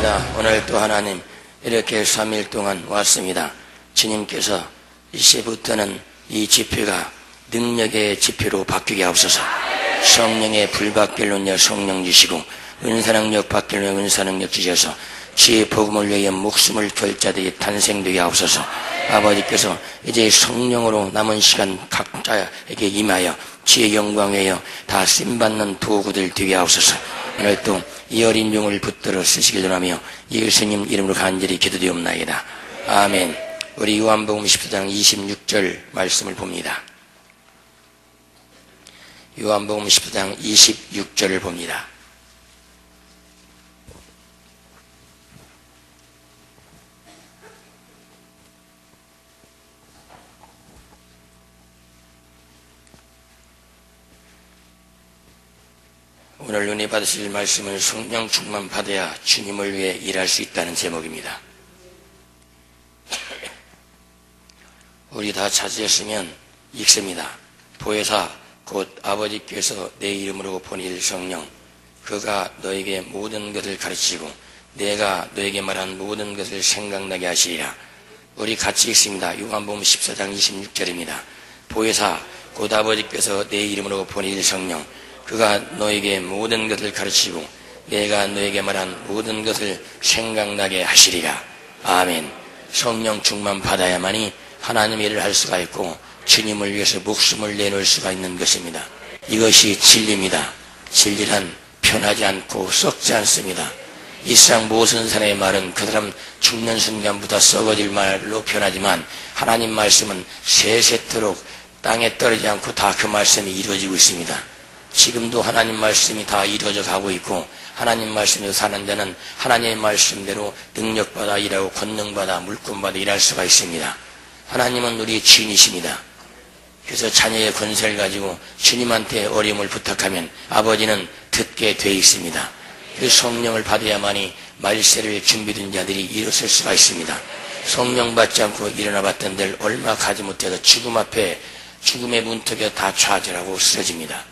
감사합니다. 오늘 또 하나님 이렇게 3일 동안 왔습니다. 주님께서 이제부터는 이 집회가 능력의 집회로 바뀌게 하옵소서. 성령의 불받길로 성령 주시고 은사능력 받길로 은사능력 주셔서 주의 복음을 위하여 목숨을 결자되게 탄생되게 하옵소서. 아버지께서 이제 성령으로 남은 시간 각자에게 임하여 주의 영광에요 다 쓰임받는 도구들 되게 하옵소서. 오늘 또 이 어린 용을 붙들어 쓰시길 원하며 예수님 이름으로 간절히 기도되옵나이다. 아멘. 우리 요한복음 14장 26절 말씀을 봅니다. 요한복음 14장 26절을 봅니다. 오늘 은혜 받으실 말씀은 성령 충만 받아야 주님을 위해 일할 수 있다는 제목입니다. 우리 다 찾으셨으면 읽습니다. 보혜사 곧 아버지께서 내 이름으로 보내실 성령, 그가 너에게 모든 것을 가르치고 내가 너에게 말한 모든 것을 생각나게 하시리라. 우리 같이 읽습니다. 요한복음 14장 26절입니다. 보혜사 곧 아버지께서 내 이름으로 보내실 성령, 그가 너에게 모든 것을 가르치고 내가 너에게 말한 모든 것을 생각나게 하시리라. 아멘. 성령 충만 받아야만이 하나님의 일을 할 수가 있고 주님을 위해서 목숨을 내놓을 수가 있는 것입니다. 이것이 진리입니다. 진리란 변하지 않고 썩지 않습니다. 이 세상 모든 사람의 말은 그 사람 죽는 순간부터 썩어질 말로 변하지만 하나님 말씀은 세세토록 땅에 떨어지지 않고 다 그 말씀이 이루어지고 있습니다. 지금도 하나님 말씀이 다 이루어져 가고 있고 하나님 말씀으로 사는 자는 하나님의 말씀대로 능력받아 일하고 권능받아 물권받아 일할 수가 있습니다. 하나님은 우리의 주인이십니다. 그래서 자녀의 권세를 가지고 주님한테 어려움을 부탁하면 아버지는 듣게 돼 있습니다. 그 성령을 받아야만이 말세를 준비된 자들이 일어설 수가 있습니다. 성령 받지 않고 일어나 봤던 들 얼마 가지 못해서 죽음 앞에 죽음의 문턱에 다 좌절하고 쓰러집니다.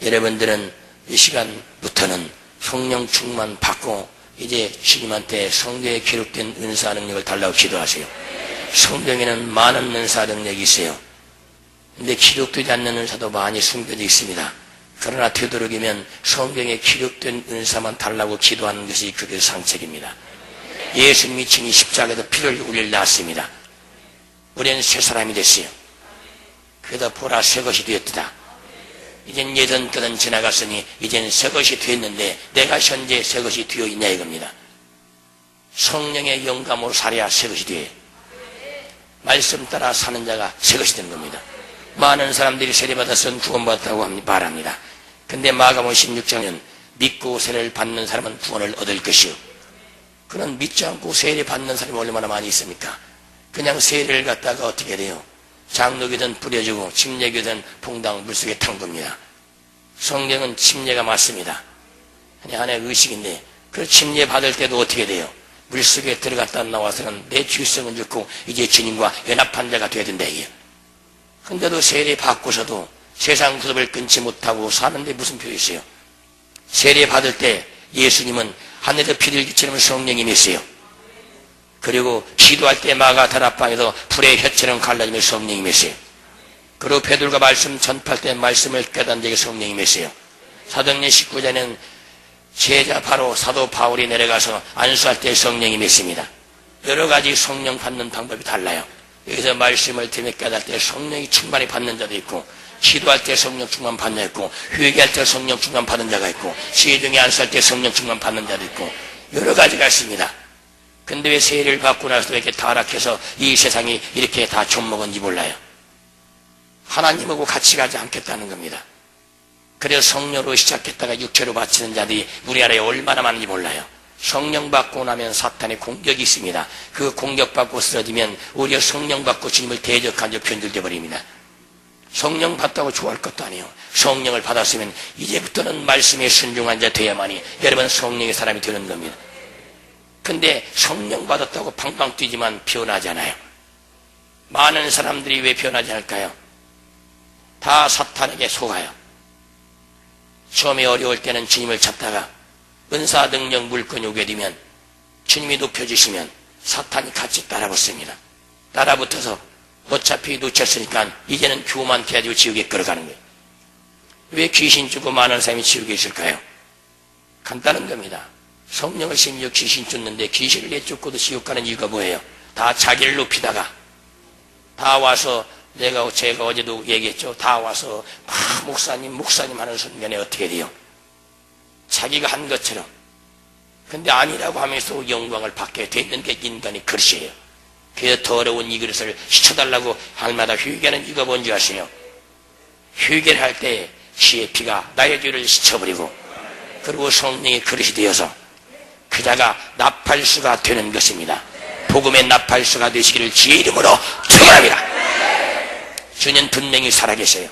여러분들은 이 시간부터는 성령 충만 받고 이제 주님한테 성경에 기록된 은사 능력을 달라고 기도하세요. 성경에는 많은 은사 능력이 있어요. 근데 기록되지 않는 은사도 많이 숨겨져 있습니다. 그러나 되도록이면 성경에 기록된 은사만 달라고 기도하는 것이 그게 상책입니다. 예수님이 친히 십자가에서 피를 흘려 놨습니다. 우리는 새 사람이 됐어요. 그러다 보라 새 것이 되었다. 이젠 예전 것은 지나갔으니 이젠 새 것이 되었는데 내가 현재 새 것이 되어 있냐 이겁니다. 성령의 영감으로 살아야 새 것이 돼요. 말씀 따라 사는 자가 새 것이 되는 겁니다. 많은 사람들이 세례받아서 구원받았다고 말합니다. 근데 마가복음 16장은 믿고 세례를 받는 사람은 구원을 얻을 것이요. 그는 믿지 않고 세례 받는 사람이 얼마나 많이 있습니까? 그냥 세례를 갖다가 어떻게 돼요? 장로교든 뿌려주고 침례교든 퐁당 물속에 탄 겁니다. 성경은 침례가 맞습니다. 하나의 의식인데 그 침례 받을 때도 어떻게 돼요? 물속에 들어갔다 나와서는 내 죄성은 죽고 이제 주님과 연합한 자가 되어야 된다 이게. 근데도 세례 받고서도 세상 구습을 끊지 못하고 사는데 무슨 필요 있어요? 세례 받을 때 예수님은 하늘에서 피를 끼치는 성령이 있어요. 그리고 기도할 때 마가 다락방에서 불의 혀처럼 갈라지며 성령이 있어요. 그리고 베드로가 말씀 전파할 때 말씀을 깨닫는 자에게 성령이 있어요. 사도행전 19장에는 제자 바로 사도 바울이 내려가서 안수할 때 성령이 있습니다. 여러 가지 성령 받는 방법이 달라요. 여기서 말씀을 들으며 깨달을 때 성령이 충만히 받는 자도 있고 기도할 때 성령 충만 받는 자도 있고 회개할 때 성령 충만 받는 자가 있고 시중에 안수할 때 성령 충만 받는 자도 있고 여러 가지가 있습니다. 근데 왜 세례를 받고 나서 이렇게 타락해서 이 세상이 이렇게 다 좀먹은지 몰라요. 하나님하고 같이 가지 않겠다는 겁니다. 그래서 성령으로 시작했다가 육체로 바치는 자들이 우리나라에 얼마나 많은지 몰라요. 성령 받고 나면 사탄의 공격이 있습니다. 그 공격받고 쓰러지면 오히려 성령 받고 주님을 대적한 자 변질돼 버립니다. 성령 받다고 좋아할 것도 아니에요. 성령을 받았으면 이제부터는 말씀에 순종한 자 돼야만이 여러분 성령의 사람이 되는 겁니다. 근데 성령 받았다고 팡팡 뛰지만 변하지 않아요. 많은 사람들이 왜 변하지 않을까요? 다 사탄에게 속아요. 처음에 어려울 때는 주님을 찾다가 은사 능력 물건이 오게 되면 주님이 높여주시면 사탄이 같이 따라붙습니다. 따라붙어서 어차피 놓쳤으니까 이제는 교만 돼가지고 지옥에 끌어가는 거예요. 왜 귀신 주고 많은 사람이 지옥에 있을까요? 간단한 겁니다. 성령을 심지어 귀신 쫓는데 귀신을 내쫓고도 지옥 가는 이유가 뭐예요? 다 자기를 높이다가 다 와서 제가 어제도 얘기했죠. 다 와서 막 목사님 하는 순간에 어떻게 돼요? 자기가 한 것처럼. 근데 아니라고 하면서 영광을 받게 되는 게 인간의 그릇이에요. 그래서 더러운 이 그릇을 씻어달라고 할마다 회개하는 이유가 뭔지 아세요? 회개를 할 때 시의 피가 나의 죄를 씻어버리고 그리고 성령의 그릇이 되어서 그자가 나팔수가 되는 것입니다. 복음의 나팔수가 되시기를 주의 이름으로 축원합니다. 주님 분명히 살아계세요.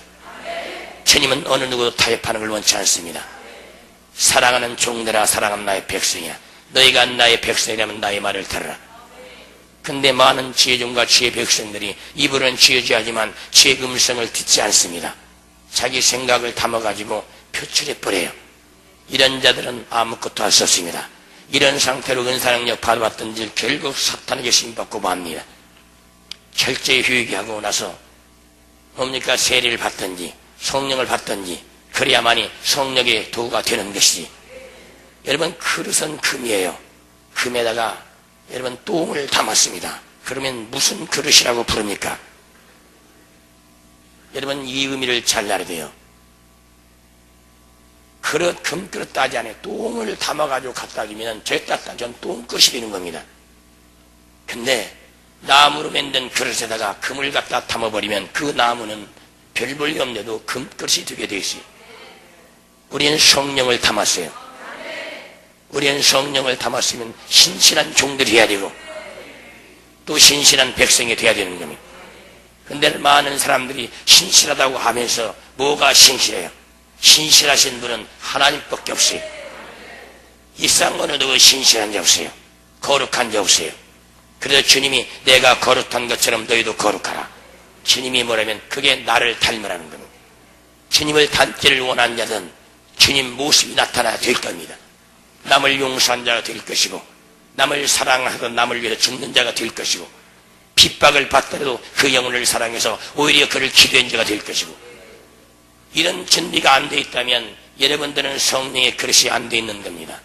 주님은 어느 누구도 타협하는 걸 원치 않습니다. 사랑하는 종들아, 사랑하는 나의 백성이야. 너희가 나의 백성이라면 나의 말을 들으라. 근데 많은 지혜종과 지혜 백성들이 입으로는 지혜지하지만 지혜 음성을 듣지 않습니다. 자기 생각을 담아가지고 표출해버려요. 이런 자들은 아무것도 할 수 없습니다. 이런 상태로 은사능력 받아봤던지 결국 사탄에게 심받고 맙니다. 철저히 회개하고 나서 뭡니까? 세례를 받든지 성령을 받든지 그래야만이 성령의 도구가 되는 것이지. 여러분, 그릇은 금이에요. 금에다가 여러분 똥을 담았습니다. 그러면 무슨 그릇이라고 부릅니까? 여러분, 이 의미를 잘 알아야 돼요. 그릇, 금그릇 따지 않아요. 똥을 담아가지고 갖다 주면 죄땄다. 전 똥그릇이 되는 겁니다. 근데 나무로 만든 그릇에다가 금을 갖다 담아버리면 그 나무는 별 볼일 없는데도 금그릇이 되게 되어 있어요. 우리는 성령을 담았어요. 우리는 성령을 담았으면 신실한 종들이 해야 되고 또 신실한 백성이 돼야 되는 겁니다. 근데 많은 사람들이 신실하다고 하면서 뭐가 신실해요? 신실하신 분은 하나님밖에 없어요. 이상 어느 누구 신실한 자 없어요. 거룩한 자 없어요. 그래서 주님이 내가 거룩한 것처럼 너희도 거룩하라. 주님이 뭐라면 그게 나를 닮으라는 겁니다. 주님을 닮기를 원하는 자는 주님 모습이 나타나야 될 겁니다. 남을 용서한 자가 될 것이고 남을 사랑하던 남을 위해서 죽는 자가 될 것이고 핍박을 받더라도 그 영혼을 사랑해서 오히려 그를 기도한 자가 될 것이고 이런 준비가 안 돼 있다면 여러분들은 성령의 그릇이 안 돼 있는 겁니다.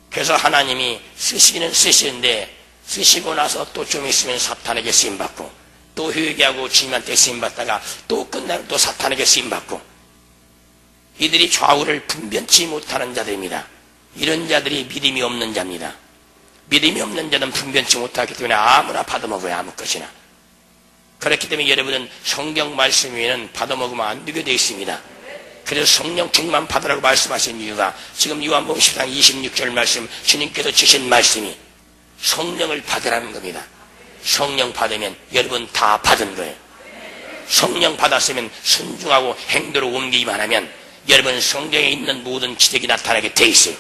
그래서 하나님이 쓰시기는 쓰시는데 쓰시고 나서 또 좀 있으면 사탄에게 쓰임받고 또 회개하고 주님한테 쓰임받다가 또 끝나면 또 사탄에게 쓰임받고 이들이 좌우를 분변치 못하는 자들입니다. 이런 자들이 믿음이 없는 자입니다. 믿음이 없는 자는 분변치 못하기 때문에 아무나 받아먹어요. 아무 것이나. 그렇기 때문에 여러분은 성경 말씀 위에는 받아먹으면 안 되게 되어 있습니다. 그래서 성령 충만 받으라고 말씀하신 이유가 지금 요한복음 10장 26절 말씀 주님께서 주신 말씀이 성령을 받으라는 겁니다. 성령 받으면 여러분 다 받은 거예요. 성령 받았으면 순종하고 행도로 옮기기만 하면 여러분 성경에 있는 모든 기적이 나타나게 돼 있어요.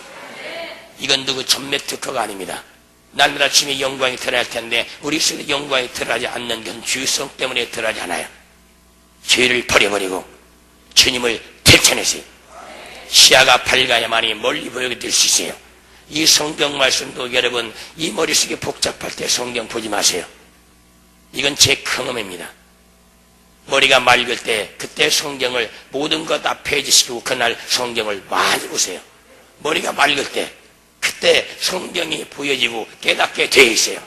이건 누구 전매 특허가 아닙니다. 날마다 주님의 영광이 드러날 텐데 우리 속에 영광이 드러나지 않는 건 죄성 때문에 드러나지 않아요. 죄를 버려버리고 주님을 되찾으세요. 시야가 밝아야만이 멀리 보이게 될 수 있어요. 이 성경 말씀도 여러분 이 머릿속이 복잡할 때 성경 보지 마세요. 이건 제 경험입니다. 머리가 맑을 때 그때 성경을 모든 것 다 폐지시키고 그날 성경을 많이 보세요. 머리가 맑을 때 그때 성경이 보여지고 깨닫게 돼 있어요.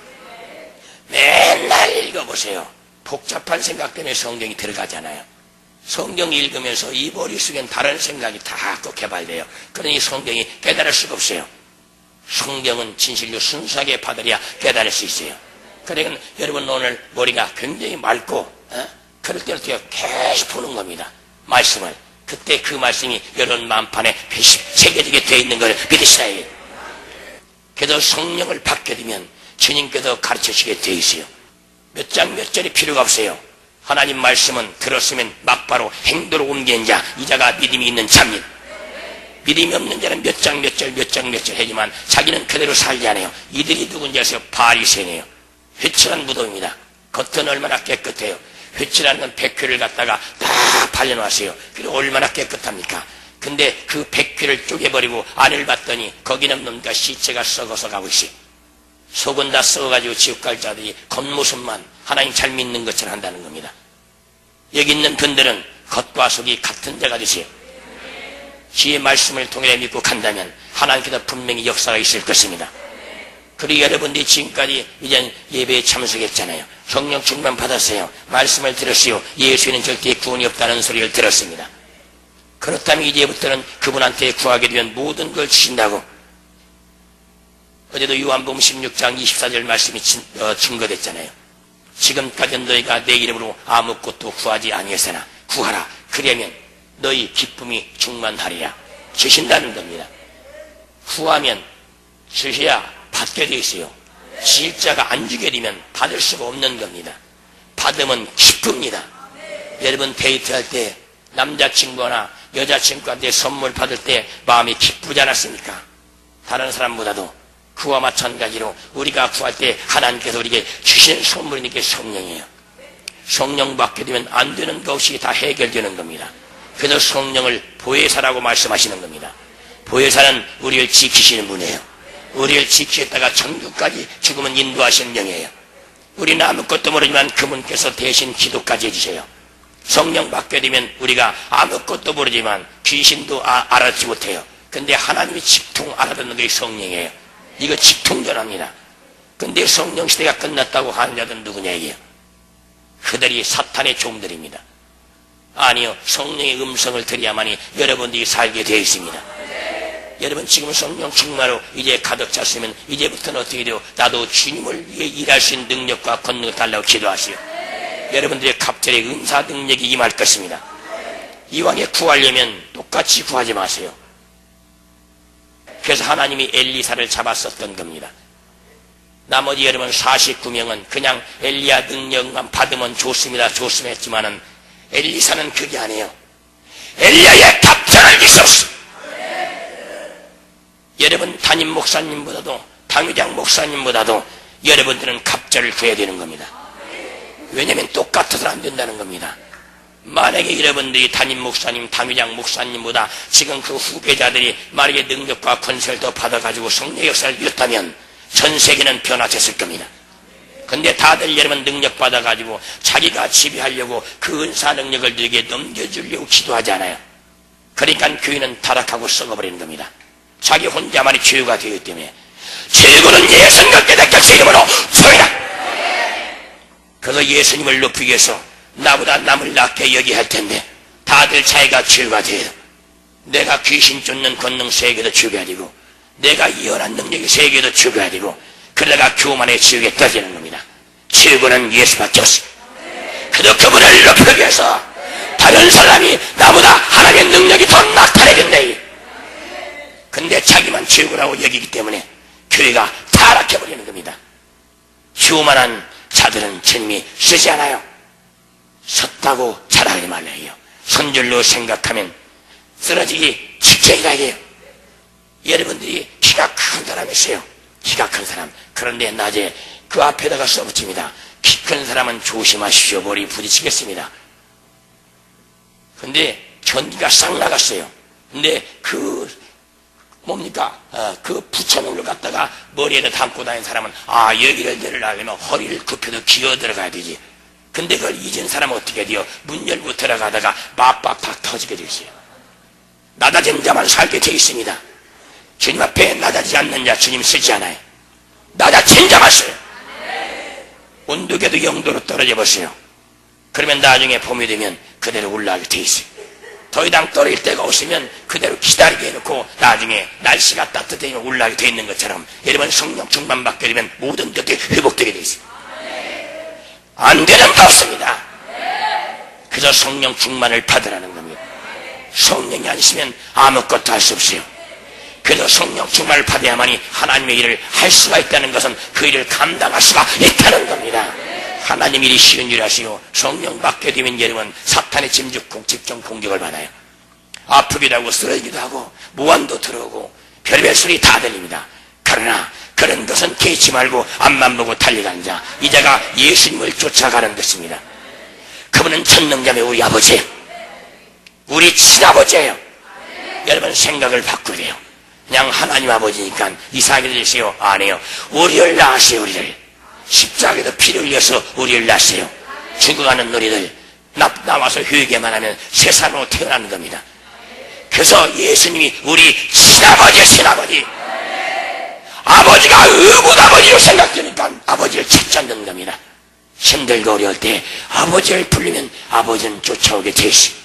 맨날 읽어보세요. 복잡한 생각 때문에 성경이 들어가잖아요. 성경 읽으면서 이 머릿속엔 다른 생각이 다 또 개발돼요. 그러니 성경이 깨달을 수가 없어요. 성경은 진실로 순수하게 받으려야 깨달을 수 있어요. 그러니까 여러분 오늘 머리가 굉장히 맑고 그럴 때 어떻게 계속 보는 겁니다. 말씀을. 그때 그 말씀이 여러분 마음판에 새겨지게 되어 있는 걸 믿으시라 해요. 그래서 성령을 받게 되면 주님께서 가르쳐주시게 되어 있어요. 몇 장 몇 절이 필요가 없어요. 하나님 말씀은 들었으면 막바로 행도로 옮기는 자, 이 자가 믿음이 있는 자입니다. 믿음이 없는 자는 몇 장 몇 절 하지만 자기는 그대로 살지 않아요. 이들이 누군지 아세요? 바리새인이에요. 회칠한 무덤입니다. 겉은 얼마나 깨끗해요. 회칠하는 건 백회를 갖다가 다 발려놨어요. 그리고 얼마나 깨끗합니까? 근데 그 백회를 쪼개버리고 안을 봤더니 거기는 뭡니까? 시체가 썩어서 가고 있어요. 속은 다 썩어가지고 지옥 갈 자들이 겉모습만 하나님 잘 믿는 것처럼 한다는 겁니다. 여기 있는 분들은 겉과 속이 같은 자가 되세요. 주의 말씀을 통해 믿고 간다면 하나님께서 분명히 역사가 있을 것입니다. 그리고 여러분들이 지금까지 이제 예배에 참석했잖아요. 성령 충만 받았어요. 말씀을 들었어요. 예수에는 절대 구원이 없다는 소리를 들었습니다. 그렇다면 이제부터는 그분한테 구하게 되면 모든 걸 주신다고. 어제도 요한복음 16장 24절 말씀이 증거됐잖아요. 지금까지 너희가 내 이름으로 아무것도 구하지 아니했으나 구하라. 그러면 너희 기쁨이 충만하리라. 주신다는 겁니다. 구하면 주셔야 받게 되어 있어요. 지일자가 안 주게 되면 받을 수가 없는 겁니다. 받으면 기쁩니다. 여러분 데이트할 때 남자친구나 여자친구한테 선물 받을 때 마음이 기쁘지 않았습니까? 다른 사람보다도 그와 마찬가지로 우리가 구할 때 하나님께서 우리에게 주신 선물이 이게 성령이에요. 성령 받게 되면 안 되는 것이 다 해결되는 겁니다. 그래서 성령을 보혜사라고 말씀하시는 겁니다. 보혜사는 우리를 지키시는 분이에요. 우리를 지키겠다가 천국까지 죽으면 인도하시는 영이에요. 우리는 아무것도 모르지만 그분께서 대신 기도까지 해주세요. 성령 받게 되면 우리가 아무것도 모르지만 귀신도 알아듣지 못해요. 근데 하나님이 직통 알아듣는 게 성령이에요. 이거 직통전합니다. 근데 성령 시대가 끝났다고 하는 자들은 누구냐 이게요? 그들이 사탄의 종들입니다. 아니요, 성령의 음성을 들어야만이 여러분들이 살게 되어 있습니다. 여러분 지금 성령 충만으로 이제 가득 찼으면 이제부터는 어떻게 돼요? 나도 주님을 위해 일할 수 있는 능력과 권능을 달라고 기도하시오. 여러분들의 갑절의 은사 능력이 임할 것입니다. 이왕에 구하려면 똑같이 구하지 마세요. 그래서 하나님이 엘리사를 잡았었던 겁니다. 나머지 여러분 49명은 그냥 엘리야 능력만 받으면 좋습니다. 좋습니다 했지만은 엘리사는 그게 아니에요. 엘리야의 갑절을 있었어. 여러분 담임 목사님보다도 당회장 목사님보다도 여러분들은 갑절을 구해야 되는 겁니다. 왜냐하면 똑같아서는 안 된다는 겁니다. 만약에 여러분들이 담임 목사님, 당회장 목사님보다 지금 그 후계자들이 만약에 능력과 권세를 더 받아가지고 성령의 역사를 이뤘다면 전 세계는 변화됐을 겁니다. 근데 다들 여러분 능력 받아가지고 자기가 지배하려고 그 은사 능력을 너에게 넘겨주려고 기도하지 않아요. 그러니까 교회는 타락하고 썩어버리는 겁니다. 자기 혼자만이 죄가 되기 때문에 죄고는 예수님과 깨닫게 이름으로 소리라. 그래서 예수님을 높이기 위해서 나보다 남을 낫게 여기야 할 텐데 다들 자기가 죄가 돼요. 내가 귀신 쫓는 권능 세계도 죽여야 되고 내가 예언한 능력이 세계도 죽여야 되고 그러다가 교만의 지옥에 떨어지는 겁니다. 최고는 예수밖에 없습니다. 그래도 그분을 높이기 위해서 다른 사람이 나보다 하나님의 능력이 더 나타내겠네. 근데 자기만 최고라고 여기기 때문에 교회가 타락해버리는 겁니다. 교만한 자들은 주님이 쓰지 않아요. 섰다고 자랑하지 말라 해요. 선줄로 생각하면 쓰러지기 직전이다 해요. 여러분들이 키가 큰 사람이 있어요. 키가 큰 사람. 그런데 낮에 그 앞에다가 써붙입니다. 키 큰 사람은 조심하십시오. 머리 부딪히겠습니다. 근데 전기가 싹 나갔어요. 근데 그 붙여놓은 걸 갖다가 머리에다 담고 다니는 사람은 여기를 내려가려면 허리를 굽혀도 기어 들어가야 되지. 근데 그걸 잊은 사람은 어떻게 돼요? 문 열고 들어가다가 맞박박 터지게 돼 있어요. 낮아진 자만 살게 돼 있습니다. 주님 앞에 낮아지지 않는 자 주님 쓰지 않아요. 낮아진 자만 써요. 온도계도 0도로 떨어져 보세요. 그러면 나중에 봄이 되면 그대로 올라가게 돼 있어요. 더 이상 떨어질 때가 없으면 그대로 기다리게 해놓고 나중에 날씨가 따뜻해지면 올라가게 돼 있는 것처럼 여러분 성령 충만 받게 되면 모든 것들이 회복되게 돼 있어요. 안 되는 거 없습니다. 그래서 성령 충만을 받으라는 겁니다. 성령이 아니시면 아무것도 할 수 없어요. 그래서 성령 충만을 받아야만이 하나님의 일을 할 수가 있다는 것은 그 일을 감당할 수가 있다는 겁니다. 하나님 일이 쉬운 일 하시오. 성령 받게 되면 여러분 사탄의 집중 공격을 받아요. 아프기도 하고 쓰러지기도 하고 무한도 들어오고 별별 소리 다 들립니다. 그러나 그런 것은 개의치 말고 앞만 보고 달려가는 자, 이 자가 예수님을 쫓아가는 것입니다. 그분은 전능자의 우리 아버지예요. 우리 친아버지예요. 여러분 생각을 바꾸래요. 그냥 하나님 아버지니까 이상하게 들으세요? 아니에요. 우리를 낳으세요. 우리를 십자가에도 피를 흘려서 우리를 낳으세요. 죽어가는 너희들 나와서 회개만 하면 새 사람으로 태어나는 겁니다. 그래서 예수님이 우리 친아버지의 친아버지, 아버지가 의붓아버지로 생각되니까 아버지를 찾는 겁니다. 힘들고 어려울 때 아버지를 부르면 아버지는 쫓아오게 돼 있어요.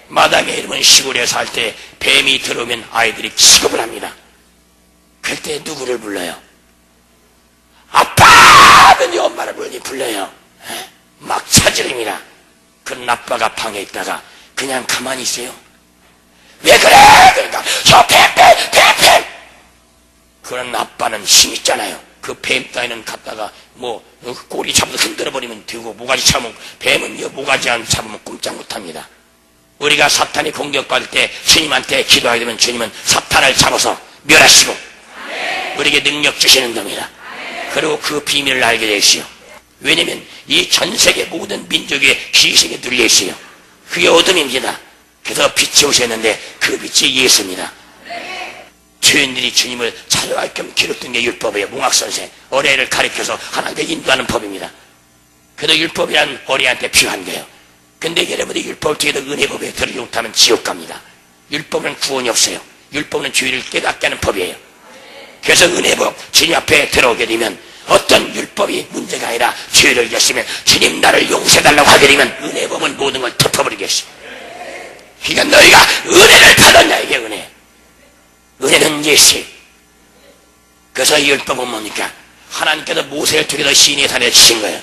마당에 이러면 시골에 살 때 뱀이 들어오면 아이들이 취급을 합니다. 그때 누구를 불러요? 아빠! 하더니 엄마를 불러요. 막 찾으립니다. 그런 아빠가 방에 있다가 그냥 가만히 있어요. 왜 그래? 그러니까 저 뱀! 그런 아빠는 힘 있잖아요. 그 뱀 따위는 갖다가 꼬리 잡아서 흔들어 버리면 되고, 모가지 잡으면, 뱀은요 모가지 안 잡으면 꼼짝 못합니다. 우리가 사탄이 공격받을 때 주님한테 기도하게 되면 주님은 사탄을 잡아서 멸하시고 우리에게 능력 주시는 겁니다. 그리고 그 비밀을 알게 되시오. 왜냐면 이 전세계 모든 민족의 귀신에 눌려 있어요. 그게 어둠입니다. 그래서 빛이 오셨는데 그 빛이 예수입니다. 죄인들이 주님을 찾아갈 겸 기록된 게 율법이에요. 몽학선생 어린애를 가리켜서 하나님께 인도하는 법입니다. 그래도 율법이란 어린애한테 필요한 거예요. 근데 여러분이 율법을 통해서 은혜법에 들어오지 못하면 지옥 갑니다. 율법은 구원이 없어요. 율법은 죄를 깨닫게 하는 법이에요. 그래서 은혜법 주님 앞에 들어오게 되면 어떤 율법이 문제가 아니라 죄를 졌으면 주님 나를 용서해달라고 하게 되면 은혜법은 모든 걸 덮어버리겠어요. 그러니까 너희가 은혜를 받았냐, 이게 은혜. 은혜는 예수. 그래서 이 율법은 뭡니까? 하나님께서 모세를 통해서 시내산에 주신 거예요.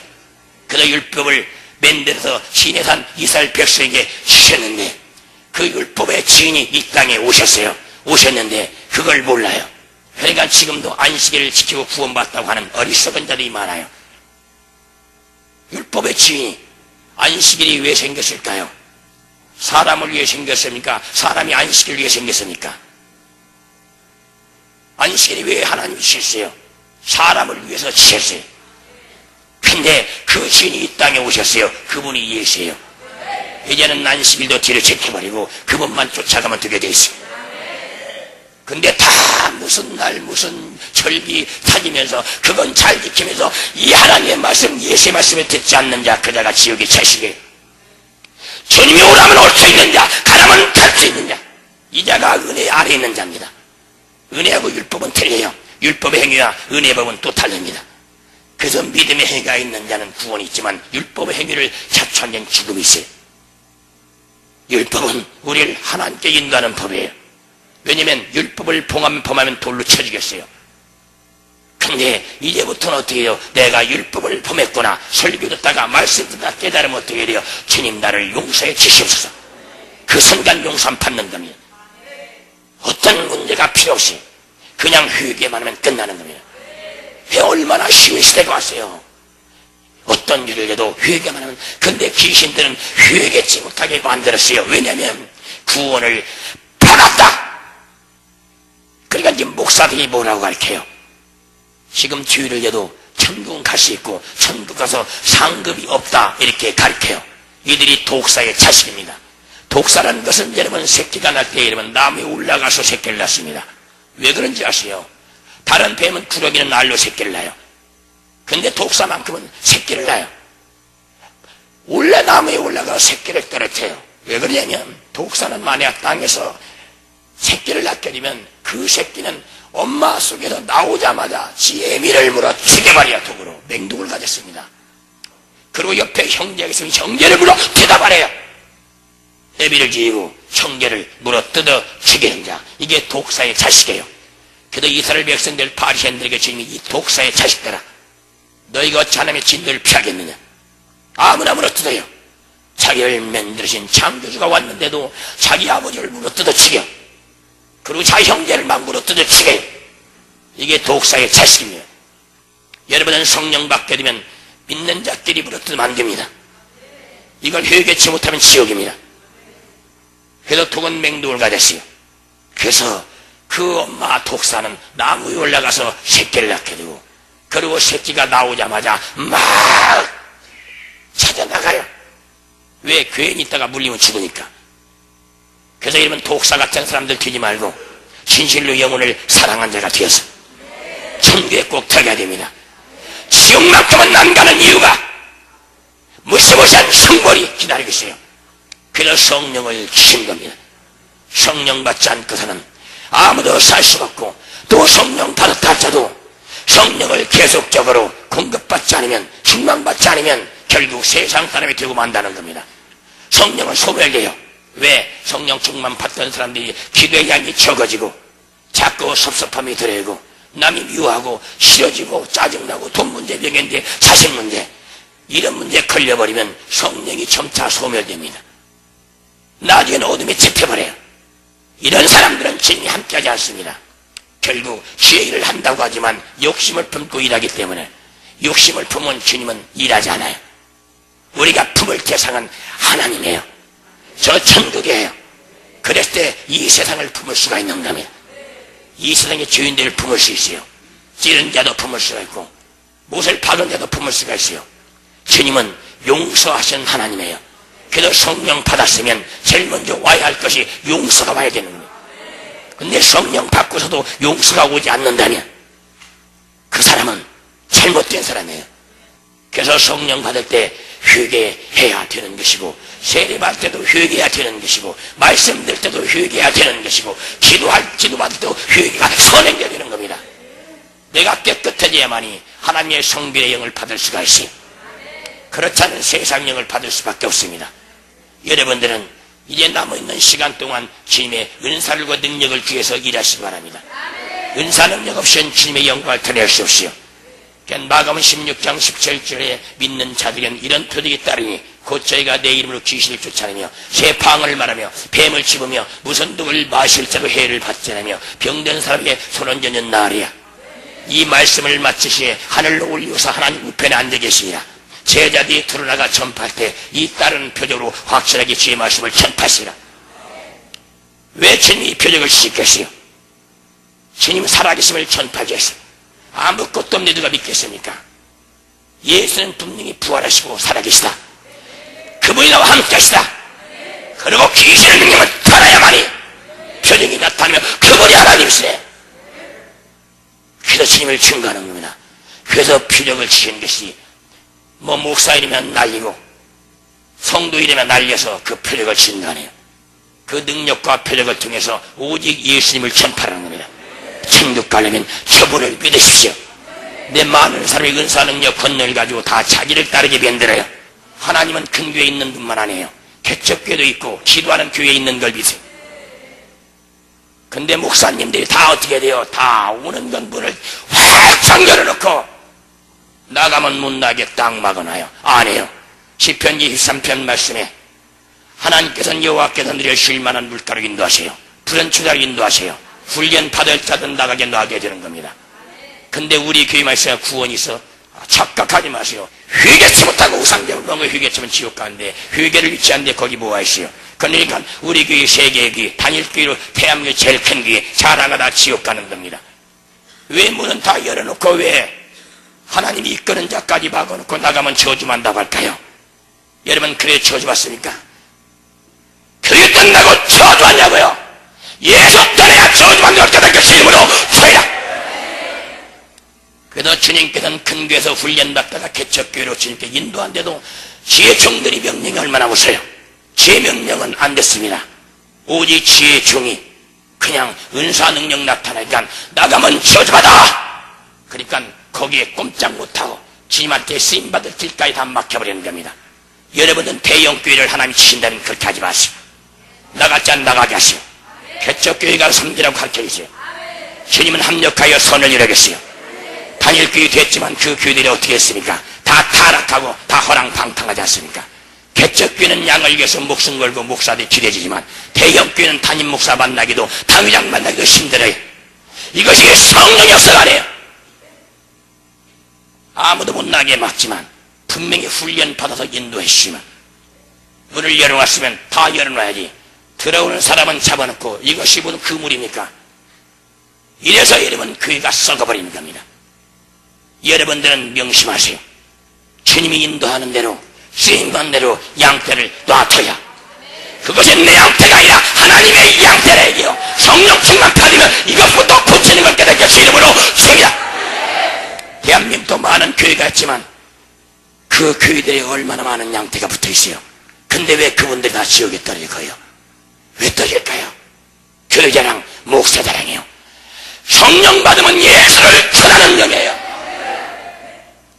그래서 율법을 만들어서 시내산 이스라엘 백성에게 주셨는데 그 율법의 주인이 이 땅에 오셨는데 그걸 몰라요. 그러니까 지금도 안식일을 지키고 구원받다고 하는 어리석은 자들이 많아요. 율법의 주인이 안식일이 왜 생겼을까요? 사람을 위해 생겼습니까? 사람이 안식일을 위해 생겼습니까? 안식일이 왜 하나님이 주셨어요? 사람을 위해서 주셨어요. 근데 그 주인이 이 땅에 오셨어요. 그분이 예수예요. 이제는 안식일도 뒤를 제껴버리고 그분만 쫓아가면 되게 돼 있어요. 근데 다 무슨 날 무슨 절기 찾으면서 그건 잘 지키면서 이 하나님의 말씀, 예수의 말씀을 듣지 않는 자 그자가 지옥에 처시게. 주님이 오라면 올 수 있는 자, 가라면 갈 수 있는 자, 이 자가 은혜 아래에 있는 자입니다. 은혜하고 율법은 틀려요. 율법의 행위와 은혜법은 또 다릅니다. 그래서 믿음의 행위가 있는 자는 구원이 있지만 율법의 행위를 자초한 자는 죽음이 있어요. 율법은 우리를 하나님께 인도하는 법이에요. 왜냐면 율법을 범하면 돌로 쳐 죽였어요. 근데 이제부터는 어떻게 해요? 내가 율법을 범했구나, 설교 듣다가 말씀 듣다가 깨달으면 어떻게 돼요? 주님 나를 용서해 주시옵소서. 그 순간 용서함 받는 겁니다. 어떤 문제가 필요 없이 그냥 회개만 하면 끝나는 겁니다. 얼마나 쉬운 시대가 왔어요. 어떤 일을 해도 회개만 하면. 근데 귀신들은 회개치 못하게 만들었어요. 왜냐하면 구원을 받았다. 그러니까 지금 목사들이 뭐라고 가르쳐요? 지금 주의를 해도 천국은 갈 수 있고 천국 가서 상급이 없다 이렇게 가르쳐요. 이들이 독사의 자식입니다. 독사라는 것은 여러분 새끼가 날 때 이러면 나무에 올라가서 새끼를 낳습니다. 왜 그런지 아세요? 다른 뱀은 구러기는 알로 새끼를 낳아요. 근데 독사만큼은 새끼를 낳아요. 원래 나무에 올라가서 새끼를 떨어뜨려요. 왜 그러냐면 독사는 만약 땅에서 새끼를 낳게 되면 그 새끼는 엄마 속에서 나오자마자 지 애미를 물어 죽여버려요. 독으로 맹독을 가졌습니다. 그리고 옆에 형제가 있으면 형제를 물어 뜯어버려요. 애비를 지이고 형제를 물어 뜯어 죽이는 자, 이게 독사의 자식이에요. 그래도 이스라엘 백성들 바리새인들에게 주님이 이 독사의 자식들아, 너희가 어찌 하나님의 진노를 피하겠느냐? 아무나 물어 뜯어요. 자기를 만드신 창조주가 왔는데도 자기 아버지를 물어 뜯어 죽여. 그리고 자기 형제를 막 물어 뜯어 죽여요. 이게 독사의 자식입니다. 여러분은 성령 받게 되면 믿는 자끼리 물어 뜯으면 안 됩니다. 이걸 회개치 못하면 지옥입니다. 그래서 독은 맹독을 가졌어요. 그래서 그 엄마 독사는 나무 위에 올라가서 새끼를 낳게 되고, 그리고 새끼가 나오자마자 막 찾아나가요. 왜? 괜히 있다가 물리면 죽으니까. 그래서 이러면 독사 같은 사람들 되지 말고 진실로 영혼을 사랑한 자가 되어서 천국에 꼭 들어가야 됩니다. 지옥만큼은 안 가는 이유가 무시무시한 성벌이 기다리고 있어요. 그래서 성령을 주신 겁니다. 성령 받지 않고서는 아무도 살 수가 없고, 또 성령 받았다 할지라도 성령을 계속적으로 공급받지 않으면, 충만받지 않으면 결국 세상 사람이 되고 만다는 겁니다. 성령은 소멸돼요. 왜? 성령 충만 받던 사람들이 기도의 양이 적어지고 자꾸 섭섭함이 들어오고 남이 미워하고 싫어지고 짜증나고 돈 문제, 명예인데 자식 문제, 이런 문제에 걸려버리면 성령이 점차 소멸됩니다. 나중에는 어둠에 잡혀버려요. 이런 사람들은 주님이 함께하지 않습니다. 결국 주의 일을 한다고 하지만 욕심을 품고 일하기 때문에, 욕심을 품은 주님은 일하지 않아요. 우리가 품을 대상은 하나님이에요. 저 천국이에요. 그랬을 때 이 세상을 품을 수가 있는 겁니다. 이 세상의 주인들을 품을 수 있어요. 찌른 자도 품을 수가 있고 못을 박은 자도 품을 수가 있어요. 주님은 용서하신 하나님이에요. 그래서 성령 받았으면 제일 먼저 와야 할 것이 용서가 와야 되는 거예요. 근데 성령 받고서도 용서가 오지 않는다면 그 사람은 잘못된 사람이에요. 그래서 성령 받을 때 회개해야 되는 것이고, 세례받을 때도 회개해야 되는 것이고, 말씀 들 때도 회개해야 되는 것이고, 기도받을 때도 회개가 선행돼야 되는 겁니다. 내가 깨끗해져야만이 하나님의 성결의 영을 받을 수가 있어요. 그렇지 않은 세상 영을 받을 수밖에 없습니다. 여러분들은 이제 남아있는 시간 동안 주님의 은사를과 능력을 주해서 일하시기 바랍니다. 은사 능력 없이는 주님의 영광을 드러낼 수 없어요. 마가복음 16장 17절에 믿는 자들은 이런 표적이 따르니 곧 저희가 내 이름으로 귀신을 쫓아내며 새 방언을 말하며 뱀을 집으며 무슨 독을 마실 자로 해를 받지 않으며 병든 사람에게 손은 전혀 나으리야. 이 말씀을 마치시에 하늘로 올리고서 하나님 우편에 앉아 계시니라. 제자들이 드러나가 전파할 때 이 다른 표적으로 확실하게 주의 말씀을 전파하시라. 왜 주님이 이 표적을 시켰어요? 주님 살아계심을 전파하기 위해서. 아무것도 없는 누가 믿겠습니까? 예수는 분명히 부활하시고 살아계시다. 그분이 나와 함께 하시다. 그리고 귀신의 능력을 달아야만이 표적이 나타나며 그분이 하나님이시네. 그래서 주님을 증거하는 겁니다. 그래서 표적을 주신 것이 목사 이름이면 날리고 성도 이름이면 날려서 그 표적을 증거하네요. 그 능력과 표적을 통해서 오직 예수님을 전파하는 겁니다. 천국 가려면 저분을 믿으십시오. 내 많은 사람의 은사 능력 권능을 가지고 다 자기를 따르게 만들어요. 하나님은 큰 교회에 있는 분만 아니에요. 개척교회도 있고 기도하는 교회에 있는 걸 믿으세요. 근데 목사님들이 다 어떻게 돼요? 다 오는 건 문을 활짝 열어놓고 나가면 못 나게 딱 막아놔요. 안 해요. 시편 23편 말씀에 하나님께서는 여호와께서 너희를 쉴만한 물가로 인도하세요. 푸른 초자로 인도하세요. 훈련 받을 자든 나가게 놔게 되는 겁니다. 근데 우리 교회만 있어야 구원이 있어. 착각하지 마세요. 회개치 못하고 우상대로 너무 회개치면 지옥 가는데 회개를 잊지 않는데 거기 뭐가 있어요? 그러니까 우리 교회 세계의 교회, 단일교회로 대한민국 제일 큰 교회 자라가다 지옥 가는 겁니다. 왜 문은 다 열어놓고 왜 하나님이 이끄는 자까지 막아놓고 나가면 저주만다고 할까요? 여러분 그래 저주받습니까? 교회 끝나고 저주하냐고요? 예수 떠나야 저주받는 것을 그 이름으로 저희라. 그래서 주님께서는 큰 교회에서 훈련받다가 개척교회로 주님께 인도한데도 지혜 종들이 명령이 얼마나 무서워요. 지혜 명령은 안 됐습니다. 오직 지혜 종이 그냥 은사 능력 나타나니까 나가면 저주받아. 그러니까 거기에 꼼짝 못하고 주님한테 쓰임받을 길까지 다 막혀버리는 겁니다. 여러분은 대형교회를 하나님이 치신다면 그렇게 하지 마시오. 나갔지 않 나가게 하시오. 개척교회가 섬기라고 가르쳐주세요. 주님은 합력하여 선을 이루겠어요. 단일교회 됐지만 그 교회들이 어떻게 했습니까? 다 타락하고 다 허랑방탕하지 않습니까? 개척교회는 양을 위해서 목숨 걸고 목사들이 기대지지만 대형교회는 담임 목사 만나기도 당회장 만나기도 힘들어요. 이것이 성령의 역사가 아니에요. 아무도 못 나게 막지만 분명히 훈련 받아서 인도해 주시면 문을 열어놨으면 다 열어놔야지. 들어오는 사람은 잡아놓고 이것이 무슨 그물입니까? 이래서 여러분 교회가 썩어버리는 겁니다. 여러분들은 명심하세요. 주님이 인도하는 대로 쓰임받는 대로 양떼를 놔둬야 그것이 내 양태가 아니라 하나님의 양태래요. 성령 충만 받으면 이것부터 고치는 걸 깨닫게 주 이름으로 주입니다. 대한민국도 많은 교회가 있지만 그 교회들이 얼마나 많은 양태가 붙어있어요. 근데 왜 그분들이 다 지옥에 떨어질까요? 왜 떨어질까요? 교회자랑 목사자랑이요. 성령 받으면 예수를 전하는 영이에요.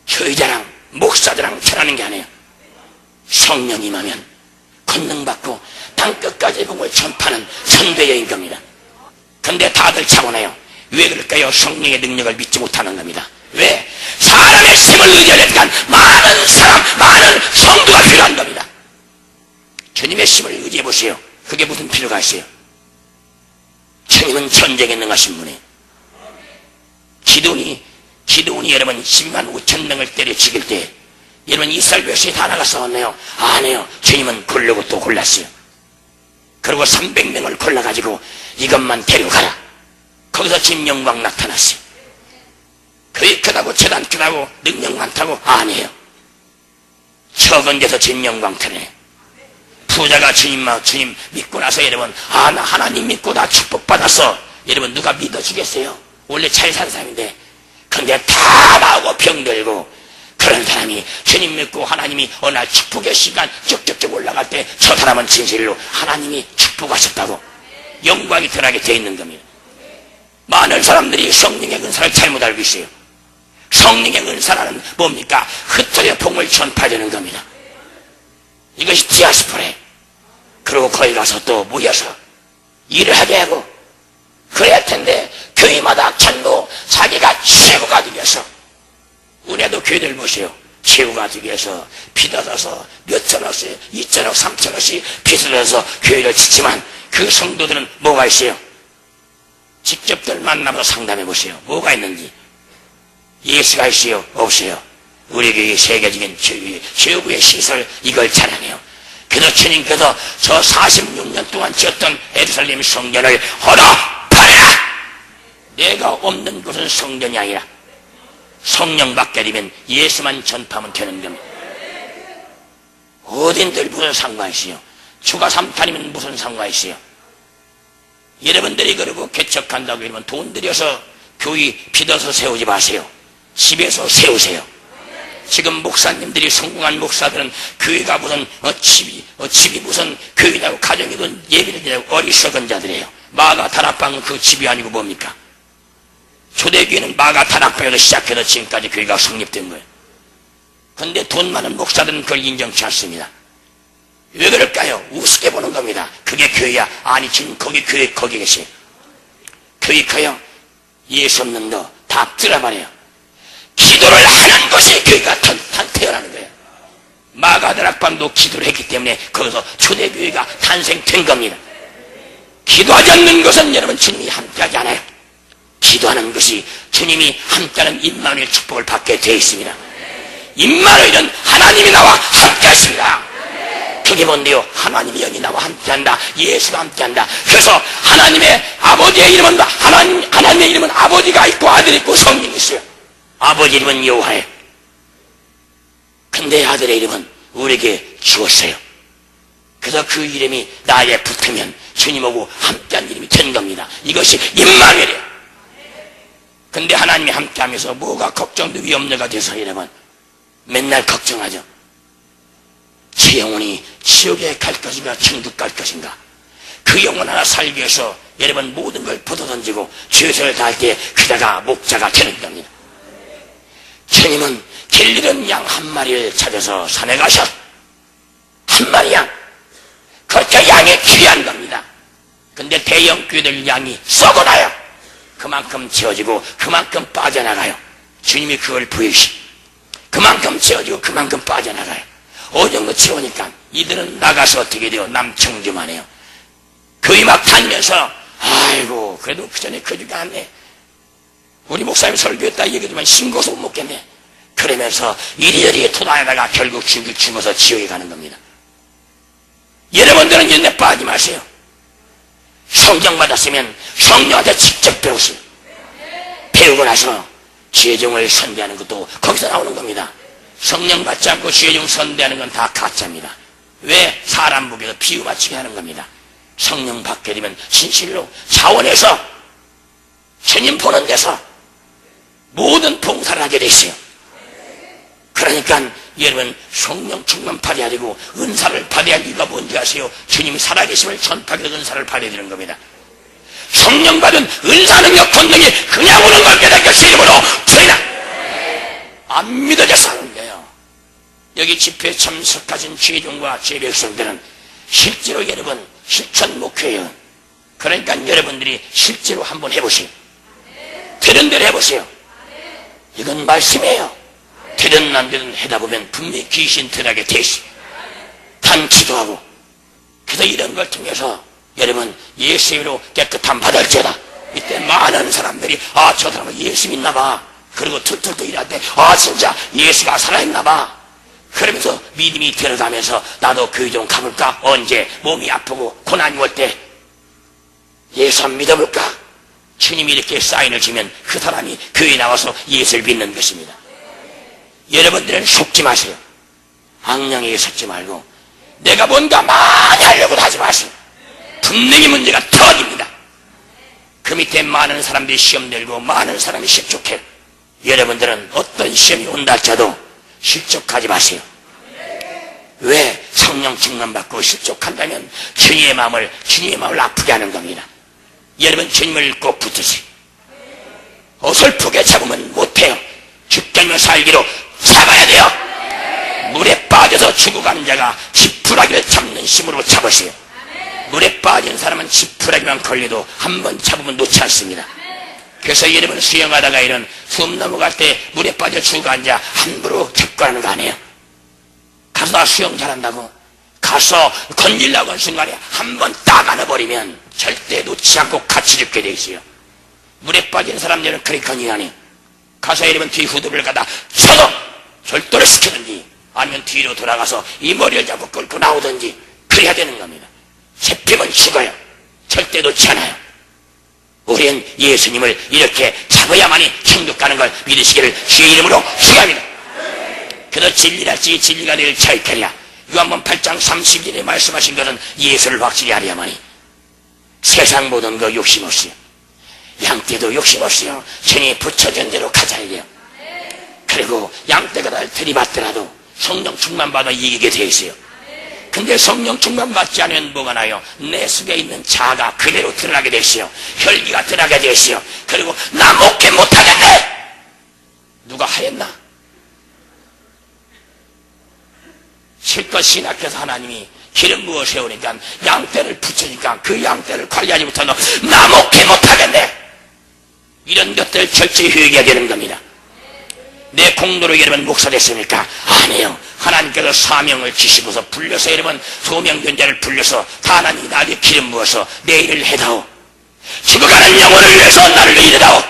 교회자랑 목사자랑 전하는 게 아니에요. 성령 임하면 권능받고 땅끝까지 복음을 전파하는 선배여인 겁니다. 근데 다들 차분해요. 왜 그럴까요? 성령의 능력을 믿지 못하는 겁니다. 왜? 사람의 힘을 의지하니까 많은 사람, 많은 성도가 필요한 겁니다. 주님의 힘을 의지해 보세요. 그게 무슨 필요가 있어요? 주님은 전쟁에 능하신 분이에요. 기드온이 여러분 12만 5천 명을 때려 죽일 때 여러분 이스라엘 백성이 다 나가 싸웠네요? 안 해요. 주님은 고르고 또 골랐어요. 그리고 300명을 골라가지고 이것만 데려가라. 거기서 지금 영광 나타났어요. 교회 크다고 재단 크다고 능력 많다고 아니에요. 적은 데서 지금 영광 터내요. 부자가 주님 믿고 나서 여러분 나 하나님 믿고 나 축복받았어. 여러분 누가 믿어주겠어요? 원래 잘 산 사람인데. 근데 다 나오고 병들고 그런 사람이 주님 믿고 하나님이 어느 날 축복의 시간 쭉쭉쭉 올라갈 때 저 사람은 진실로 하나님이 축복하셨다고 영광이 드러나게 되어 있는 겁니다. 많은 사람들이 성령의 은사를 잘못 알고 있어요. 성령의 은사라는 뭡니까? 흩어져 복음을 전파되는 겁니다. 이것이 디아스포라예요. 그리고 거기 가서 또 모여서 일을 하게 하고 그래야 할 텐데 교회마다 전부 자기가 최고가 되어서 우리도 교회들 보세요. 최고가 되어서 빚어서 몇 천원씩 2천원 3천원씩 빚을 내서 교회를 짓지만 그 성도들은 뭐가 있어요? 직접들 만나서 상담해 보세요. 뭐가 있는지. 예수가 있어요? 없어요? 우리 교회 세계적인 최고의 시설 이걸 자랑해요. 그래서 주님께서 저 46년 동안 지었던 예루살렘 성전을 허락하라. 내가 없는 곳은 성전이 아니라 성령 받게 되면 예수만 전파하면 되는 겁니다. 어딘들 무슨 상관이 있어요? 주가 3탄이면 무슨 상관이 있어요? 여러분들이 그러고 개척한다고 이러면 돈 들여서 교회 빚어서 세우지 마세요. 집에서 세우세요. 지금 목사님들이 성공한 목사들은 교회가 무슨 집이 무슨 교회냐고 가정이든 예비든 어리석은 자들이에요. 마가 다락방은 그 집이 아니고 뭡니까? 초대교회는 마가 다락방에서 시작해서 지금까지 교회가 성립된 거예요. 근데 돈 많은 목사들은 그걸 인정치 않습니다. 왜 그럴까요? 우습게 보는 겁니다. 그게 교회야. 아니 지금 거기 교회 거기 계세요. 교회 커요. 예수 없는 거 다 들어버려요. 기도를 하는 것이 교회가 태어나는 거예요. 마가다락방도 기도를 했기 때문에 거기서 초대교회가 탄생된 겁니다. 기도하지 않는 것은 여러분 주님이 함께하지 않아요. 기도하는 것이 주님이 함께하는 임마누엘 축복을 받게 되어 있습니다. 임마누엘은 하나님이 나와 함께하십니다. 그게 뭔데요? 하나님이 영이 나와 함께한다. 예수가 함께한다. 그래서 하나님의 아버지의 이름은 하나님의 이름은 아버지가 있고 아들이 있고 성령이 있어요. 아버지 이름은 여호와예요. 근데 아들의 이름은 우리에게 주었어요. 그래서 그 이름이 나에 붙으면 주님하고 함께한 이름이 된 겁니다. 이것이 임마누엘이에요. 근데 하나님이 함께하면서 뭐가 걱정도 위험료가 돼서 여러분 맨날 걱정하죠. 제 영혼이 지옥에 갈 것인가 천국 갈 것인가. 그 영혼 하나 살기 위해서 여러분 모든 걸 벗어던지고 죄성을 다할 때 그자가 목자가 되는 겁니다. 주님은 길 잃은 양 한 마리를 찾아서 산에 가셔. 한 마리 양. 그저 양이 귀한 겁니다. 근데 대형 교회들 양이 썩어나요. 그만큼 지어지고 그만큼 빠져나가요. 주님이 그걸 보이시. 그만큼 지어지고 그만큼 빠져나가요. 어느 정도 지어오니까 이들은 나가서 어떻게 돼요? 남청주만 해요. 교회 막 다니면서 아이고 그래도 그 전에 거주가 않네. 우리 목사님 설교했다 얘기하지만 신고서 못 먹겠네. 그러면서 이리저리 토다에다가 결국 죽어서 지옥에 가는 겁니다. 여러분들은 이제 빠지지 마세요. 성경 받았으면 성령한테 직접 배우세요. 배우고 나서 주의종을 선대하는 것도 거기서 나오는 겁니다. 성령 받지 않고 주의종 선대하는 건 다 가짜입니다. 왜? 사람 보기에도 비유 맞추게 하는 겁니다. 성령 받게 되면 진실로 자원에서 주님 보는 데서 모든 봉사를 하게 되시요. 그러니까 여러분 성령 충만 받아야 되고 은사를 받아야 할 이유가 뭔지 아세요? 주님이 살아계심을 전파하게 은사를 받아야 되는 겁니다. 성령 받은 은사 능력 권능이 그냥 오는 걸 깨닫게 주님으로 저희는 안 믿어져서 하는 거예요. 여기 집회에 참석하신 주의종과 주의 백성들은 실제로 여러분 실천 목표예요. 그러니까 여러분들이 실제로 한번 해보세요. 되는 대로 해보세요. 이건 말씀이에요. 되든 안 되든 하다 보면 분명히 귀신 들어가게 돼 있어요. 단 기도하고. 그래서 이런 걸 통해서 여러분 예수로 깨끗함 받을지어다. 이때 많은 사람들이 아, 저 사람은 예수 믿나 봐. 그리고 툴툴툴 일할 때 아, 진짜 예수가 살아있나 봐. 그러면서 믿음이 들어가면서 나도 교회 좀 가볼까? 언제 몸이 아프고 고난이 올 때 예수 안 믿어볼까? 주님이 이렇게 사인을 주면 그 사람이 교회에 나와서 예수를 믿는 것입니다. 여러분들은 속지 마세요. 악령에게 속지 말고 내가 뭔가 많이 하려고 하지 마세요. 분명히 문제가 터집니다. 그 밑에 많은 사람들이 시험 들고 많은 사람이 실족해요. 여러분들은 어떤 시험이 온다 할지라도 실족하지 마세요. 왜? 성령 충만 받고 실족한다면 주님의 마음을 아프게 하는 겁니다. 여러분 주님을 꼭 붙으세요. 어설프게 잡으면 못해요. 죽겠며 살기로 잡아야 돼요. 물에 빠져서 죽어가는 자가 지푸라기를 잡는 힘으로 잡으세요. 물에 빠진 사람은 지푸라기만 걸려도 한 번 잡으면 놓지 않습니다. 그래서 여러분 수영하다가 이런 숨 넘어갈 때 물에 빠져 죽어간 자 함부로 잡고 하는 거 아니에요. 가서 나 수영 잘한다고 가서 건질라고 하는 순간에 한 번 딱 안아버리면 절대 놓지 않고 같이 죽게 돼 있어요. 물에 빠진 사람들은 그렇게 건지하니 가서 이러면 뒤 후두를 가다 쳐도 절도를 시키든지 아니면 뒤로 돌아가서 이 머리를 잡고 끌고 나오든지 그래야 되는 겁니다. 잡히면 죽어요. 절대 놓지 않아요. 우리는 예수님을 이렇게 잡아야만이 천국 가는 걸 믿으시기를 주의 이름으로 축원합니다. 그래서 진리랄지 진리가 늘 자유케리야. 요한복음 8장 30절에 말씀하신 것은 예수를 확실히 알아야만이. 세상 모든 거 욕심 없어요. 양떼도 욕심 없어요. 전에 붙여준 대로 가자 이래요. 그리고 양떼가 날 들이받더라도 성령 충만 받아 이기게 되어 있어요. 근데 성령 충만 받지 않으면 뭐가 나요? 내 속에 있는 자아가 그대로 드러나게 되어요. 혈기가 드러나게 되어요. 그리고 나 목회 못하겠네. 누가 하였나? 실컷 신학해서 하나님이 기름 부어 세우니까 양떼를 붙이니까 그 양떼를 관리하지 못하면 나 목회 못하겠네. 이런 것들 철저히 회개해야 되는 겁니다. 내 공로로 여러분 목사 됐습니까? 아니에요. 하나님께서 사명을 주시고서 불러서 여러분 소명견자를 불러서 다 하나님이 나에게 기름 부어서 내 일을 해다오. 죽어가는 영혼을 위해서 나를 이르다오.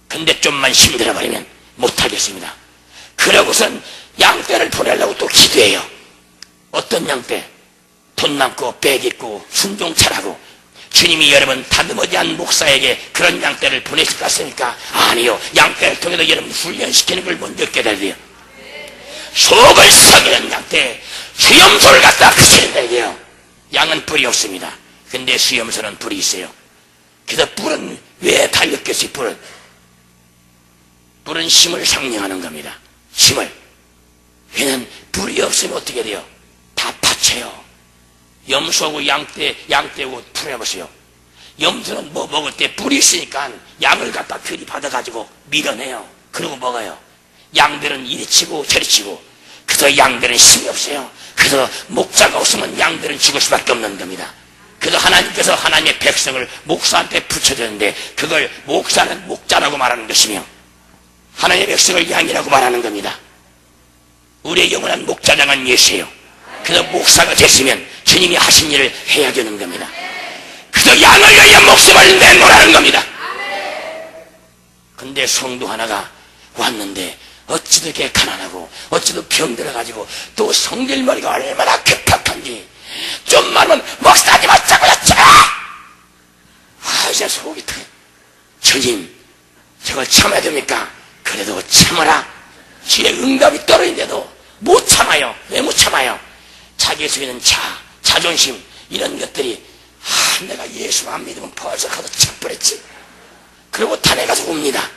근데 좀만 힘들어버리면 못하겠습니다. 그러고선 양떼를 보내려고 또 기도해요. 어떤 양떼? 돈 많고 백 있고 순종 잘하고. 주님이 여러분 다듬어지 않은 목사에게 그런 양떼를 보내실 것 같습니까? 아니요. 양떼를 통해서 여러분 훈련시키는 걸 먼저 깨달아야 돼요. 속을 썩이는 양떼, 수염소를 갖다 그치는 거예요. 양은 뿔이 없습니다. 근데 수염소는 뿔이 있어요. 그래서 뿔은 왜 달렸겠어요? 뿔은 힘을 상징하는 겁니다. 힘을. 왜냐면 뿔이 없으면 어떻게 돼요? 다 다쳐요. 염소하고 양떼하고 풀어보세요. 염소는 뭐 먹을 때 뿔이 있으니까 양을 갖다 들이받아가지고 밀어내요. 그리고 먹어요. 양들은 이리 치고 저리 치고. 그래서 양들은 힘이 없어요. 그래서 목자가 없으면 양들은 죽을 수밖에 없는 겁니다. 그래서 하나님께서 하나님의 백성을 목사한테 붙여줬는데 그걸 목사는 목자라고 말하는 것이며 하나님의 백성을 양이라고 말하는 겁니다. 우리의 영원한 목자장은 예수예요. 그래서 목사가 됐으면 주님이 하신 일을 해야 되는 겁니다. 그래서 양을 위해 목숨을 내놓으라는 겁니다. 근데 성도 하나가 왔는데 어찌도 이렇게 가난하고 어찌도 병들어가지고 또 성질머리가 얼마나 급박한지 좀만 하면 목사님 어쩌고 저쩌고. 이제 속이 터져. 주님 저걸 참아야 됩니까? 그래도 참아라. 주의 응답이 떨어진데도 못 참아요. 왜 못 참아요? 자 자기 속에 있는 자존심, 이런 것들이 내가 예수만 믿으면 벌써 가서 차버렸지. 그리고 단에 가서 웁니다.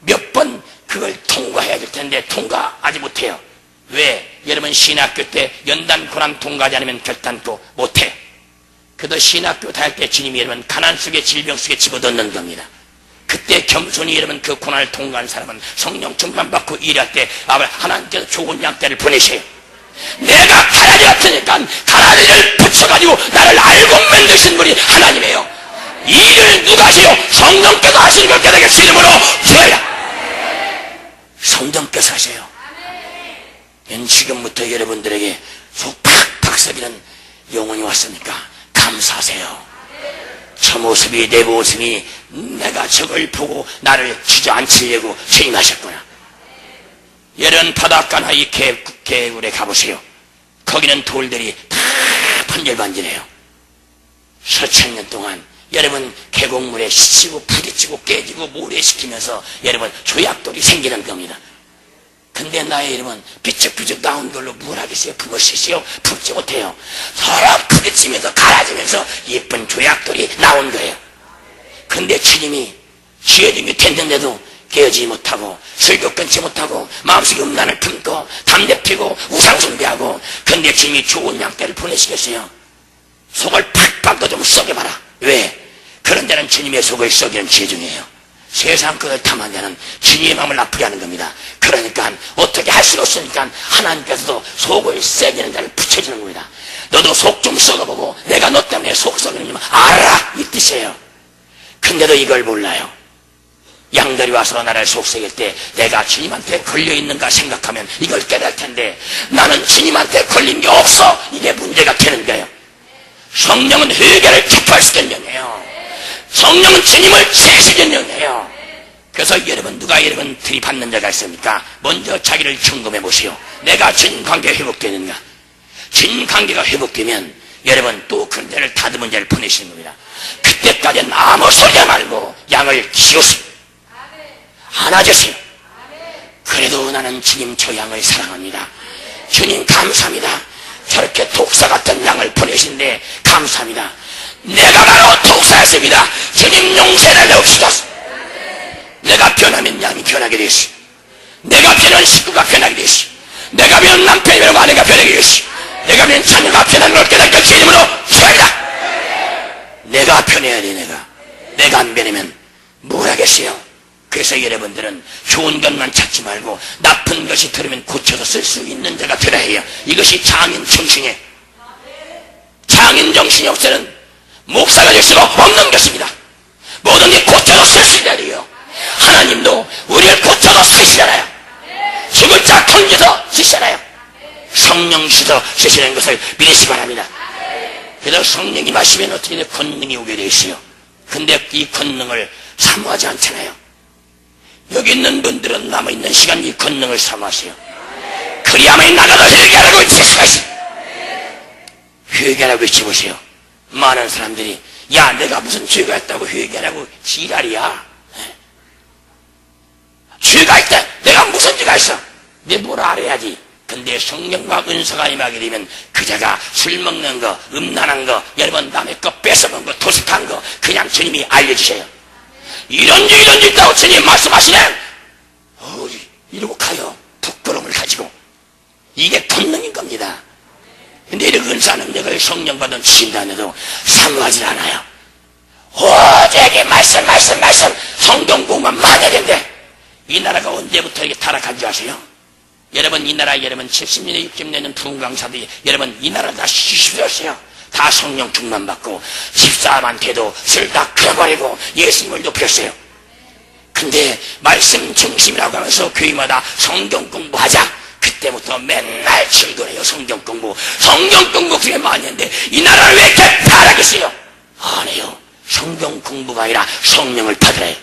몇 번 그걸 통과해야 될 텐데 통과하지 못해요. 왜? 여러분 신학교 때 연단 고난 통과하지 않으면 결단코 못해. 그래도 신학교 다닐 때 주님이 여러분 가난 속에 질병 속에 집어넣는 겁니다. 그때 겸손히 여러분 그 고난을 통과한 사람은 성령 충만 받고 일할 때 하나님께서 좋은 양떼를 보내셔요. 내가 가라지 같으니까 가라지를 붙여가지고 나를 알고 만드신 분이 하나님이에요. 이 일을 누가 하세요? 성령께서 하시는 걸 깨닫게 주 이름으로 주여라. 성령께서 하세요. 지금부터 여러분들에게 속 팍팍 썩이는 영혼이 왔으니까 감사하세요. 저 모습이 내 모습이 내가 저걸 보고 나를 주저앉히려고 주임하셨구나. 여러분 바닷가나 이 개울에 가보세요. 거기는 돌들이 다 반질반질해요. 수천 년 동안 여러분 계곡물에 스치고 부딪히고 깨지고 모래시키면서 여러분 조약돌이 생기는 겁니다. 근데 나의 이름은 비쩍비쩍 나온 걸로 뭘 하겠어요? 그거 쓰시오? 풀지 못해요. 서로 부딪히면서 갈아지면서 예쁜 조약돌이 나온 거예요. 근데 주님이 쥐어짐이 됐는데도 깨어지지 못하고 설교 끊지 못하고 마음속에 음란을 품고 담배 피고 우상 숭배하고, 근데 주님이 좋은 양떼를 보내시겠어요? 속을 팍팍 좀 썩여봐라. 왜? 그런 자는 주님의 속을 썩이는 죄 중이에요. 세상 것을 탐한 자는 주님의 마음을 나쁘게 하는 겁니다. 그러니까 어떻게 할 수가 없으니까 하나님께서도 속을 썩이는 자를 붙여주는 겁니다. 너도 속 좀 썩어보고 내가 너 때문에 속 썩이는 줄 알아, 이 뜻이에요. 근데도 이걸 몰라요. 양들이 와서 나를 속삭일 때 내가 주님한테 걸려있는가 생각하면 이걸 깨달을 텐데 나는 주님한테 걸린 게 없어. 이게 문제가 되는 거예요. 성령은 회개를 촉발시키는 영이에요. 성령은 주님을 채시키는 영이에요. 그래서 여러분 누가 여러분 들이받는 자가 있습니까? 먼저 자기를 점검해 보시오. 내가 주님 관계가 회복되는가? 주님 관계가 회복되면 여러분 또 그런 자를 다듬은 자를 보내시는 겁니다. 그때까지는 아무 소리 말고 양을 키우시오. 안아주시오. 그래도 나는 주님 저 양을 사랑합니다. 주님 감사합니다. 저렇게 독사 같은 양을 보내신데 감사합니다. 내가 바로 독사였습니다. 주님 용서를 내옵시다. 내가 변하면 양이 변하게 되시오. 내가 변한 식구가 변하게 되시오. 내가 변한 남편이 변하고 아내가 변하게 되시오. 내가 변한 자녀가 변하는 걸 깨닫게 주 이름으로 주옵니다. 내가 변해야 돼. 내가 안 변하면 뭘 하겠어요? 그래서 여러분들은 좋은 것만 찾지 말고 나쁜 것이 들으면 고쳐서 쓸 수 있는 자가 되어야 해요. 이것이 장인 정신이에요. 장인 정신이 없으면 목사가 될 수가 없는 것입니다. 뭐든지 고쳐서 쓸 수 있어야 돼요. 하나님도 우리를 고쳐서 쓰시잖아요. 죽을 자 건져서 쓰시잖아요. 성령 주셔서 쓰시는 것을 믿으시기 바랍니다. 그래서 성령이 마시면 어떻게 돼? 권능이 오게 되어 있어요. 근데 이 권능을 사모하지 않잖아요. 여기 있는 분들은 남아있는 시간 이 권능을 사모하세요. 그리야만 나가도 회개하라고 외칠 수가 있어요. 회개하라고 외쳐보세요. 많은 사람들이 야 내가 무슨 죄가 있다고 회개하라고 지랄이야. 죄가 있다. 내가 무슨 죄가 있어? 내 뭘 알아야지. 근데 성령과 은사가 임하게 되면 그자가 술 먹는 거, 음란한 거, 여러분 남의 거 뺏어먹은 거, 도둑한 거 그냥 주님이 알려주세요. 이런 죄 있다고 주님 말씀하시네. 이러고 가요. 부끄러움을 가지고. 이게 본능인 겁니다. 근데 이런 은사 능력을 성령 받은 신단에도 사모하지 않아요. 오직 말씀 성경 공부만 많이 해야 되는데 이 나라가 언제부터 이렇게 타락한 줄 아세요? 여러분 이 나라 여러분 70년에 60년은 부흥 강사들이 여러분 이 나라 다 시시되었어요. 다 성령 충만 받고 집사람한테도 술 다 끊어버리고 예수님을 높였어요. 근데 말씀 중심이라고 하면서 교회마다 성경 공부하자. 그때부터 맨날 출근해요. 성경 공부 그게 많이 했는데 이 나라를 왜 이렇게 타락했어요? 안 해요. 성경 공부가 아니라 성령을 받으래요.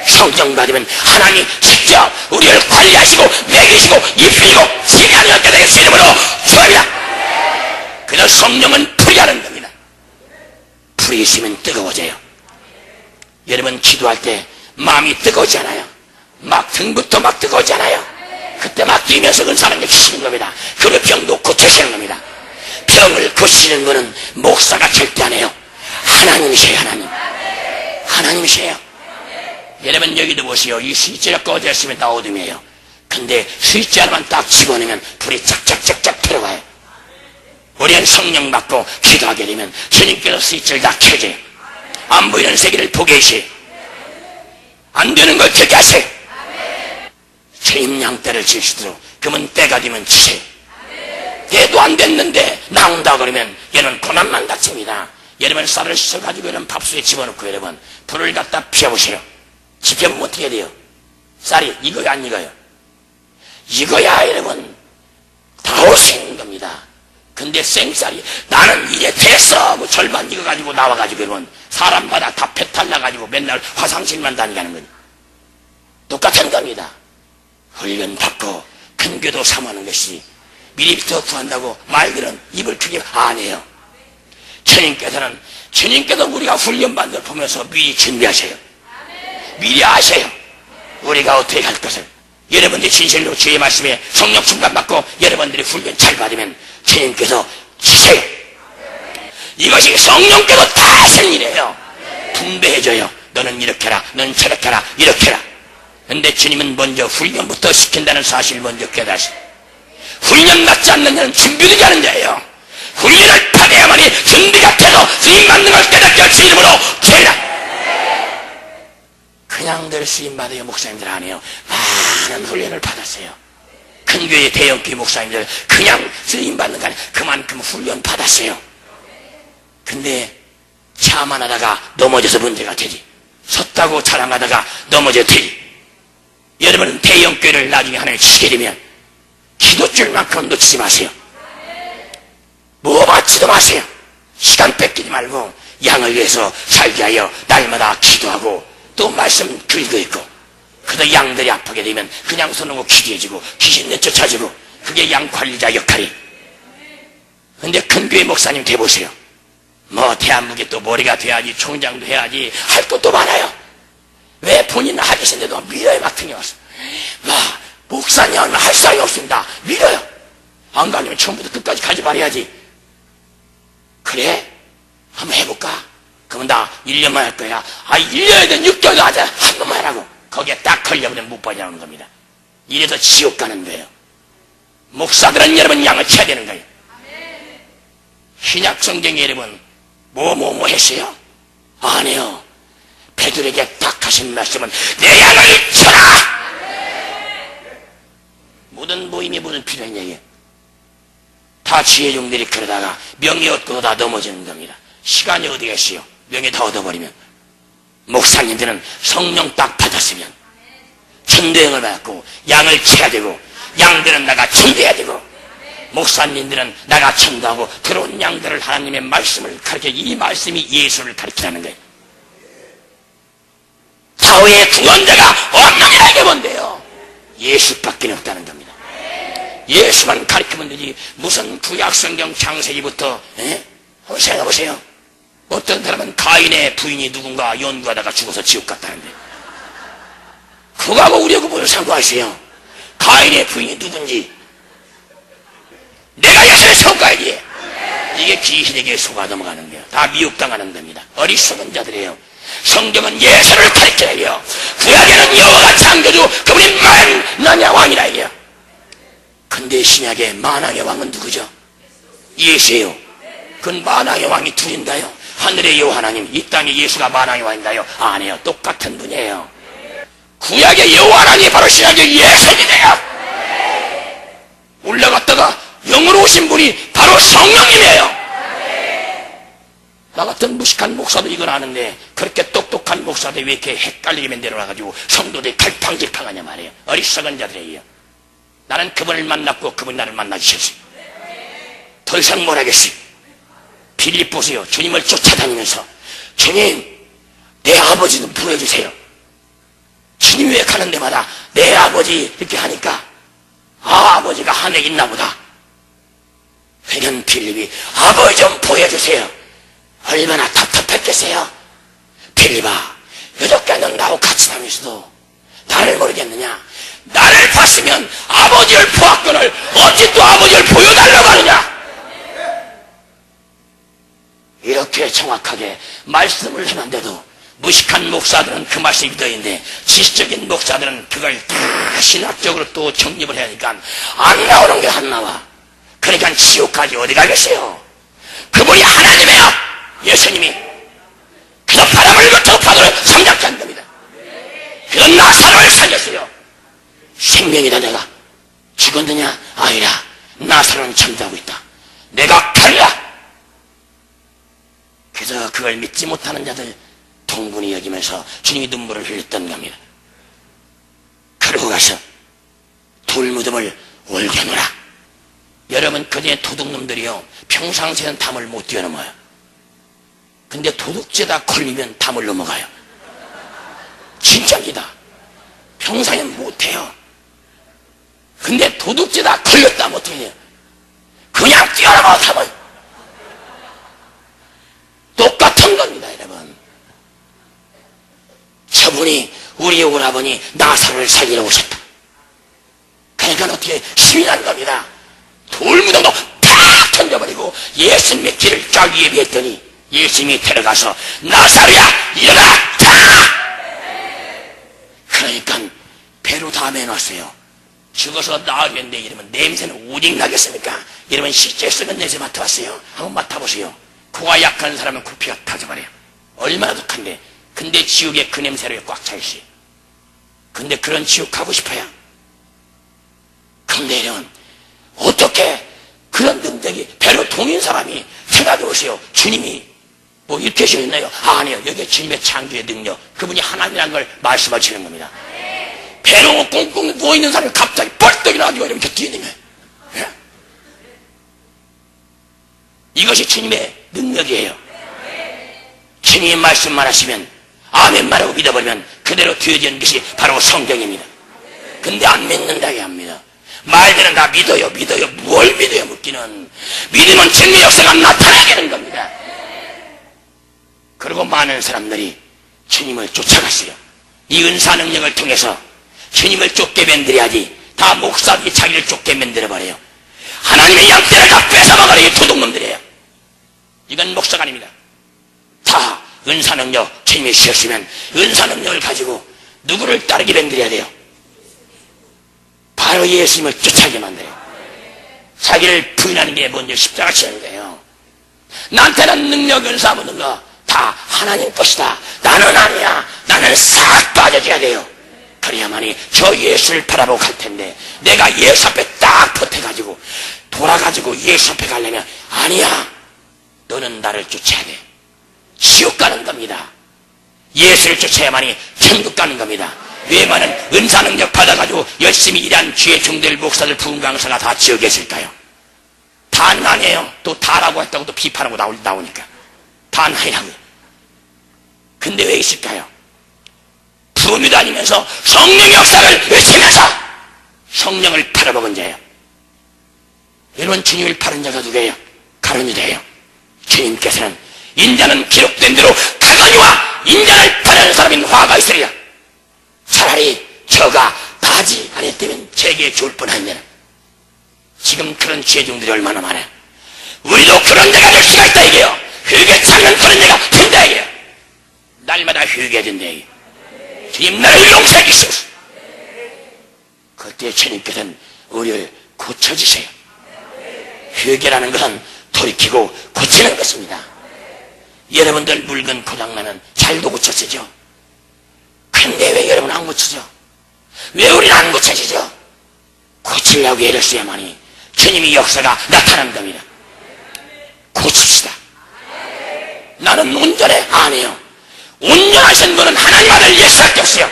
성령 받으면 하나님이 직접 우리를 관리하시고 먹이시고 입히시고 지배하는 것까지 되겠습니다. 이름으로 축원합니다. 그래서 성령은 풀이 하는 겁니다. 풀이 있으면 뜨거워져요. 여러분 기도할 때 마음이 뜨거워지 않아요? 막 등부터 막 뜨거워지 않아요? 그때 막 뛰면서 은사하는 게 주시는 겁니다. 그리고 병도 고쳐주시는 겁니다. 영을 고치는 분은 목사가 절대 안 해요. 하나님이세요. 하나님이세요. 여러분 여기도 보세요. 이 스위치가 꺼져 있으면 다 어둠이에요. 근데 스위치 하나만 딱 집어넣으면 불이 짝짝짝짝 들어가요. 우리는 성령 받고 기도하게 되면 주님께서 스위치를 다 켜줘요. 안 보이는 세계를 보게 하세요. 안 되는 걸 되게 하세요. 주님 양떼를 치시도록 그러면 때가 되면 치세요. 때도 안 됐는데 나온다 그러면 얘는 고난만 닥칩니다. 여러분 쌀을 씻어가지고 이런 밥솥에 집어넣고 여러분 불을 갖다 피워보세요. 지펴보면 어떻게 돼요? 쌀이 익어요 안 익어요? 익어야 여러분 다 오시는 겁니다. 근데 생쌀이 나는 이제 됐어 하고 절반 익어가지고 나와가지고 여러분 사람마다 다 배탈 나가지고 맨날 화장실만 다니는 거예요. 똑같은 겁니다. 훈련 받고 큰 교도 삼하는 것이 미리부터 구한다고 말들은 입을 크게 안 해요. 주님께서 우리가 훈련받는 걸 보면서 미리 준비하세요. 미리 아세요. 우리가 어떻게 할 것을. 여러분들이 진실로 주의 말씀에 성령 충만 받고 여러분들이 훈련 잘 받으면 주님께서 치세요. 이것이 성령께서 다 하시는 일이에요. 분배해줘요. 너는 이렇게 해라, 너는 저렇게 해라, 이렇게 해라. 근데 주님은 먼저 훈련부터 시킨다는 사실을 먼저 깨달으시고, 훈련 받지 않는 자는 준비되지 않은 자예요. 훈련을 받아야만이 준비가 돼서 주님 받는 걸 깨닫게 할 주 이름으로 죄라. 그냥 늘 수임 받아요. 목사님들 안 해요. 많은 훈련을 받았어요. 큰 교회 대형교회 목사님들 그냥 수임 받는 거 아니에요. 그만큼 훈련 받았어요. 근데 차만 하다가 넘어져서 문제가 되지. 섰다고 자랑하다가 넘어져 되지. 여러분은 대형교회를 나중에 하나님 주시게 되면 기도줄만큼 놓치지 마세요. 뭐 맞지도 마세요. 시간 뺏기지 말고 양을 위해서 살게 하여 날마다 기도하고 또 말씀 긁어 있고, 그러다 양들이 아프게 되면 그냥 서놓고 기도해주고 귀신 내쫓아주고, 그게 양 관리자 역할이. 근데 큰 교회 목사님 돼보세요. 뭐 대한민국에 또 머리가 돼야지, 총장도 해야지, 할 것도 많아요. 왜 본인은 하기 싫은데도 밀어요. 막 등에와서 목사님은 할 사람이 없습니다. 밀어요. 안 가려면 처음부터 끝까지 가지 말아야지. 그래? 한번 해볼까? 그러면 나 1년만 할 거야. 1년이든 6개월도 하자. 한 번만 하라고. 거기에 딱 걸려버리면 못 빠져나오는 겁니다. 이래서 지옥 가는 거예요. 목사들은 여러분 양을 쳐야 되는 거예요. 신약 성경에 여러분 뭐 했어요? 안 해요. 베드로에게 딱 하신 말씀은 내 양을 쳐라. 모든 모임이 모든 필요한 얘기예요. 다 지혜종들이 그러다가 명예 얻고 다 넘어지는 겁니다. 시간이 어디 계시요? 명예 다 얻어버리면. 목사님들은 성령 딱 받았으면 전도행을 받고 양을 쳐야 되고, 양들은 나가 전도해야 되고, 목사님들은 나가 전도하고 들어온 양들을 하나님의 말씀을 가르쳐, 이 말씀이 예수를 가르치라는 거예요. 사회의 구원자가 없느냐에게 뭔데요? 예수밖에 없다는 겁니다. 예수만 가르치면 되지. 무슨 구약성경 창세기부터 한번 생각해보세요. 어떤 사람은 가인의 부인이 누군가 연구하다가 죽어서 지옥 갔다는데, 그거하고 우리하고 뭘 상관하세요? 가인의 부인이 누군지 내가 예수를 속아야지. 이게 귀신에게 속아 넘어가는 거예요. 다 미혹당하는 겁니다. 어리석은 자들이에요. 성경은 예수를 가르쳐요. 구약에는 여호와가 창조주, 그분이 만왕의 왕이라 해요. 근데 신약의 만왕의 왕은 누구죠? 예수예요. 그건 만왕의 왕이 둘인가요? 하늘의 여호와 하나님, 이 땅에 예수가 만왕의 왕인가요? 아니에요. 똑같은 분이에요. 구약의 여호와 하나님이 바로 신약의 예수님이에요. 올라갔다가 영으로 오신 분이 바로 성령님이에요. 나 같은 무식한 목사도 이건 아는데, 그렇게 똑똑한 목사들이 왜 이렇게 헷갈리게 만들어놔가지고 성도들이 갈팡질팡하냐 말이에요. 어리석은 자들이에요. 나는 그분을 만났고 그분이 나를 만나주셨어요. 더 이상 뭘 하겠어요? 빌립 보세요. 주님을 쫓아다니면서 주님, 내 아버지 좀 부여주세요. 주님 왜 가는 데마다 내 아버지 이렇게 하니까 아버지가 하늘에 있나 보다. 회견 빌립이 아버지 좀 보여주세요. 얼마나 답답했겠어요. 빌립아, 여덟 넌 나하고 같이 다니면서도 나를 모르겠느냐? 나를 봤으면 아버지를 보았거늘 어찌 또 아버지를 보여달라고 하느냐? 정확하게 말씀을 하는데도 무식한 목사들은 그 말씀이 믿어있는데 지식적인 목사들은 그걸 다 신학적으로 또 정립을 해야 하니까 안 나오는 게 안 나와. 그러니까 지옥까지 어디 가겠어요? 그분이 하나님이에요. 예수님이. 그래서 바람을 거쳐 파도를 삼잡지 않는 겁니다. 그래서 나사로를 살렸어요. 생명이다. 내가 죽었느냐? 아니라 나사로는 잠자고 있다. 내가 가리라. 그래서 그걸 믿지 못하는 자들 동분히 여기면서 주님이 눈물을 흘렸던 겁니다. 그러고 가서 돌무덤을 올겨놓으라. 여러분, 그전에 도둑놈들이요 평상시에는 담을 못 뛰어넘어요. 근데 도둑죄다 걸리면 담을 넘어가요. 진짜입니다. 평상에는 못해요. 근데 도둑죄다 걸렸다면 어떻게 해요? 그냥 뛰어넘어 담을. 똑같은 겁니다, 여러분. 저분이 우리 오라버니 나사로를 살리러 오셨다. 그러니까 어떻게 힘이 난 겁니다. 돌무덤도 탁 던져버리고 예수님의 길을 쫙 예비했더니 예수님이 데려가서 나사로야 일어나! 탁! 그러니까 배로 다 매놨어요. 죽어서 나으겠는데 이러면 냄새는 오직 나겠습니까? 이러면 실제 썩은 냄새 맡아봤어요? 한번 맡아보세요. 코가 약한 사람은 코피가 터져버려요. 얼마나 독한데. 근데 지옥에 그 냄새로 꽉 차있어요. 근데 그런 지옥 가고 싶어요? 근데 이러면 어떻게 그런 능력이 배로 동인 사람이 생각해 보세요. 주님이 뭐 이렇게 하셨나요? 아니요. 여기 주님의 창조의 능력, 그분이 하나님이라는 걸 말씀하시는 겁니다. 배로 꽁꽁 누워있는 사람이 갑자기 벌떡 일어나가지고 이렇게 뛰는 거예요. 예? 이것이 주님의 능력이에요. 주님의 말씀만 하시면 아멘만 하고 믿어버리면 그대로 되어지는 것이 바로 성경입니다. 근데 안 믿는다고 합니다. 말들은 다 믿어요. 뭘 믿어요? 묻기는 믿으면 증거 역사가 나타나게 되는 겁니다. 그리고 많은 사람들이 주님을 쫓아갔어요. 이 은사 능력을 통해서 주님을 쫓게 만들어야지. 다 목사들이 자기를 쫓게 만들어버려요. 하나님의 양떼를 다 뺏어먹으려 이 도둑놈들이에요. 이건 목사가 아닙니다. 다 은사 능력 주님이 주셨으면 은사 능력을 가지고 누구를 따르게 만들어야 돼요? 바로 예수님을 쫓아게 만들어요. 자기를 부인하는 게 먼저 십자가 치는 거예요. 나한테는 능력, 은사 없는 거 다 하나님 것이다. 나는 아니야. 나는 싹 빠져줘야 돼요. 그래야만이 저 예수를 바라보고 갈 텐데 내가 예수 앞에 딱 붙어가지고 돌아가지고 예수 앞에 가려면 아니야. 너는 나를 쫓아야 돼. 지옥 가는 겁니다. 예수를 쫓아야만이 천국 가는 겁니다. 왜 많은 은사 능력 받아가지고 열심히 일한 주의 종들, 목사들, 부흥 강사가 다 지옥에 있을까요? 단 아니에요. 또 다라고 했다고 또 비판하고 나오니까 단 아니라고요. 근데 왜 있을까요? 부흥도 다니면서 성령 역사를 외치면서 성령을 팔아먹은 자예요. 여러분, 주님을 팔은 자가 누구예요? 가룟 유다예요. 주님께서는 인자는 기록된 대로 가거니와 인자를 파는 사람인 화가 있으리라. 차라리 저가 다지 않았다면 제게 좋을 뻔했네. 지금 그런 죄종들이 얼마나 많아요. 우리도 그런 자가 될 수가 있다 이게요. 회개 찾는 그런 자가 된다 이게요. 날마다 회개해야 된다 이게요. 주님 나를 용서해 주시옵소서. 그때 주님께서는 우리를 고쳐주세요. 회개라는 것은 돌이키고 고치는 것입니다. 여러분들 물건 고장나면 잘도 고쳤으죠. 근데 왜 여러분 안 고치죠? 왜 우리는 안 고쳐지죠? 고치려고 애를 써야만이 주님의 역사가 나타난 겁니다. 고칩시다. 나는 온전해? 아니에요. 온전하신 분은 하나님 아들 예수밖에 없어요.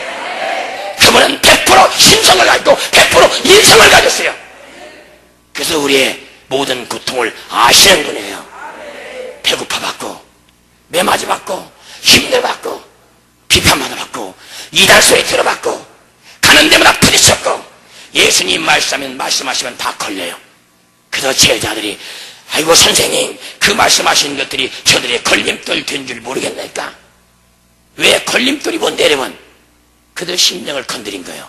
그분은 100% 신성을 가지고 100% 인성을 가졌어요. 그래서 우리의 모든 고통을 아시는 분이에요. 배고파 받고 매맞이 받고 힘들 받고 비판받아 받고 이단 소리 들어받고 가는 데마다 부딪혔고 예수님 말씀하시면 다 걸려요. 그래서 제자들이 아이고 선생님 그 말씀하신 것들이 저들의 걸림돌 된 줄 모르겠나이까? 왜 걸림돌이 뭔데 여러분? 그들 심령을 건드린 거예요.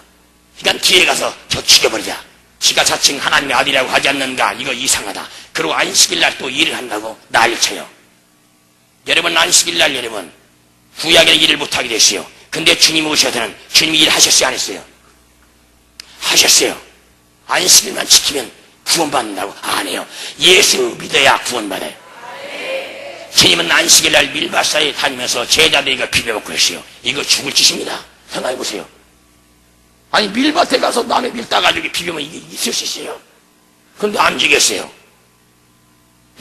그러니까 뒤에 가서 저 죽여버리자. 지가 자칭 하나님의 아들이라고 하지 않는가? 이거 이상하다. 그리고 안식일 날 또 일을 한다고 난리쳐요. 여러분 안식일 날 여러분 구약에는 일을 못하게 됐어요. 근데 주님 오셔서는 주님이 일하셨어요 안 했어요? 하셨어요. 안식일만 지키면 구원받는다고? 안 해요. 예수 믿어야 구원받아요. 주님은 안식일 날 밀밭사이에 다니면서 제자들에게 비벼먹고 했어요. 이거 죽을 짓입니다. 생각해보세요. 아니 밀밭에 가서 남의 밀 따가지고 비벼면 이게 있을 수 있어요? 그런데 안 죽였어요.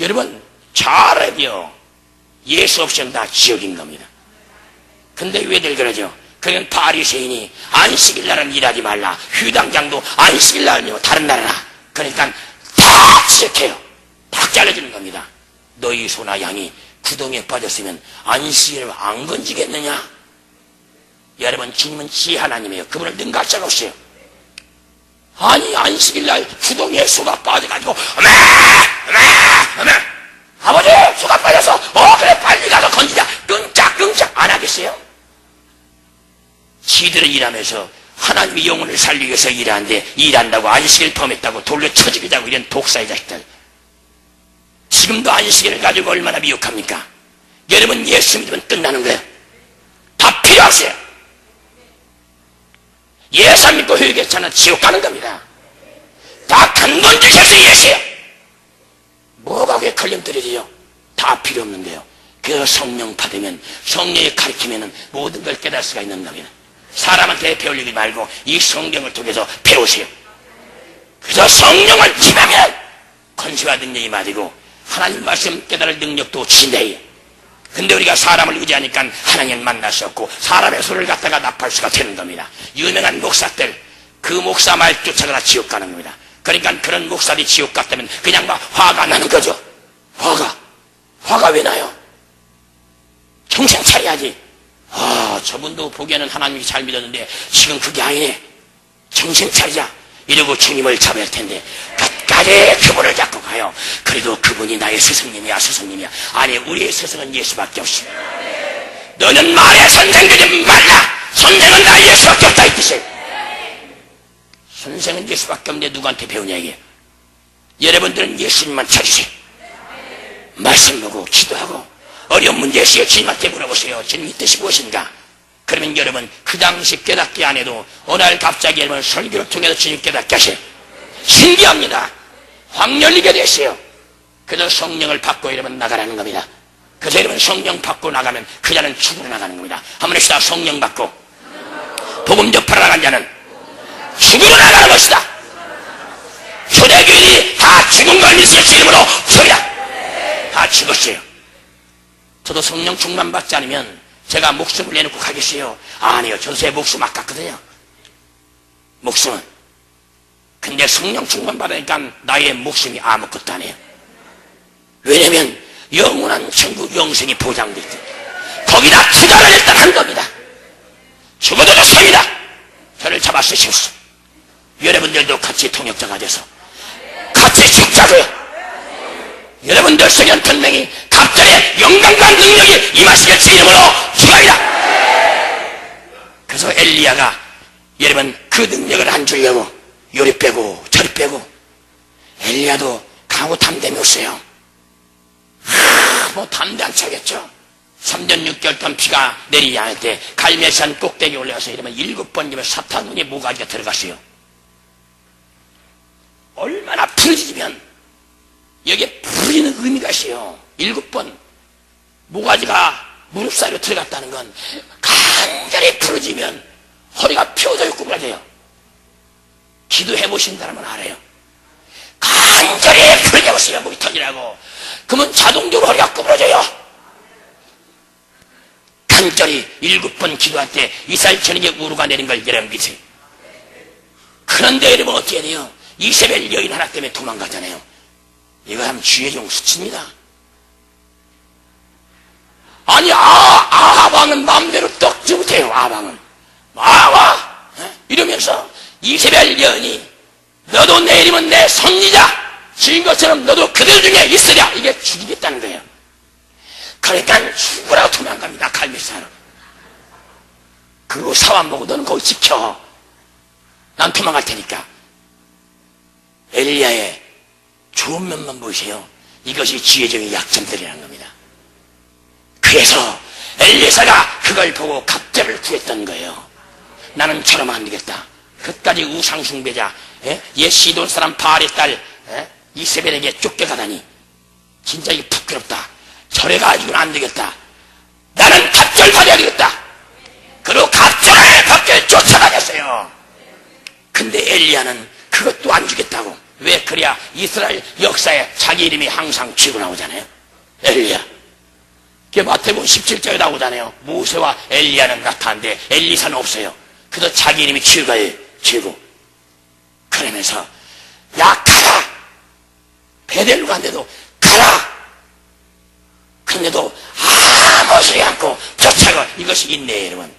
여러분 잘해야 돼요. 예수 없이는 다 지옥인 겁니다. 근데 왜들 그러죠? 그냥 바리새인이 안식일 날은 일하지 말라. 휴당장도 안식일 날이면 다른 날이라. 그러니까 다 지적해요. 다 잘라주는 겁니다. 너희 소나 양이 구덩이에 빠졌으면 안식일을 안 건지겠느냐? 여러분 주님은 지혜 하나님이에요. 그분을 능가할 자가 없어요. 아니 안식일 날 구덩이에 소가 빠져가지고 아버지 소가 빠져서 그래 빨리 가서 건지자 끙짝끙짝 안 하겠어요? 지들은 일하면서 하나님의 영혼을 살리기 위해서 일하는데 일한다고 안식일 범했다고 돌려 쳐죽이자고 이런 독사의 자식들. 지금도 안식일을 가지고 얼마나 미혹합니까? 여러분 예수 믿으면 끝나는 거예요. 다 필요하세요. 예수 안 믿고 회개했잖아 지옥 가는 겁니다. 다 근본 주셔서 예수예요. 뭐가 그게 걸림돌이지요? 다 필요 없는데요. 그 성령 받으면 성령이 가르치면 모든 걸 깨달을 수가 있는 겁니다. 사람한테 배우려지 말고 이 성경을 통해서 배우세요. 그래서 성령을 지나면 권세와 능력이 맞이고 하나님 말씀 깨달을 능력도 주신대요. 근데 우리가 사람을 의지하니까 하나님을 만날 수 없고 사람의 소리를 갖다가 납할 수가 되는 겁니다. 유명한 목사들 그 목사 말 쫓아가다 지옥 가는 겁니다. 그러니까 그런 목사들이 지옥 갔다면 그냥 막 화가 나는 거죠. 화가 왜 나요? 정신 차려야지. 저분도 보기에는 하나님이 잘 믿었는데 지금 그게 아니네. 정신 차리자. 이러고 주님을 잡아야 할 텐데 끝까지 그분을 잡고 가요. 그래도 그분이 나의 스승님이야. 아니 우리의 스승은 예수밖에 없어. 너는 말에 선생되지 말라. 선생은 나 예수밖에 없다 이 뜻이에요. 선생은 예수밖에 없는데 누구한테 배우냐 이게. 여러분들은 예수님만 찾으세요. 말씀 보고 기도하고 어려운 문제 있어요. 주님한테 물어보세요. 주님이 뜻이 무엇인가? 그러면 여러분 그 당시 깨닫기 안 해도 어느 날 갑자기 여러분 설교를 통해서 주님 깨닫게 하세요. 신기합니다. 확 열리게 되세요. 그래서 성령을 받고 여러분 나가라는 겁니다. 그래서 여러분 성령 받고 나가면 그 자는 죽으러 나가는 겁니다. 한번 해시다. 성령 받고 복음 접하러 나간 자는 죽으러 나가는 것이다. 초대교인이 다 죽은 걸 믿으세요. 주님으로 소리다. 다 죽었어요. 저도 성령 충만 받지 않으면 제가 목숨을 내놓고 가겠어요? 아니요. 전세 목숨 아깝거든요. 목숨은. 근데 성령 충만 받으니까 나의 목숨이 아무것도 아니에요. 왜냐면 영원한 천국 영생이 보장되기 때문에 거기다 투자를 일단 한 겁니다. 죽어도 좋습니다. 저를 잡아 쓰십시오. 여러분들도 같이 통역자가 돼서 같이 죽자고요. 여러분들 속에 분명히 갑절의 영광과 능력이 임하시길 주 이름으로 축원합니다. 그래서 엘리야가 여러분 그 능력을 안 주려고 요리 빼고 저리 빼고 엘리야도 강호 담대이 없어요. 뭐 담대 안 차겠죠. 3년 6개월 동안 비가 내리지 않을 때 갈멜산 꼭대기 올라가서 이러면 7번 사탄 눈에 모가지가 들어갔어요. 얼마나 부러지면 여기에 부러지는 의미가 있어요. 7번 모가지가 무릎 사이로 들어갔다는 건 간절히 부러지면 허리가 펴져 구부러져요. 기도해 보신 사람은 알아요. 간절히 부러져 보세요. 목이 터지라고. 그러면 자동적으로 허리가 구부러져요. 간절히 7번 기도할 때 이스라엘 전역에 우루가 내린 걸 여러분 믿으세요. 그런데 여러분 어떻게 돼요? 이세벨 여인 하나 때문에 도망가잖아요. 이거 하면 주의 종 수치입니다. 아니 아합 왕은 마음대로 떡지 못해요. 아합 왕은 이러면서 이세벨 여인이 너도 내일이면 내 손이자 주인 것처럼 너도 그들 중에 있으랴 이게 죽이겠다는 거예요. 그러니까 죽으라고 도망갑니다. 갈멜산으로. 그리고 사환 보고 너는 거기 지켜. 난 도망갈 테니까. 엘리야의 좋은 면만 보세요. 이것이 지혜적인 약점들이라는 겁니다. 그래서 엘리사가 그걸 보고 갑절을 구했던 거예요. 나는 저러면 안 되겠다. 끝까지 우상숭배자, 옛 시돈 사람 바알의 딸 이세벨에게 쫓겨가다니 진짜 이게 부끄럽다. 저래가지고는 안 되겠다. 나는 갑절 받아야 되겠다. 그리고 갑절을 밖에 쫓아다녔어요. 근데 엘리야는 그것도 안 주겠다고. 왜? 그래야 이스라엘 역사에 자기 이름이 항상 치고 나오잖아요. 엘리야. 그게 마태복음 17장에 나오잖아요. 모세와 엘리야는 나타났는데 엘리사는 없어요. 그래서 자기 이름이 치고가요. 치고. 그러면서 야 가라. 베델로 간데도 가라. 근데도 아무 소리 않고 쫓아가. 이것이 인내예요, 여러분.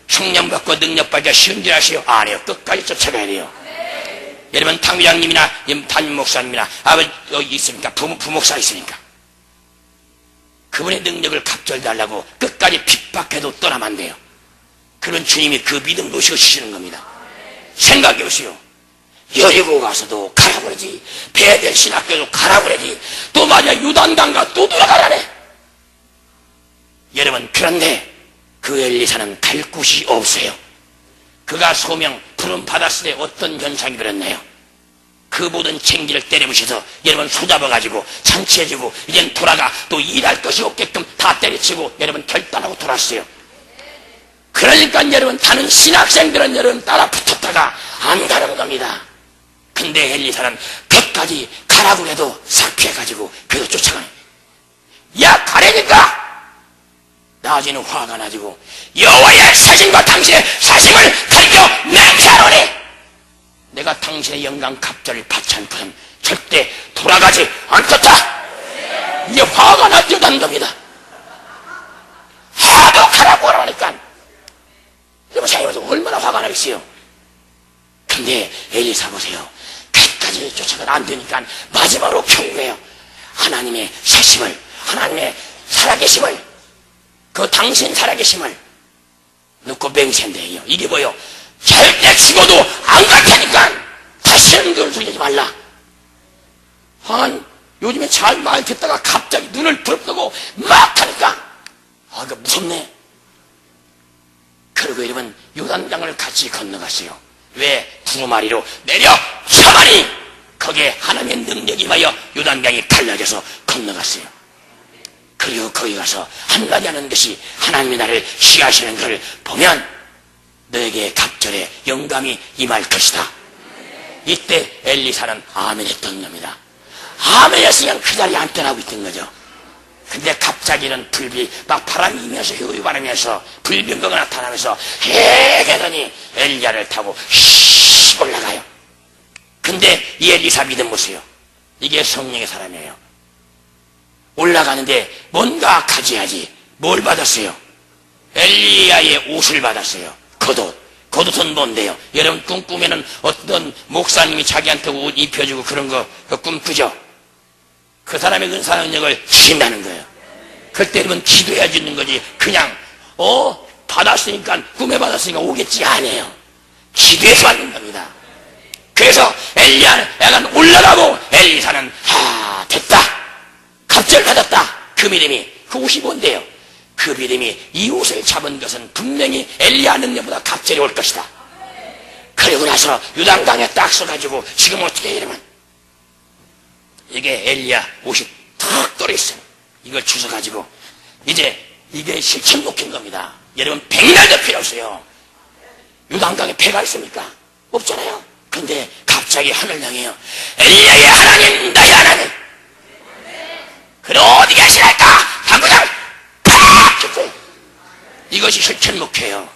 성령 받고 능력 받기가 쉬운 줄 아세요? 아니에요. 끝까지 쫓아가야 돼요. 여러분 당회장님이나 담임 목사님이나 아버지 여기 있으니까 부목사 있으니까 그분의 능력을 갑절달라고 끝까지 핍박해도 떠나면 안 돼요. 그런 주님이 그 믿음 놓으시고 주시는 겁니다. 생각해 보세요. 여리고 가서도 가라 그러지, 베델 신학교도 가라 그러지, 또 맞아 유단강가 또 돌아가라네. 여러분 그런데 그 엘리사는 갈 곳이 없어요. 그가 소명 부름 받았을 때 어떤 현상이 벌었나요? 그 모든 챙기를 때려부셔서 여러분 손잡아가지고 잔치해주고 이젠 돌아가 또 일할 것이 없게끔 다 때려치고 여러분 결단하고 돌았어요. 그러니까 여러분 다른 신학생들은 여러분 따라 붙었다가 안 가는 겁니다. 근데 엘리사는 끝까지 가라고 해도 싹 피해가지고 그래도 쫓아가네. 야 가라니까! 나중에는 화가 나지고 여호와의 사신과 당신의 사심을 가리켜 맹세하노니 내가 당신의 영광 갑절을 받지 않고는 절대 돌아가지 않겠다. 이게 화가 나지는 겁니다. 하도 가라고 하니까 여러분 생각해보세요. 얼마나 화가 나겠어요. 근데 엘리사 보세요. 끝까지 쫓아가면 안 되니까 마지막으로 경고해요. 하나님의 사심을, 하나님의 살아계심을, 그 당신 살아계심을 놓고 맹세한대요. 이게 뭐요? 절대 죽어도 안 갈 테니까 다시는 그걸 죽이지 말라. 요즘에 잘 말 듣다가 갑자기 눈을 부릅뜨고 막 하니까 이거 무섭네. 그리고 여러분 요단강을 같이 건너갔어요. 왜? 두루마리로 내려 쳐마니 거기에 하나님의 능력이 임하여 요단강이 갈라져서 건너갔어요. 그리고 거기 가서 한마디 하는 것이 하나님이 나를 시하시는 것을 보면 너에게 갑절의 영감이 임할 것이다. 이때 엘리사는 아멘 했던 겁니다. 아멘 했으면 그 자리에 안 떠나고 있던 거죠. 근데 갑자기는 불비 막 바람이 이면서 효유 바람이면서 불병거가 나타나면서 해게더니 엘리야를 타고 씩 올라가요. 근데 이 엘리사 믿음 보세요. 이게 성령의 사람이에요. 올라가는데 뭔가 가져야지. 뭘 받았어요? 엘리야의 옷을 받았어요. 겉옷은 뭔데요? 여러분 꿈꾸면은 어떤 목사님이 자기한테 옷 입혀주고 그런 거 꿈꾸죠? 그 사람의 은사 능력을 주신다는 거예요. 그때 여러분 기도해야 주는 거지. 그냥 받았으니까 꿈에 받았으니까 오겠지 아니에요. 기도해서 받는 겁니다. 그래서 엘리야는 약간 올라가고 엘리사는 됐다. 갑절 받았다. 그 믿음이 그 옷이 뭔데요? 그 믿음이 이 옷을 잡은 것은 분명히 엘리야 능력보다 갑절이 올 것이다. 그리고 나서 유단강에 딱 서가지고 지금 어떻게 이러면 이게 엘리야 옷이 탁 떨어있어요. 이걸 주워가지고 이제 이게 실천 놓긴 겁니다. 여러분 백날도 필요 없어요. 유단강에 배가 있습니까? 없잖아요. 근데 갑자기 하늘 향해요. 엘리야의 하나님 나의 하나님 그래 어디 계시랄까? 당구장 팍 쳤어요. 이것이 실천 목회예요.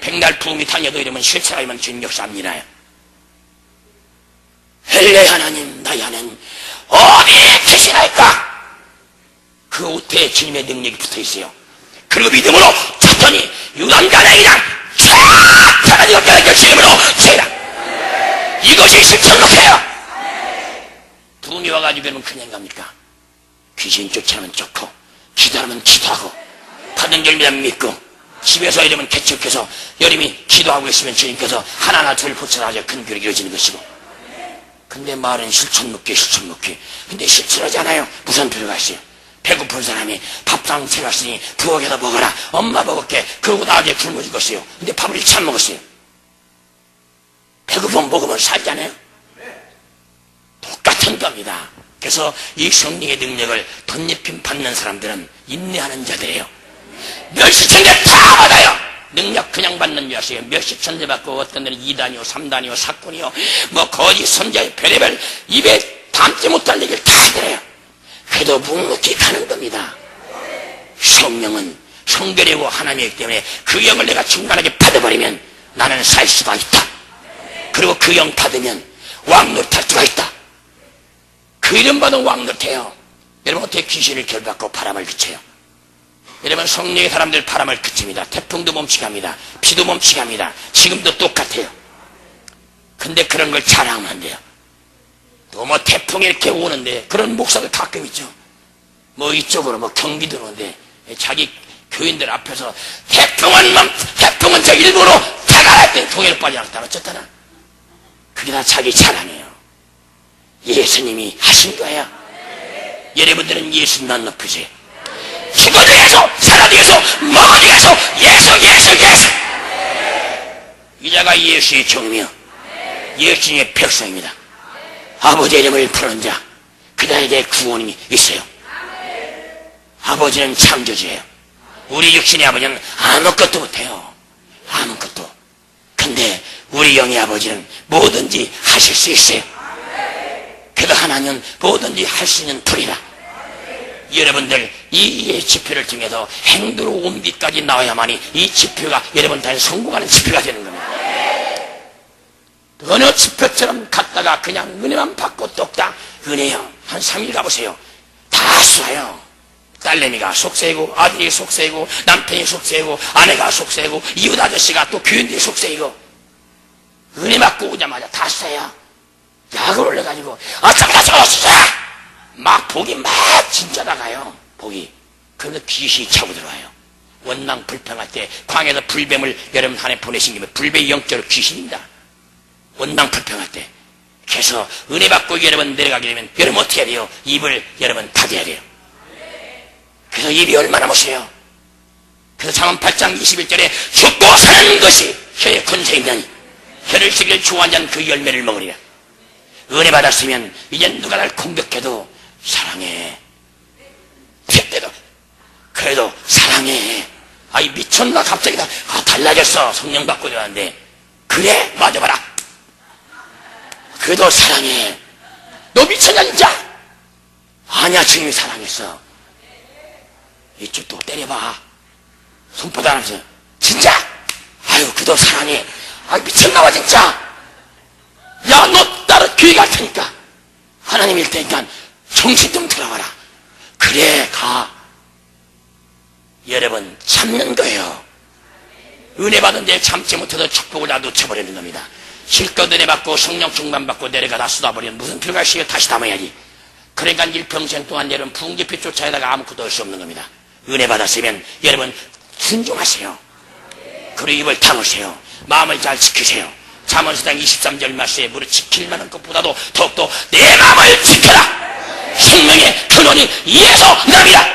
백날 부흥이 다녀도 이러면 실천하면 주님 역사합니다. 엘리야의 하나님 나의 하나님 어디 계시랄까? 그 옷에 주님의 능력이 붙어있어요. 그리고 믿음으로 쳤더니 유단강에 그냥 쫙 사라지고 깨닫게 주님으로 죄라. 이것이 실천 목회예요. 부흥이 와가지고 그러면 그냥 갑니까? 귀신 쫓아오면 쫓고 기도하면 기도하고 받은 열매는 믿고 집에서 이러면 개척해서 여름이 기도하고 있으면 주님께서 하나하나 둘 붙여가지고 큰 교회가 이루어지는 것이고. 근데 말은 실천 묵기 근데 실천하지 않아요. 무슨 필요가 있어요? 배고픈 사람이 밥상 차렸으니 부엌에다 먹어라. 엄마 먹을게. 그러고 나중에 굶어 죽었어요. 근데 밥을 일치 안 먹었어요. 배고프면 먹으면 살잖아요. 똑같은 겁니다. 그래서 이 성령의 능력을 덧입힘 받는 사람들은 인내하는 자들이에요. 몇십 천대 다 받아요. 능력 그냥 받는 줄 아세요? 몇십 천대 받고 어떤 데는 2단이요 3단이요 사건이요 뭐 거짓 선자의 별의별 입에 담지 못할 얘기를 다 들어요. 그래도 묵묵히 가는 겁니다. 성령은 성결이고 하나님이기 때문에 그 영을 내가 중간하게 받아버리면 나는 살 수가 있다. 그리고 그 영 받으면 왕노릇할 수가 있다. 그 이름 받은 왕노릇해요. 여러분 어떻게 귀신을 결받고 바람을 그쳐요? 여러분 성령의 사람들 바람을 그칩니다. 태풍도 멈추게 합니다. 비도 멈추게 합니다. 지금도 똑같아요. 근데 그런 걸 자랑하면 안 돼요. 또 뭐 태풍이 이렇게 오는데 그런 목사들 가끔 있죠. 뭐 이쪽으로 뭐 경기도 오는데 자기 교인들 앞에서 태풍은 저 일부러 다가갈 때 동해를 빨리 나갔다 어쨌다나 그게 다 자기 자랑이에요. 예수님이 하신 거예요. 여러분들은 예수님만 높으세요. 죽어도 예수, 살아도 예수, 먹어도 예수. 이자가 예수의 종이며 예수님의 백성입니다. 아버지의 이름을 부르는 자, 그들에게 구원이 있어요. 아버지는 창조주예요. 우리 육신의 아버지는 아무것도 못해요. 아무것도. 근데 우리 영의 아버지는 뭐든지 하실 수 있어요. 그래도 하나님은 뭐든지 할 수 있는 분이다. 여러분들 이 지표를 통해서 행도로 옮기까지 나와야만이 이 지표가 여러분들한테 성공하는 지표가 되는 겁니다. 어느 지표처럼 갔다가 그냥 은혜만 받고 똑딱 은혜요. 한 3일 가보세요. 다 쏴요. 딸내미가 속세이고 아들이 속세이고 남편이 속세이고 아내가 속세이고 이웃 아저씨가 또 교인들이 속세이고 은혜 받고 오자마자 다 쏴요. 약을 올려가지고 막 복이 막 진짜 나가요. 복이. 그런데 귀신이 차고 들어와요. 원망 불평할 때 광야에서 불뱀을 여러분 안에 보내신 김에 불뱀이 영적으로 귀신입니다. 원망 불평할 때. 그래서 은혜 받고 여러분 내려가게 되면 여러분 어떻게 해야 돼요? 입을 여러분 닫아야 돼요. 그래서 입이 얼마나 못해요. 그래서 잠언 8장 21절에 죽고 사는 것이 혀에 권세 있는 혀를 쓰기를 좋아하는 자는 그 열매를 먹으리라. 은혜 받았으면 이제 누가 날 공격해도 사랑해. 그때도 그래도 사랑해. 아이 미쳤나 갑자기 달라졌어. 성령 받고 들어왔는데 그래 맞아봐라. 그래도 사랑해. 너 미쳤냐 진짜? 아니야 주님이 사랑했어. 이쪽 또 때려봐. 손바닥 하면서 진짜? 아유 그래도 사랑해. 아이 미쳤나봐 진짜. 야 너 따로 교회 갈 테니까 하나님 일 테니까 정신 좀 들어가라. 그래 가. 여러분 참는 거예요. 은혜 받은 데 참지 못해서 축복을 다 놓쳐버리는 겁니다. 실컷 은혜 받고 성령 충만 받고 내려가다 쏟아버리면 무슨 필요가 있어요. 다시 담아야지. 그러니까 일평생 동안 여러분 풍지빛 쫓아다가 아무것도 할 수 없는 겁니다. 은혜 받았으면 여러분 순종하세요. 그리고 입을 다무세요. 마음을 잘 지키세요. 잠언서장 23절 말씀에 무릇 지킬 만한 것보다도 더욱더 내 마음을 지켜라. 생명의 근원이 이에서 납니다.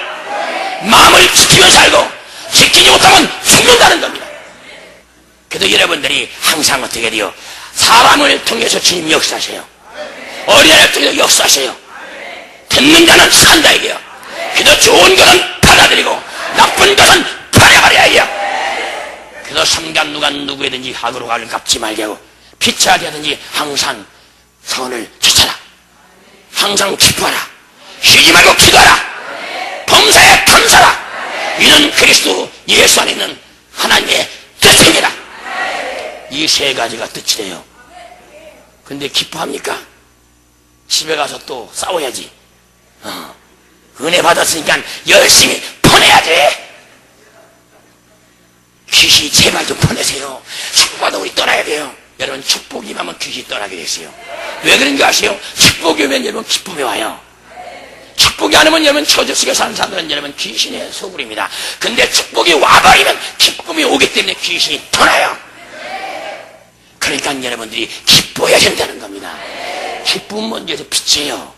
마음을 지키면 살고 지키지 못하면 죽는다는 겁니다. 그래도 여러분들이 항상 어떻게 돼요? 사람을 통해서 주님 역사하세요. 어린아이를 통해서 역사하세요. 듣는 자는 산다 이게요. 그래도 좋은 것은 받아들이고 나쁜 것은 버려버려야 해요. 그래서 삼간 누간 누구에든지 악으로 가를 갚지 말게 하고 피차게 하든지 항상 선을 지켜라. 항상 기뻐하라. 쉬지 말고 기도하라. 범사에 감사라. 이는 그리스도 예수 안에 있는 하나님의 뜻입니다. 이 세 가지가 뜻이 돼요. 근데 기뻐합니까? 집에 가서 또 싸워야지. 은혜 받았으니까 열심히 퍼내야지. 귀신이 제발 좀 퍼내세요. 축복받아 우리 떠나야 돼요. 여러분 축복이 임하면 귀신이 떠나게 됐어요. 왜 그런지 아세요? 축복이 오면 여러분 기쁨이 와요. 축복이 안 오면 여러분 처저 속에 사는 사람들은 여러분 귀신의 소굴입니다. 근데 축복이 와버리면 기쁨이 오기 때문에 귀신이 떠나요. 그러니까 여러분들이 기뻐해야 된다는 겁니다. 기쁨은 먼저 빛이에요.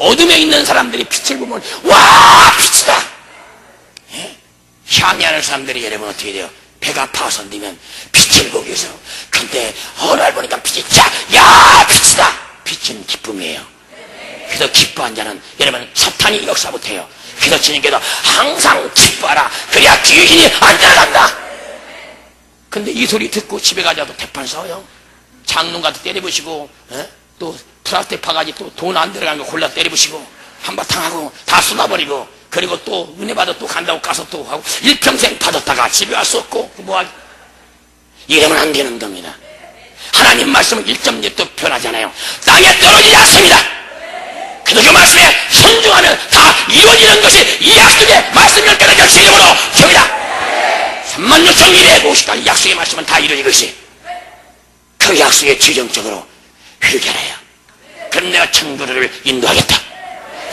어둠에 있는 사람들이 빛을 보면 와 빛이다. 예? 향해하는 사람들이 여러분 어떻게 돼요? 배가 파서 되면 빛을 보기 위해서. 근데 어느 날 보니까 빛이 야 빛이다. 빛은 기쁨이에요. 그래서 기뻐한 자는 여러분 사탄이 역사 못해요. 그래서 주님께서 항상 기뻐하라. 그래야 귀신이 안 들어간다. 근데 이 소리 듣고 집에 가자도 대판 싸워요. 장롱가도 때려부시고 또 플라스틱 파가지 또 돈 안 들어간 거 골라 때려부시고 한바탕 하고 다 쏟아버리고 그리고 또 은혜 받아 또 간다고 가서 또 하고 일평생 받았다가 집에 와 쏟고 뭐하기. 이러면 안 되는 겁니다. 하나님 말씀은 1.1도 변하잖아요. 땅에 떨어지지 않습니다. 그래서 그 말씀에 순종하면 다 이루어지는 것이 이 약속의 말씀을 깨달아 주 이름으로 줍니다. 36,250가지 약속의 말씀은 다 이루어진 것이 그 약속에 최종적으로 회개하여 그럼 내가 천국을 인도하겠다.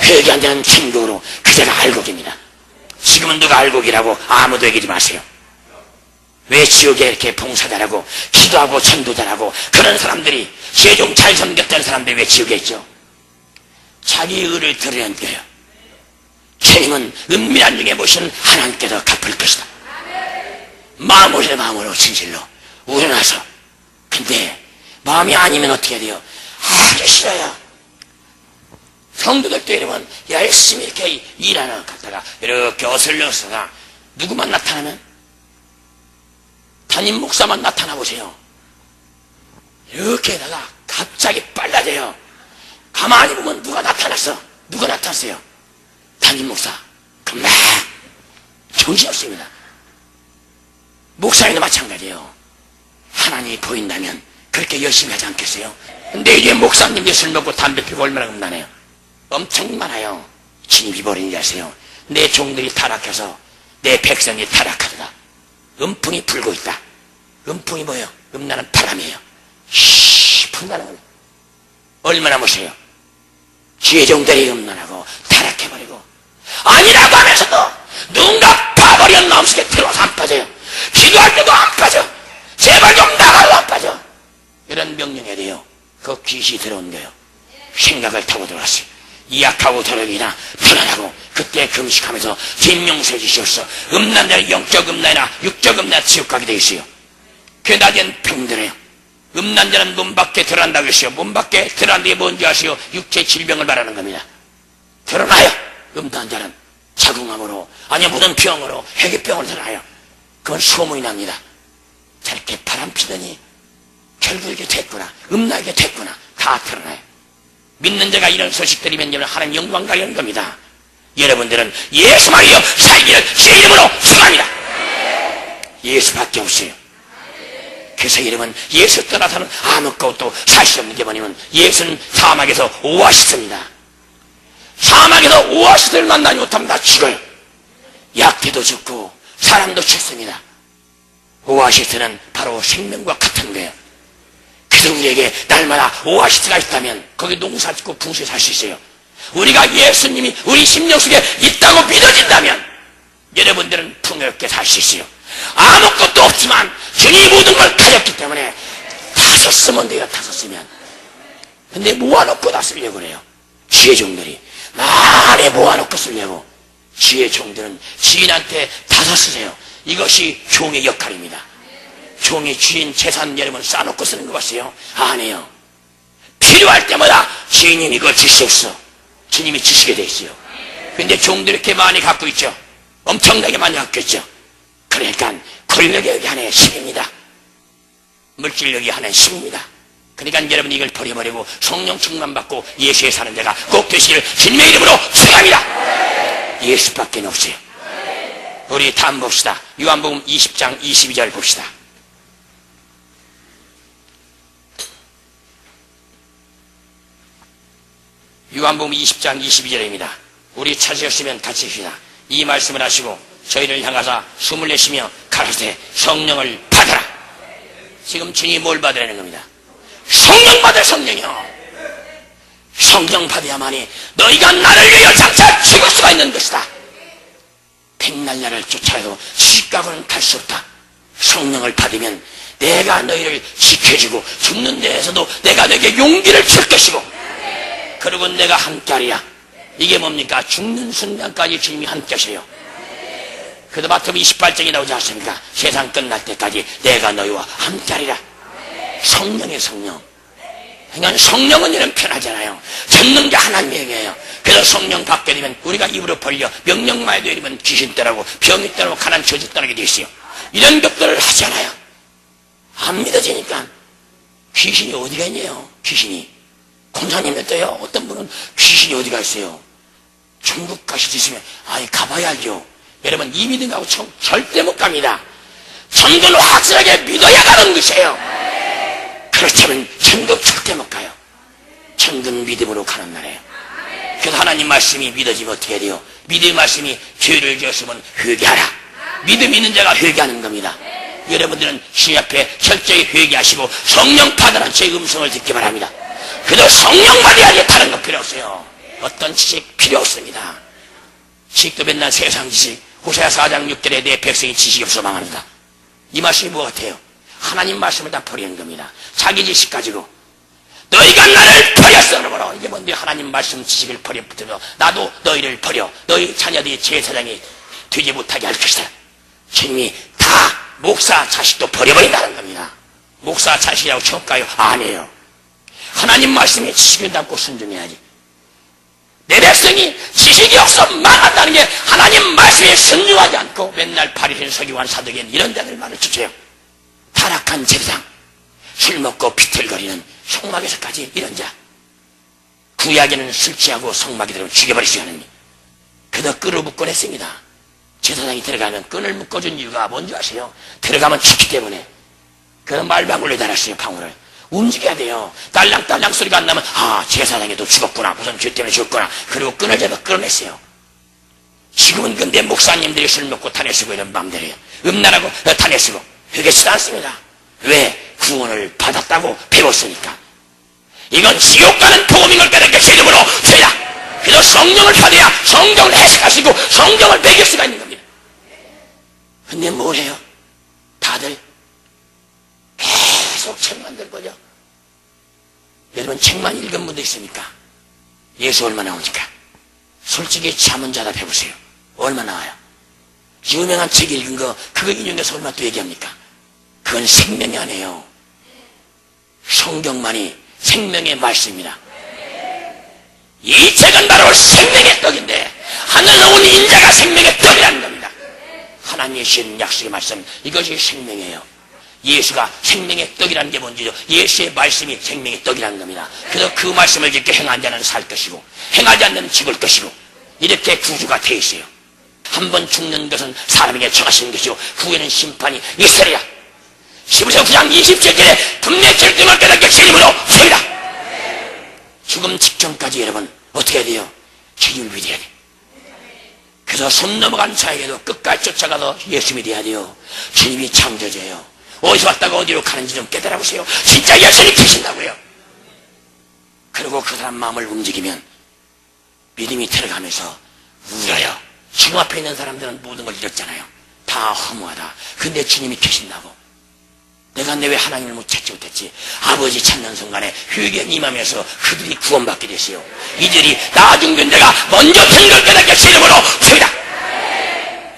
회개 안 되는 천국으로 그제가 알곡입니다. 지금은 누가 알곡이라고 아무도 얘기하지 마세요. 왜 지옥에 이렇게 봉사자라고 기도하고 전도자라고 그런 사람들이 세종 잘 섬겼던 사람들이 왜 지옥에 있죠? 자기 의를 드러낸거예요. 주님은 은밀한 중에 모신 하나님께서 갚을 것이다. 마음으로 진실로 우러나서. 근데 마음이 아니면 어떻게 해야 돼요? 하기 싫어요. 성도들도 이러면 열심히 이렇게 일하는 것 같다가 이렇게 어슬렁서가 누구만 나타나면 담임 목사만 나타나 보세요. 이렇게다가 갑자기 빨라져요. 가만히 보면 누가 나타났어? 누가 나타났어요? 담임 목사. 금방 정신없습니다. 목사님도 마찬가지예요. 하나님이 보인다면 그렇게 열심히 하지 않겠어요? 근데 이제 목사님이 술 먹고 담배 피고 얼마나 음란해요? 엄청 많아요. 주님이 버린 줄 아세요? 내 종들이 타락해서 내 백성이 타락하더라. 음풍이 불고 있다. 음풍이 뭐예요? 음란한 바람이에요. 분란한 거예요. 얼마나 무서워요? 주의 종들이 음란하고 타락해버리고 아니라고 하면서도 누군가 파버리는 마음 속에 들어와서 안 빠져요. 기도할 때도 안 빠져. 제발 좀 나가도 안 빠져. 이런 명령해야 돼요. 그 귀신이 들어온 거예요. 생각을 타고 들어왔어요. 이약하고 더럽이나 편안하고 그때 금식하면서 진명세 주시옵소서. 음란 자는 영적 음란이나 육적 음란 지옥 가게 돼 있어요. 그 낮엔 병들어요. 음란 자는 몸 밖에 드러난다고 했어요. 몸 밖에 드러난 게 뭔지 아시오? 육체 질병을 말하는 겁니다. 드러나요. 음란 자는 자궁암으로 아니면 무슨 병으로 해계병으로 드러나요. 그건 소문이 납니다. 저렇게 바람 피더니 결국 이게 됐구나. 음란하게 됐구나. 다 드러나요. 믿는 자가 이런 소식 들으면 하나님 영광 가려는 겁니다. 여러분들은 예수만이여 살기를 주의 이름으로 축원합니다. 예수밖에 없어요. 그래서 여러분 예수 떠나서는 아무것도 살 수 없는 게 뭐냐면 예수는 사막에서 오아시스입니다. 사막에서 오아시스를 만나지 못하면 다 죽어요. 약대도 죽고 사람도 죽습니다. 오아시스는 바로 생명과 같은 거예요. 그래서 우리에게 날마다 오아시스가 있다면 거기 농사 짓고 붕수에 살 수 있어요. 우리가 예수님이 우리 심령 속에 있다고 믿어진다면 여러분들은 풍요롭게 살 수 있어요. 아무것도 없지만 주님이 모든 걸 가졌기 때문에 다섯 쓰면 돼요. 다섯 쓰면. 근데 모아놓고 다 쓰려고 그래요. 주의 종들이 많이 모아놓고 쓰려고. 주의 종들은 주인한테 다섯 쓰세요. 이것이 종의 역할입니다. 종이 주인 재산 여러분 쌓아놓고 쓰는 거 봤어요? 안 해요. 필요할 때마다 주인님 이걸 주시옵소서. 주님이 주시게 돼 있어요. 근데 종들이 이렇게 많이 갖고 있죠. 엄청나게 많이 갖고 있죠. 그러니까 권력이 여기 하나의 힘입니다. 물질력이 하나의 힘입니다. 그러니까 여러분 이걸 버려버리고 성령 충만 받고 예수에 사는 자가 꼭 되시기를 주님의 이름으로 축원합니다. 예수밖에 없어요. 우리 다음 봅시다. 요한복음 20장 22절 봅시다. 요한복음 20장 22절입니다. 우리 찾으셨으면 같이 합시다. 이 말씀을 하시고 저희를 향하사 숨을 내쉬며 가라사대 성령을 받아라. 지금 주님이 뭘 받으라는 겁니다. 성령 받을 성령이요. 성령 받아야만이 너희가 나를 위하여 장차 죽을 수가 있는 것이다. 백날 나를 쫓아도 시집가고는 갈 수 없다. 성령을 받으면 내가 너희를 지켜주고 죽는 데에서도 내가 너에게 용기를 줄 것이고 그리고 내가 함께하리라. 이게 뭡니까? 죽는 순간까지 주님이 함께 하셔요. 그래도 마태복음 28장에 나오지 않습니까? 세상 끝날 때까지 내가 너희와 함께하리라. 성령의 성령. 그러니까 성령은 이런 편하잖아요. 전능자 하나님이에요. 그래서 성령 받게 되면 우리가 입으로 벌려 명령만 해도 이러면 귀신 떠나고 병이 떠나고 가난 저주 떠나게 돼 있어요. 이런 것들을 하잖아요. 안 믿어지니까 귀신이 어디가 있냐요. 귀신이 공사님한테요. 어떤 분은 귀신이 어디가 있어요. 중국 가실 수 있으면 가봐야 알죠. 여러분 이 믿음 가고 절대 못 갑니다. 천국을 확실하게 믿어야 가는 것이에요. 그렇다면 천국 절대 못 가요. 천국은 믿음으로 가는 나라예요. 그래서 하나님 말씀이 믿어지면 어떻게 해야 돼요? 믿음의 말씀이 죄를 지었으면 회개하라. 믿음 있는 자가 회개하는 겁니다. 여러분들은 주님 앞에 철저히 회개하시고 성령 받으라는 제 음성을 듣기 바랍니다. 그래도 성령 받아야지 다른 거 필요 없어요. 어떤 지식 필요 없습니다. 지식도 맨날 세상 지식. 호세아 4장 6절에 내 백성이 지식이 없어 망합니다. 이 말씀이 뭐 같아요? 하나님 말씀을 다 버리는 겁니다. 자기 지식 가지고 너희가 나를 버렸어. 그러므로 이게 뭔데 하나님 말씀 지식을 버려붙으며 나도 너희를 버려 너희 자녀들이 제사장이 되지 못하게 할 것이다. 주님이 다 목사 자식도 버려버린다는 겁니다. 목사 자식이라고 처음 가요? 아니에요. 하나님 말씀에 지식을 담고 순종해야지. 내 백성이 지식이 없어 망한다는 게 하나님 말씀에 순종하지 않고 맨날 바리새인 서기관 사두개인 이런 자들만을 주세요. 타락한 제사장, 술 먹고 비틀거리는 성막에서까지 이런 자. 구약에는 술 취하고 성막에 들어가면 죽여버리시고 하느니 그도 끈을 묶어냈습니다. 제사장이 들어가면 끈을 묶어준 이유가 뭔지 아세요? 들어가면 죽기 때문에. 그는 말방울로 달았어요. 방울을 움직여야 돼요. 딸랑딸랑 소리가 안 나면 제사장에도 죽었구나. 무슨 죄 때문에 죽었구나. 그리고 끈을 잡아 끌어냈어요. 지금은 근데 목사님들이 술 먹고 탄핵쓰고 이런 마음대로요. 음란하고 탄핵쓰고 그렇지 않습니다. 왜? 구원을 받았다고 배웠으니까. 이건 지옥 가는 복음인 걸 깨닫게 믿음으로 죄다. 그래서 성령을 받아야 성경을 해석할 수 있고 성경을 배길 수가 있는 겁니다. 근데 뭘 해요? 다들 계속 책만 들고요. 여러분 책만 읽은 분도 있습니까? 예수 얼마 나오니까? 솔직히 잠은 자다 해보세요. 얼마 나와요? 유명한 책 읽은 거 그거 인용해서 얼마 또 얘기합니까? 그건 생명이 아니에요. 성경만이 생명의 말씀입니다. 이 책은 바로 생명의 떡인데 하늘로 온 인자가 생명의 떡이라는 겁니다. 하나님의 주신 약속의 말씀 이것이 생명이에요. 예수가 생명의 떡이라는 게 뭔지요? 예수의 말씀이 생명의 떡이라는 겁니다. 그래서 그 말씀을 짓게 행하는 자는 살 것이고 행하지 않는 죽을 것이고 이렇게 구주가 돼 있어요. 한 번 죽는 것은 사람에게 정하시는 것이고 후에는 심판이 있으리라. 히브리서 9장 27절에 분명히 결정을 깨닫게 주님으로 죄이다. 죽음 직전까지 여러분 어떻게 해야 돼요? 주님을 믿어야 돼. 그래서 손 넘어간 자에게도 끝까지 쫓아가서 예수 믿어야 돼요. 주님이 창조주예요. 어디서 왔다가 어디로 가는지 좀 깨달아 보세요. 진짜 예수님 계신다고요. 그리고 그 사람 마음을 움직이면 믿음이 들어가면서 울어요. 지금 앞에 있는 사람들은 모든 걸 잃었잖아요. 다 허무하다. 근데 주님이 계신다고. 내가 왜 하나님을 못 찾지 못했지? 아버지 찾는 순간에 회개에 임하면서 그들이 구원받게 됐어요. 이들이 나중된 자가 먼저 된 걸 깨닫게 주님으로 죄다.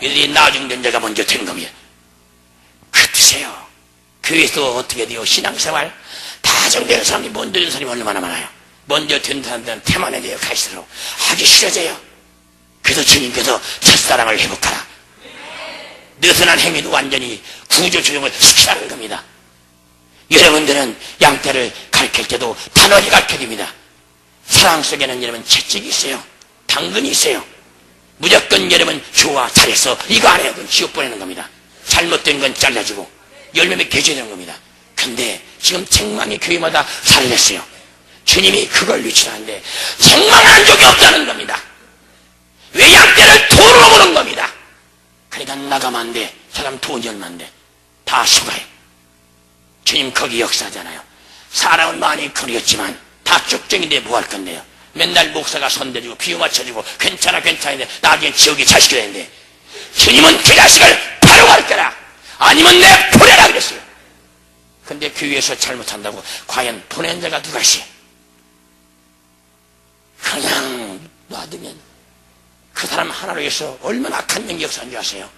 이들이 나중된 자가 먼저 된 겁니다. 그 뜻이에요. 교회에서 어떻게 돼요? 신앙생활 다정되는 사람이 먼저 된 사람이 얼마나 많아요. 먼저 된 사람들은 태만해 돼요. 갈수록 하기 싫어져요. 그래서 주님께서 첫사랑을 회복하라. 느슨한 행위도 완전히 구조 조정을 시키라는 겁니다. 여러분들은 양떼를 가르칠 때도 단호하게 가르쳐줍니다. 사랑 속에는 여러분 채찍이 있어요. 당근이 있어요. 무조건 여러분 좋아 잘했어 이거 안 해요. 그건 지옥 보내는 겁니다. 잘못된 건 잘라주고 열매를 개조되는 겁니다. 근데 지금 책망이 교회마다 살렸어요. 주님이 그걸 유치하는데 책망하는 적이 없다는 겁니다. 왜 양떼를 돈으로 보는 겁니다. 그러니까 나가면 안 돼. 사람 돈이 얼만데 다 속아요. 주님 거기 역사하잖아요. 사람은 많이 그리웠지만 다 쭉정인데 뭐 할 건데요. 맨날 목사가 손대주고 비유 맞춰주고 괜찮아 괜찮은데 나중에 지옥에 자식이 되는데 주님은 그 자식을 바로 갈 거라 아니면 내 보내라 그랬어요. 근데 교회에서 잘못한다고 과연 보낸 자가 누가 있어요? 그냥 놔두면 그 사람 하나로 해서 얼마나 악한 영이 역사한 줄 아세요?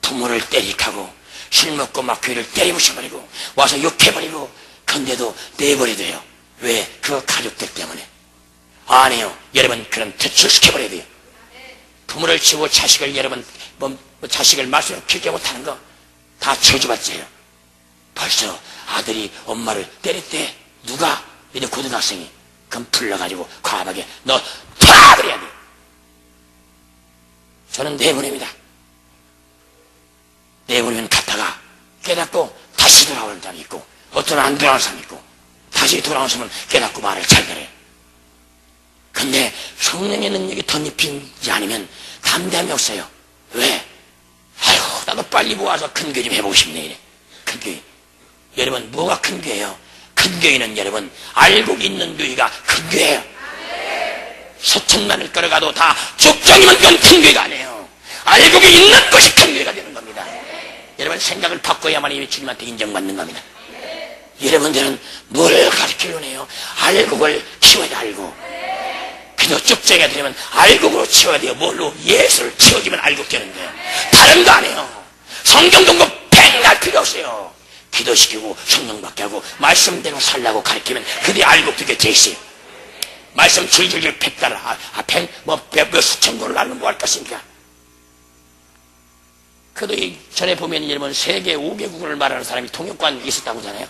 부모를 때리고 술 먹고 막 교회를 때리부셔버리고 와서 욕해버리고 근데도 내버려둬요. 왜? 그 가족들 때문에. 아니에요. 여러분 그럼 퇴출시켜버려야 돼요. 부모를 치고 자식을 여러분 자식을 말씀을 키우지 못하는 거 다 저주받지요. 벌써 아들이 엄마를 때렸대. 누가? 이제 고등학생이. 그럼 불러가지고 과하게 너 다 그래야 돼. 저는 내보냅니다. 내보내면 갔다가 깨닫고 다시 돌아오는 사람이 있고 어떤 안 돌아오는 사람이 있고 다시 돌아오는 사람은 깨닫고 말을 잘 들어요. 근데 성령의 능력이 덧입히지 않으면 감당이 없어요. 왜? 아이고 나도 빨리 모아서 큰 교회 좀 해보고 싶네 이래. 큰 교회. 여러분 뭐가 큰 교회예요? 큰 교회는 여러분 알고 있는 교회가 큰 교회예요. 서천만을 걸어가도 다 죽정이면 그건 큰 교회가 아니에요. 알고 있는 것이 큰 교회가 되는 겁니다. 여러분 생각을 바꿔야만 이 주님한테 인정받는 겁니다. 여러분들은 뭘 가르치려고 해요? 알곡을 키워야 돼. 알곡. 그래도 쭉정이가 되려면 알곡으로 치워야 돼요. 뭘로? 예수를 치워주면 알곡 되는 거예요. 다른 거 아니에요. 성경 공부 백날 필요 없어요. 기도시키고 성령 받게 하고 말씀대로 살라고 가르치면 그게 알곡 되게 돼 있어요. 말씀 줄줄줄 100달러 몇 수천 권을 알면 뭐 할 것입니까? 그래도 이 전에 보면 여러분 세계 5개국어를 말하는 사람이 통역관 있었다고 하잖아요.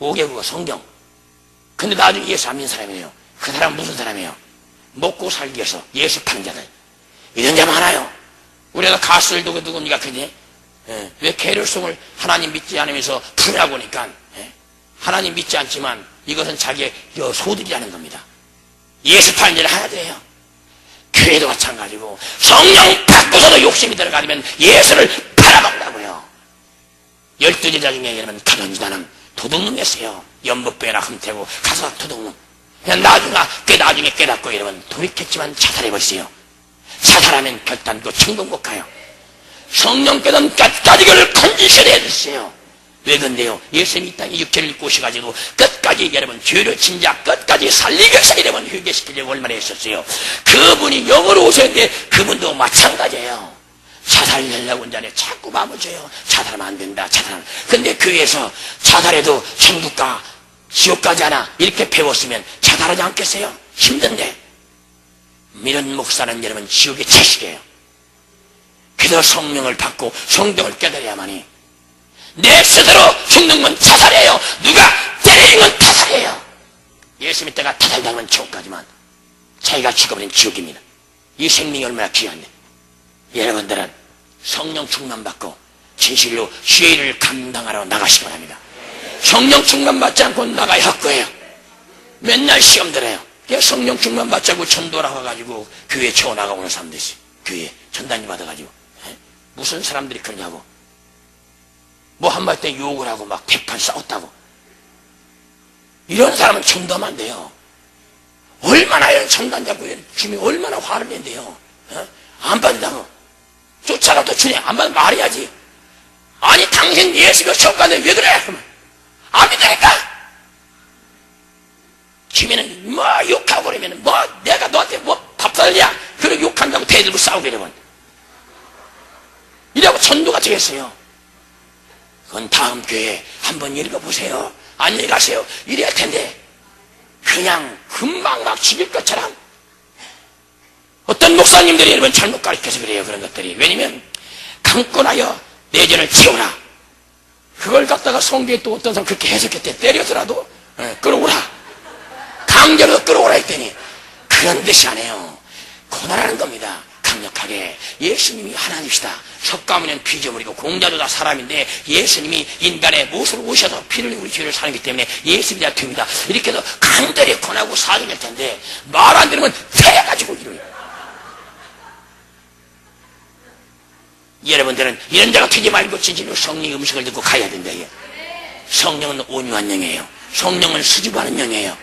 5개국어 성경. 근데 나중에 예수 안 믿는 사람이에요. 그 사람은 무슨 사람이에요? 먹고 살기 위해서 예수 파는 자들. 이런 자 많아요. 우리가 가수를 누굽니까 그지? 왜 게으름을 하나님 믿지 않으면서 부라고 하니까 하나님 믿지 않지만 이것은 자기의 소득이라는 겁니다. 예수 파는 자를 하나 돼요. 교회도 마찬가지고 성령 받고서도 욕심이 들어가면 예수를 팔아먹는다고요. 12제자 중에 여러분 가론유다는 도둑놈이었어요. 연못배나 흠태고 가서 도둑놈. 그냥 나중에 깨닫고 여러분 돌이켰지만 자살해버렸어요. 자살하면 결단도 천국 못 가요. 성령께는 끝까지 그를 건지셔야 해주세요. 왜 근데요? 예수님이 이 땅에 육체를 입고 오셔가지고 끝까지 여러분 죄를 진자 끝까지 살리기 위해서 여러분 회개시키려고 얼마나 했었어요. 그분이 영으로 오셨는데 그분도 마찬가지예요. 자살하려고 온 자네 자꾸 마음을 줘요. 자살하면 안 된다. 자살하면. 근데 교회에서 자살해도 천국가 지옥 가지 않아 이렇게 배웠으면 자살하지 않겠어요? 힘든데. 이런 목사는 여러분 지옥의 채식이에요. 그래서 성령을 받고 성경을 깨달아야만이 내 스스로 죽는 건 자살이에요. 누가 때리는 건 타살이에요. 예수 믿다가 타살당하면 지옥 가지만 자기가 죽어버린 지옥입니다. 이 생명이 얼마나 귀한데. 여러분들은 성령 충만 받고 진실로 죄를 감당하러 나가시기 바랍니다. 성령 충만 받지 않고 나가야 할 거예요. 맨날 시험 들어요. 성령 충만 받지 않고 전도라 가가지고 교회 채워나가고 오는 사람들 있어요. 교회 전단지 받아가지고 무슨 사람들이 그러냐고 뭐 한마디 때 욕을 하고 막 대판 싸웠다고. 이런 사람은 전도하면 안 돼요. 얼마나 이런 전단자고 주님이 얼마나 화를 낸대요. 안 받는다고 쫓아가도 주님 안 받으면 말해야지. 아니 당신 예수가 처음 갔는데 왜 그래? 그러면 안 믿으니까. 주님은 뭐 욕하고 그러면 뭐 내가 너한테 뭐 밥 살냐? 그러고 욕한다고 대들고 싸우게 이러면 이라고 전도가 되겠어요. 그건 다음 교회에 한번 읽어보세요. 안녕히 가세요. 이래야 텐데 그냥 금방 막 죽일 것처럼 어떤 목사님들이 여러분 잘못 가르쳐서 그래요. 그런 것들이. 왜냐면 감고 나여 내 죄를 지우라. 그걸 갖다가 성경에 또 어떤 사람 그렇게 해석했대. 때려서라도 끌어오라. 강제로 끌어오라 했더니 그런 뜻이 아니에요. 고난하는 겁니다. 강력하게. 예수님이 하나님이시다. 석가모니는 피조물이고 공자도 다 사람인데 예수님이 인간의 모습으로 오셔서 피를 우리 죄를 사는기 때문에 예수님이 다 됩니다. 이렇게 해서 간절히 권하고 사정할 텐데 말 안 들으면 패가지고 이래요. 여러분들은 이런 자가 되지 말고 진실로 성령의 음식을 듣고 가야 된다. 성령은 온유한 영이에요. 성령은 수줍어하는 영이에요.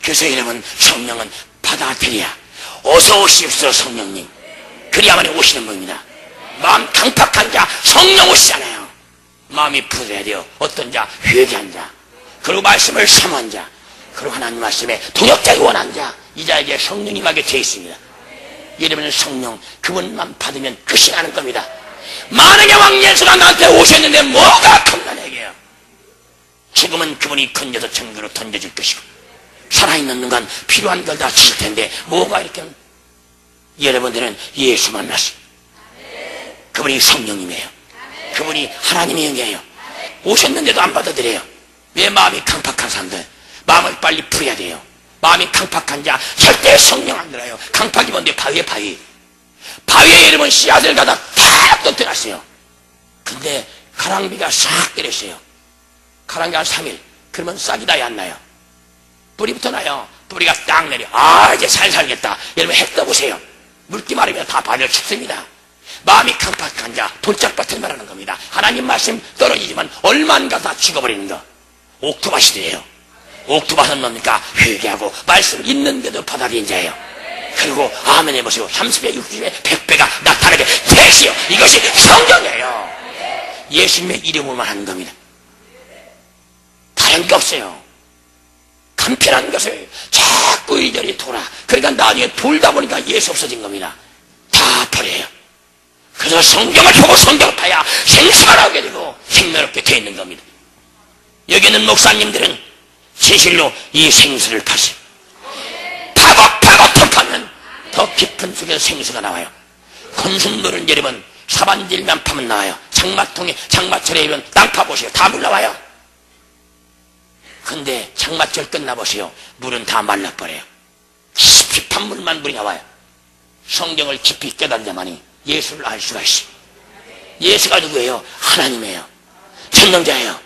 그래서 여러분 성령은 받아들여야 어서 오십시오 성령님. 그래야만 오시는 분입니다. 마음 강팍한 자 성령 오시잖아요. 마음이 부드러워야 돼요. 어떤 자? 회개한 자, 그리고 말씀을 사모한 자, 그리고 하나님 말씀에 동역자가 원한 자, 이 자에게 성령이 임하게 되어 있습니다. 여러분은 성령 그분만 받으면 끝이 나는 겁니다. 만약에 왕 예수가 나한테 오셨는데 뭐가 겁나 내게요. 죽으면 그분이 건져서 천국으로 던져줄 것이고, 살아있는 동안 필요한 걸 다 주실 텐데 뭐가 이렇게. 여러분들은 예수 만났어요. 그분이 성령님이에요. 그분이 하나님의 영이에요. 오셨는데도 안 받아들여요. 왜? 마음이 강팍한 사람들, 마음을 빨리 풀어야 돼요. 마음이 강팍한 자 절대 성령 안 들어요. 강팍이 뭔데? 바위에 바위에 여러분 씨앗을 가다 탁 떠들었어요. 근데 가랑비가 싹 때렸어요. 가랑비 한 3일 그러면 싹이 나야 안 나요? 뿌리부터 나요. 뿌리가 딱 내려. 이제 살겠다. 여러분 해 떠보세요. 물기 마르면 다 바위를 춥습니다. 마음이 강팍한 자 돌짝밭을 말하는 겁니다. 하나님 말씀 떨어지지만 얼마인가 다 죽어버리는 거. 옥토밭이래요. 옥토밭은 뭡니까? 회개하고 말씀 있는데도 받아들인 자예요. 그리고 아멘 해보시고 30배, 60배, 100배가 나타나게 되시오. 이것이 성경이에요. 예수님의 이름으로만 하는 겁니다. 다른 게 없어요. 간편한 것을 자꾸 이리저리 돌아. 그러니까 나중에 돌다 보니까 예수 없어진 겁니다. 다 버려요. 그래서 성경을 보고 성경을 봐야 생사하게 되고 생명롭게 되어 있는 겁니다. 여기 있는 목사님들은 진실로 이 생수를 파세요. 파고 턱하면 더 깊은 속에서 생수가 나와요. 건순물은 여러분 사반질만 파면 나와요. 장마통에 장마철에 이런 땅 파보세요. 다 물 나와요. 근데 장마철 끝나보세요. 물은 다 말라버려요. 깊이 판 물만 물이 나와요. 성경을 깊이 깨달자마니 예수를 알 수가 있어요. 예수가 누구예요? 하나님이에요. 전능자예요.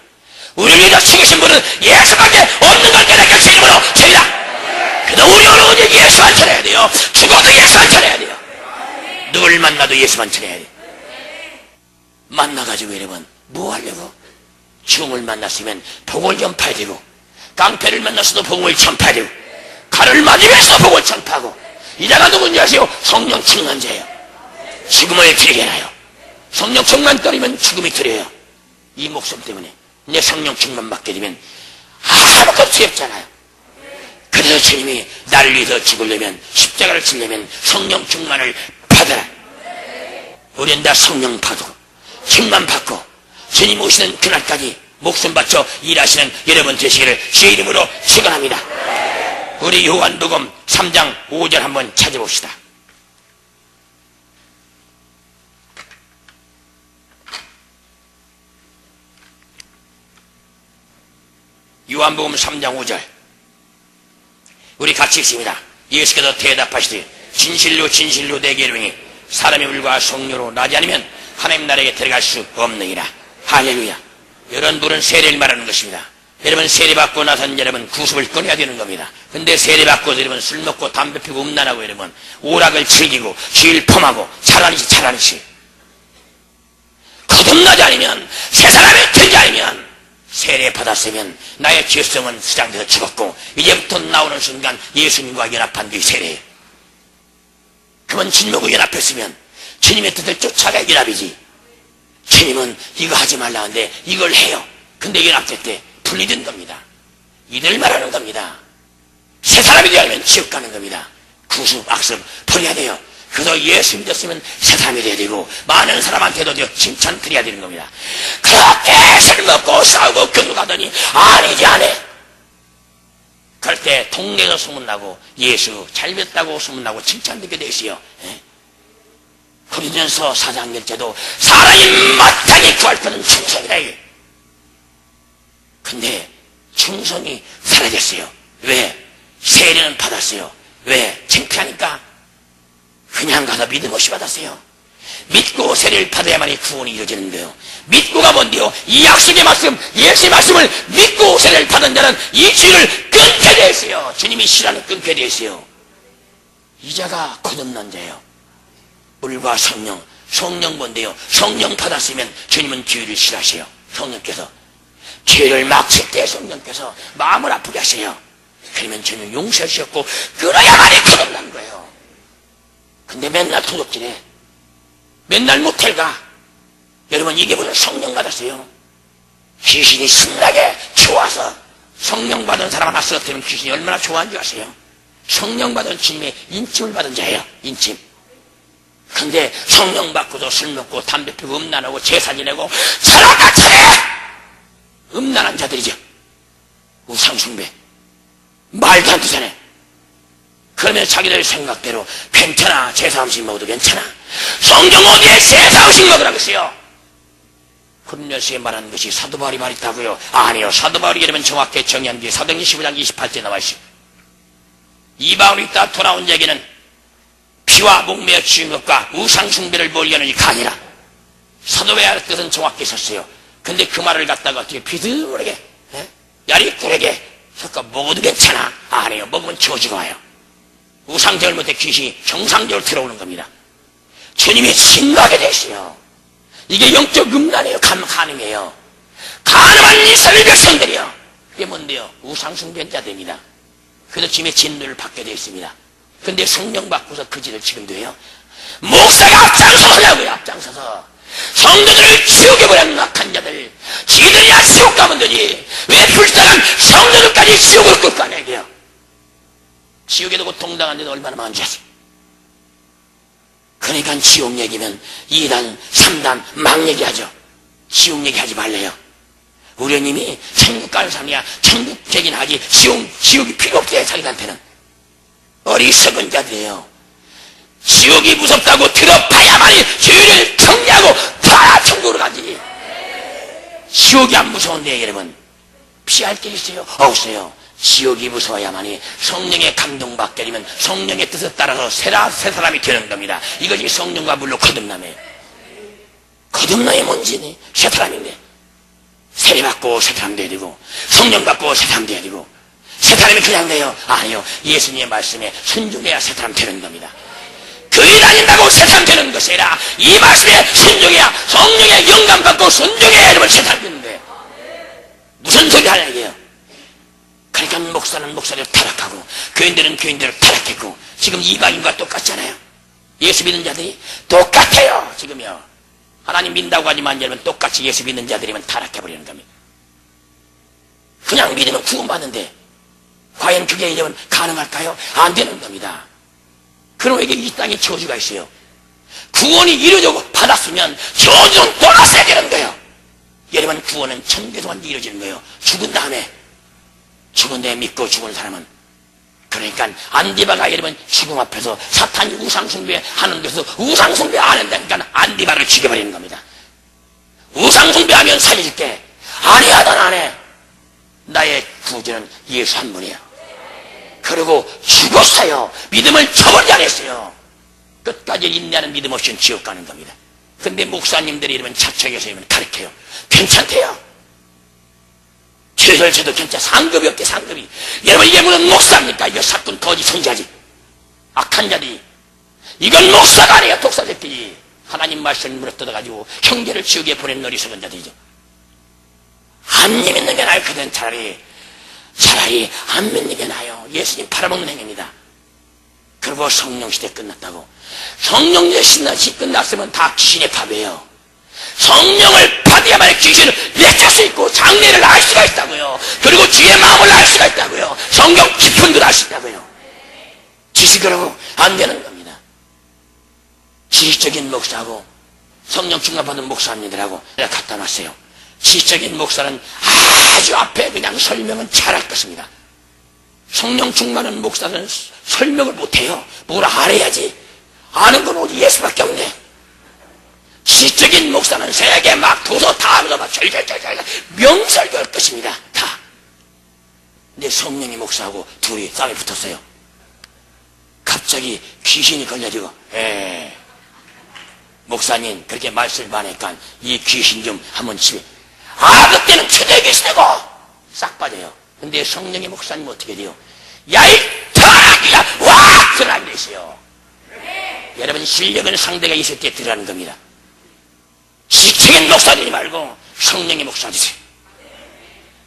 우리를 위해서 죽으신 분은 예수밖에 없는 걸 깨닫게 주님으로 죄다. 그래도 우리 오늘 예수만 전해야 돼요. 죽어도 예수만 전해야 돼요. 누굴 만나도 예수만 전해야 돼요. 만나가지고 여러분 뭐 하려고? 죽음을 만났으면 복을 전파해야 되고, 깡패를 만났어도 복을 전파해야 되고, 칼을 맞으면서 복을 전파하고. 이 자가 누군지 아세요? 성령 충만자예요. 죽음을 들게 해놔요. 성령 충만 떨리면 죽음이 들어요. 이 목숨 때문에 내 성령 충만 받게 되면 아무것도 두렵잖아요. 그래서 주님이 나를 위해서 죽으려면, 십자가를 지려면 성령 충만을 받아라. 우리는 다 성령 받고 충만 받고 주님 오시는 그날까지 목숨 바쳐 일하시는 여러분 되시기를 주의 이름으로 축원합니다. 우리 요한복음 3장 5절 한번 찾아봅시다. 요한복음 3장 5절 우리 같이 읽습니다. 예수께서 대답하시되 진실로 진실로 내게 이르노니 사람의 물과 성령으로 나지 않으면 하나님 나라에 들어갈 수 없느니라. 할렐루야. 이런 분은 세례를 말하는 것입니다. 여러분 세례 받고 나서는 여러분 구습을 끊어야 되는 겁니다. 근데 세례 받고 여러분 술 먹고 담배 피고 음란하고 여러분 오락을 즐기고 주일 펌하고 차라리시 거듭나지 않으면, 새 사람이 되지 않으면, 세례 받았으면 나의 죄성은 수장돼서 죽었고 이제부터 나오는 순간 예수님과 연합한 뒤 세례예요. 그건 주님하고 연합했으면 주님의 뜻을 쫓아가 연합이지. 주님은 이거 하지 말라는데 이걸 해요. 근데 연합될 때 분리된 겁니다. 이들 말하는 겁니다. 새 사람이 되려면 지옥 가는 겁니다. 구습, 악습 버려야 돼요. 그래서 예수 믿었으면 새 사람이 돼야 되고 많은 사람한테도 칭찬 드려야 되는 겁니다. 그렇게 술 먹고 싸우고 교육하더니 아니지 않아. 그럴 때 동네에서 소문나고 예수 잘 믿었다고 소문나고 칭찬 듣게 되시요. 그러면서 사장일제도 사람이 마땅히 구할 것은 충성이다. 근데 충성이 사라졌어요. 왜? 세례는 받았어요. 왜? 창피하니까? 그냥 가서 믿음 없이 받았어요. 믿고 세례를 받아야만이 구원이 이루어지는 거예요. 믿고가 뭔데요? 이 약속의 말씀, 예수의 말씀을 믿고 세례를 받은 자는 이 죄를 끊게 되어 있어요. 주님이 싫어하는 끊게 되어 있어요. 이 자가 거듭난 자예요. 물과 성령, 성령 뭔데요? 성령 받았으면 주님은 죄를 싫어하세요. 성령께서 죄를 막 칠 때 성령께서 마음을 아프게 하세요. 그러면 주님 용서하셨고 그래야만이 거듭난 거예요. 근데 맨날 도둑질해. 맨날 모텔 가. 여러분 이게 무슨 성령 받았어요? 귀신이 신나게 좋아서 성령 받은 사람 하나 쓰러뜨리면 귀신이 얼마나 좋아하는 줄 아세요? 성령 받은 주님의 인침을 받은 자예요. 인침. 근데 성령 받고도 술 먹고 담배 피고 음란하고 제사 지내고 차라가 차례 음란한 자들이죠. 우상숭배 말도 안 되잖아요. 그러면 자기들 생각대로 괜찮아, 제사 음식 먹어도 괜찮아, 성경 어디에 제사 음식 먹으라고 했어요? 그런 녀석이 말하는 것이 사도 바울이 말했다고요? 아니요, 사도 바울이 이러면 정확히 정의한 게 사도행전 15장 28절에 나와 있어요. 이방으로 있다 돌아온 자에게는 피와 목매어 치운 것과 우상숭배를 멀리하는 이가 아니라, 사도의 뜻은 정확히 있었어요. 근데 그 말을 갖다가 어떻게 비스무리하게 야리꾸레게 섞어 먹어도 괜찮아? 아니요, 먹으면 저주가 와요. 우상쟁을 못해 귀신이 정상적으로 들어오는 겁니다. 주님이 진노하게 되시요. 이게 영적 음란이에요. 가능해요. 가늠한 이스라엘 백성들이요. 이게 뭔데요? 우상숭배자들입니다. 그래서 주님의 진노를 받게 되어 있습니다. 근데 성령 받고서 그 짓을 지금도 해요. 목사가 앞장서서냐고요. 앞장서서 성도들을 지옥에 보낸 악한 자들, 지들이야 지옥 가면 되지 왜 불쌍한 성도들까지 지옥을 끌고 가냐고요. 지옥에도 고통당한 데도 얼마나 많은지 아세요? 그러니까 지옥 얘기면 2단, 3단 막 얘기하죠. 지옥 얘기하지 말래요. 우리 님이 천국 가는 사람이야 천국 얘기는 하지 지옥이 필요 없대요. 자기한테는 어리석은 자들이에요. 지옥이 무섭다고 들어봐야만이 죄를 정리하고 다 천국으로 가지. 지옥이 안 무서운데 여러분 피할 게 있어요? 없어요. 지옥이 무서워야만이 성령의 감동받게 되면 성령의 뜻에 따라서 새 사람이 되는 겁니다. 이것이 성령과 물로 거듭남이에요. 거듭남이 뭔지 새 사람인데 세례받고 새 사람 돼야 되고 성령 받고 새 사람 돼야 되고 새 사람이 그냥 돼요? 아니요, 예수님의 말씀에 순종해야 새 사람 되는 겁니다. 교회 다닌다고 새 사람 되는 것이 아니라 이 말씀에 순종해야 성령의 영감 받고 순종해야 여러분 새 사람 되는데 무슨 소리 하냐 이게요. 그러니까 목사는 목사대로 타락하고 교인들은 교인대로 타락했고 지금 이방인과 똑같잖아요. 예수 믿는 자들이 똑같아요. 지금요. 하나님 믿는다고 하지만 여러분 똑같이 예수 믿는 자들이면 타락해버리는 겁니다. 그냥 믿으면 구원받는데 과연 그게 여러분 가능할까요? 안 되는 겁니다. 그놈에게 이 땅에 저주가 있어요. 구원이 이루어지고 받았으면 저주는 돌아서야 되는 거예요. 여러분 구원은 천대동안 이루어지는 거예요. 죽은 다음에 믿고 죽은 사람은. 그러니까 안디바가 여러분 죽음 앞에서 사탄이 우상숭배 하는 데서 우상숭배 안 한다니까 안디바를 죽여버리는 겁니다. 우상숭배하면 살릴게. 아니야, 난 안 해. 나의 구주는 예수 한 분이에요. 그리고 죽었어요. 믿음을 저버리지 않았어요. 끝까지 인내하는 믿음 없이는 지옥 가는 겁니다. 근데 목사님들이 이러면 자책해서 이러면 가르쳐요. 괜찮대요. 죄를 져도 괜찮아. 상급이 없대, 상급이. 여러분 이게 무슨 목사입니까? 이거 사건 거짓 선지자지. 악한 자들이. 이건 목사가 아니에요. 독사새끼지. 하나님 말씀을 물어뜯어가지고 형제를 지옥에 보낸 어리석은 자들이죠. 안 믿는 게 나아요. 그든 차라리 안 믿는 게 나아요. 예수님 팔아먹는 행위입니다. 그리고 성령시대 끝났다고. 성령시대 끝났으면 다 귀신의 밥이에요. 성령을 받아야만 귀신을 내쫓을 수 있고 장래를 알 수가 있다고요. 그리고 주의 마음을 알 수가 있다고요. 성경 깊은 걸 알 수 있다고요. 지식으로 안 되는 겁니다. 지식적인 목사하고 성령 충만받은 목사님들하고 내가 갖다 놨어요. 지식적인 목사는 아주 앞에 그냥 설명은 잘할 것입니다. 성령 충만한 목사는 설명을 못해요. 뭘 알아야지. 아는 건 오직 예수밖에 없네. 지적인 목사는 세계 막 도서 다 하면서 막 절절절절 명설교할 것입니다. 다. 근데 성령이 목사하고 둘이 싸움에 붙었어요. 갑자기 귀신이 걸려지고 목사님 그렇게 말씀을 많으니까 이 귀신 좀 한번 집에 그때는 최대 귀신이고 싹 빠져요. 근데 성령의 목사님 어떻게 돼요? 야이 타락이야 와 들어가게 되세요. 여러분 실력은 상대가 있을 때 들어가는 겁니다. 지적인 목사들이 말고 성령의 목사 되세요.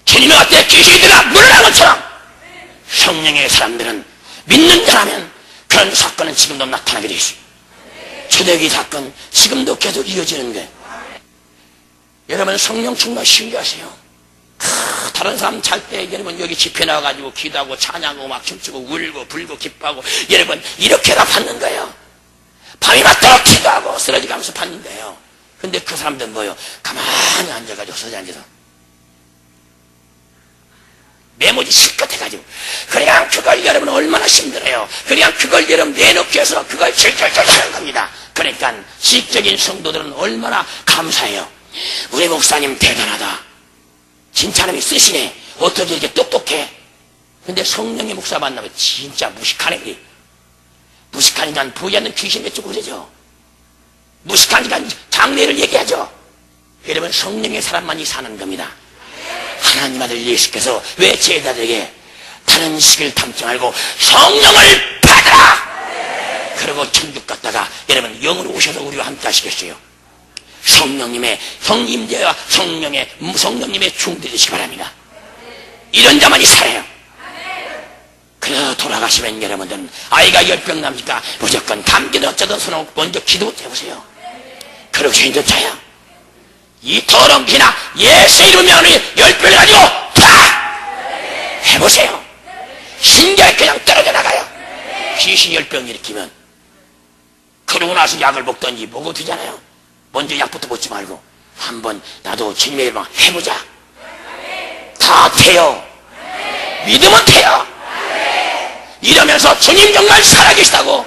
주님의 어때 귀신이 들어가 물러난 것처럼 성령의 사람들은 믿는 자라면 그런 사건은 지금도 나타나게 되어 있어요. 초대기 사건 지금도 계속 이어지는 거예요. 여러분 성령 충만 신뢰하세요. 다른 사람 잘 때 여러분 여기 집회 나와가지고 기도하고 찬양하고 막 춤추고 울고 불고 기뻐하고 여러분 이렇게가 받는 거예요. 밤이 맞도록 기도하고 쓰러지가면서 받는 거예요. 근데 그 사람들은 뭐예요? 가만히 앉아가지고 서지 앉아서 메모지 실컷 해가지고 그냥 그걸 여러분 얼마나 힘들어요. 그냥 그걸 여러분 내놓기 위해서 그걸 질질질 하는 겁니다. 그러니까 지식적인 성도들은 얼마나 감사해요. 우리 목사님 대단하다. 칭찬함이 쓰시네. 어떻게 이렇게 똑똑해. 근데 성령의 목사 만나면 진짜 무식하네. 우리. 무식하니까 보이지 않는 귀신 맺고 그러죠. 무식하니까 장례를 얘기하죠. 여러분 성령의 사람만이 사는 겁니다. 하나님 아들 예수께서 왜 제자들에게 다른 식을 담지 말고 성령을 받으라! 그러고 천국 갔다가 여러분 영으로 오셔서 우리와 함께 하시겠어요. 성령님의 성임재와 성령님의 중대되시기 바랍니다. 이런 자만이 살아요. 그래서 돌아가시면 여러분들은 아이가 10병 남니까 무조건 감기든 어쩌든 손하고 먼저 기도 해보세요. 그러고 있는 자야. 이 더러운 기나 예수 이름으로 10병을 가지고 다 해보세요. 신기하게 그냥 떨어져 나가요. 귀신 10병 일으키면 그러고 나서 약을 먹던지 먹어도 되잖아요. 먼저 약부터 먹지 말고 한번 나도 주님의 이름으로 해보자. 다 돼요. 믿으면 돼요. 이러면서 주님 정말 살아계시다고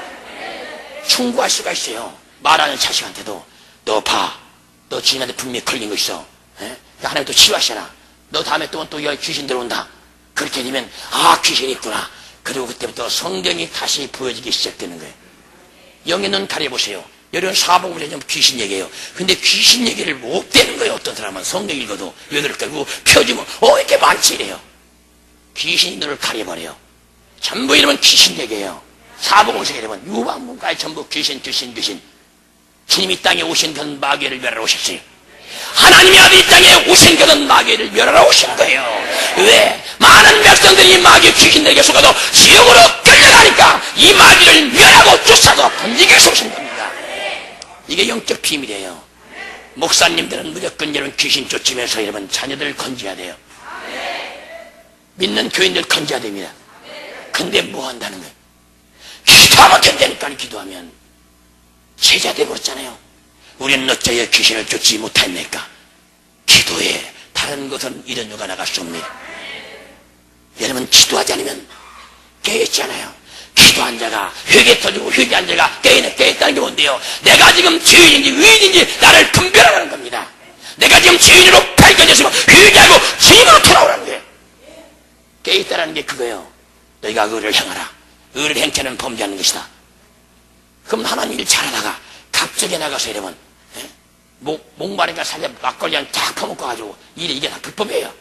충고할 수가 있어요. 말하는 자식한테도 너 봐. 너 주인한테 분명히 걸린 거 있어. 하나님 또 치유하시잖아. 너 다음에 또 귀신 들어온다. 그렇게 되면 아 귀신이 있구나. 그리고 그때부터 성경이 다시 보여지기 시작되는 거예요. 영의 눈 가려보세요. 여러분 사복음을 전혀 귀신 얘기해요. 근데 귀신 얘기를 못 되는 거예요. 어떤 사람은 성경 읽어도. 왜 그럴까? 그거 펴주면 이렇게 많지 이래요. 귀신이 눈을 가려버려요. 전부 이러면 귀신 얘기해요. 사복음에서 이러면 유방문까지 전부 귀신. 주님이 이 땅에 오신 그는 마귀를 멸하러 오셨어요. 하나님의 아들 이 땅에 오신 그는 마귀를 멸하러 오신 거예요. 왜? 많은 백성들이 마귀 귀신들에게 속아도 지옥으로 끌려가니까 이 마귀를 멸하고 쫓아서 번지게 해서 오신 겁니다. 이게 영적 비밀이에요. 목사님들은 무조건 여러분 귀신 쫓으면서 여러분 자녀들 건져야 돼요. 믿는 교인들 건져야 됩니다. 근데 뭐 한다는 거예요? 기도하면 된다니까. 기도하면 제자 되버렸잖아요. 우리는 어찌하여 귀신을 쫓지 못했습니까? 기도에 다른 것은 이런 요가 나갈 수 없네요. 여러분 기도하지 않으면 깨있잖아요. 기도한 자가 회개 터지고 회개한 자가 깨있다는 게 뭔데요? 내가 지금 죄인인지 의인인지 나를 분별하라는 겁니다. 내가 지금 죄인으로 발견됐으면 회개하고 주님으로 돌아오라는 거예요. 깨있다라는 게 그거예요. 너희가 의를 행하라. 의를 행체는 범죄하는 것이다. 그럼 하나님 일 잘하다가 갑자기 나가서 이러면 목마르니까 살려 막걸리 한 쫙 퍼먹고 가지고 이게 다 불법이에요.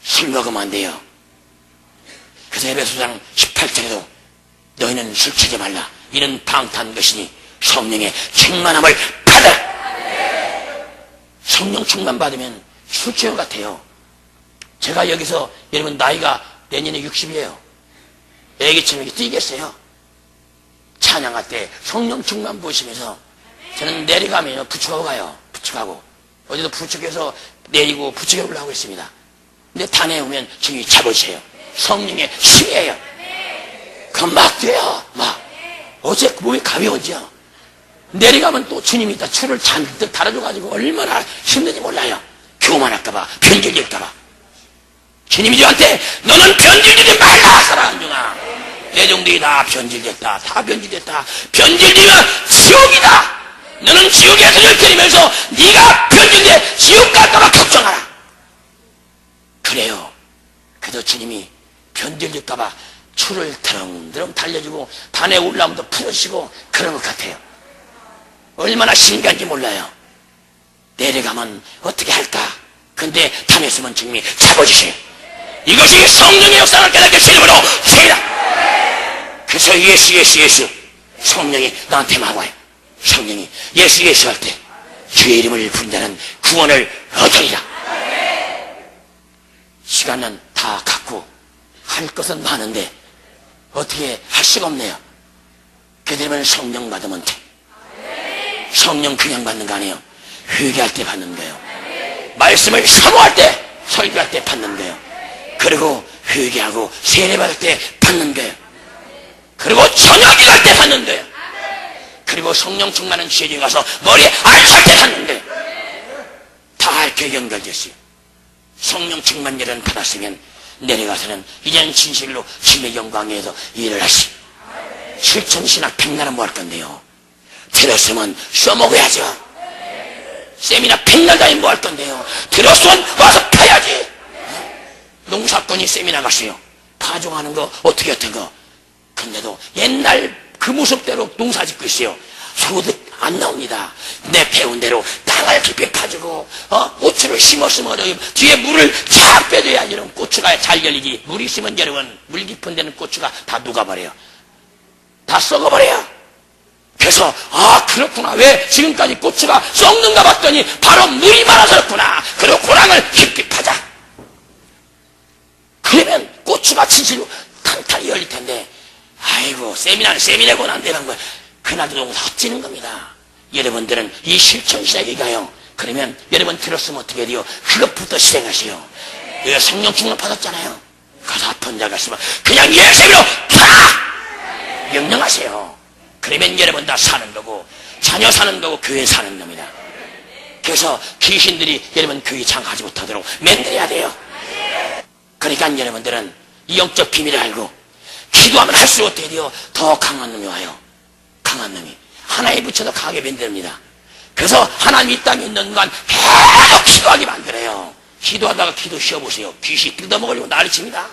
술 먹으면 안 돼요. 그래서 에베소서 18절에도 너희는 술 취하지 말라. 이는 방탄 것이니 성령의 충만함을 받으라. 성령 충만 받으면 술 취한 것 같아요. 제가 여기서 여러분 나이가 내년에 60이에요. 애기처럼 이렇게 뛰겠어요. 찬양할 때 성령 충만 보시면서 저는 내려가면 부축하고 가요. 부축하고 어제도 부축해서 내리고 부축해 올라오고 있습니다. 근데 단에 오면 주님이 잡으세요. 성령의 힘이에요. 그럼 막 돼요. 막 어제 몸이 가벼워져. 내려가면 또 주님이 다 추를 잔뜩 달아줘가지고 얼마나 힘든지 몰라요. 교만할까봐 변질될까봐. 주님이 저한테 너는 변질되지 말라 사랑하는 중아. 대종들이 다 변질됐다. 다 변질됐다. 변질되면 지옥이다. 너는 지옥에서 열켜리면서 네가 변질돼 지옥 갈까봐 걱정하라. 그래요. 그래도 주님이 변질될까봐 추를 드렁드렁 달려주고 단에 올라오면 또 풀어주시고 그런 것 같아요. 얼마나 신기한지 몰라요. 내려가면 어떻게 할까? 근데 단에 있으면 주님이 잡아주세요. 이것이 성령의 역사를 깨닫게 주님으로 죄다. 그래서 예수 성령이 나한테 막 와요. 성령이 예수 할 때 주의 이름을 부른 자는 구원을 얻으리라. 시간은 다 갖고 할 것은 많은데 어떻게 할 수가 없네요. 그러면 성령 받으면 돼. 성령 그냥 받는 거 아니에요. 회개할 때 받는 거예요. 말씀을 사모할 때 설교할 때 받는 거예요. 그리고 회개하고 세례받을 때 받는 거예요. 그리고 저녁에 갈 때 받는 거예요. 그리고 성령 충만한 지혜에 가서 머리에 알찰 때 받는 거예요. 다 이렇게 연결됐어요. 성령 충만을 받았으면 내려가서는 이제는 진실로 주님의 영광에서 일을 하시. 실천신학 백날은 뭐 할 건데요? 들었으면 써먹어야죠. 세미나 백날 다니면 뭐 할 건데요? 들었으면 와서 파야지. 농사꾼이 세미나 갔어요. 파종하는 거 어떻게 어떤 거. 근데도 옛날 그 모습대로 농사 짓고 있어요. 소득 안 나옵니다. 내 배운 대로 땅을 깊이 파주고 고추를 심었으면 뒤에 물을 쫙 빼줘야 이런 고추가 잘 열리지. 물 있으면 여러분 물 깊은 데는 고추가 다 녹아버려요. 다 썩어버려요. 그래서 그렇구나. 왜 지금까지 고추가 썩는가 봤더니 바로 물이 많아서 그렇구나. 그리고 고랑을 깊이 파자. 그러면 고추가 진실로 탄탄히 열릴 텐데 아이고 세미나는 세미나고는 안 되는 거예요. 그날도 농사 헛지는 겁니다. 여러분들은 이 실천신학에 가요. 그러면 여러분 들었으면 어떻게 돼요? 그것부터 실행하세요. 왜 성령 충만 받았잖아요. 가서 아픈 자가 있으면 그냥 예수님으로 다 명령하세요. 그러면 여러분 다 사는 거고 자녀 사는 거고 교회 사는 겁니다. 그래서 귀신들이 여러분 교회 장하지 못하도록 만들어야 돼요. 그러니까 여러분들은 이 영적 비밀을 알고 기도하면 할수록 어떻게 돼요? 더 강한 놈이 와요. 강한 놈이 하나에 붙여도 강하게 만듭니다. 그래서 하나님이 이 땅에 있는 동안 계속 기도하게 만들어요. 기도하다가 기도 쉬어보세요. 귀신이 뜯어먹으려고 난리칩니다.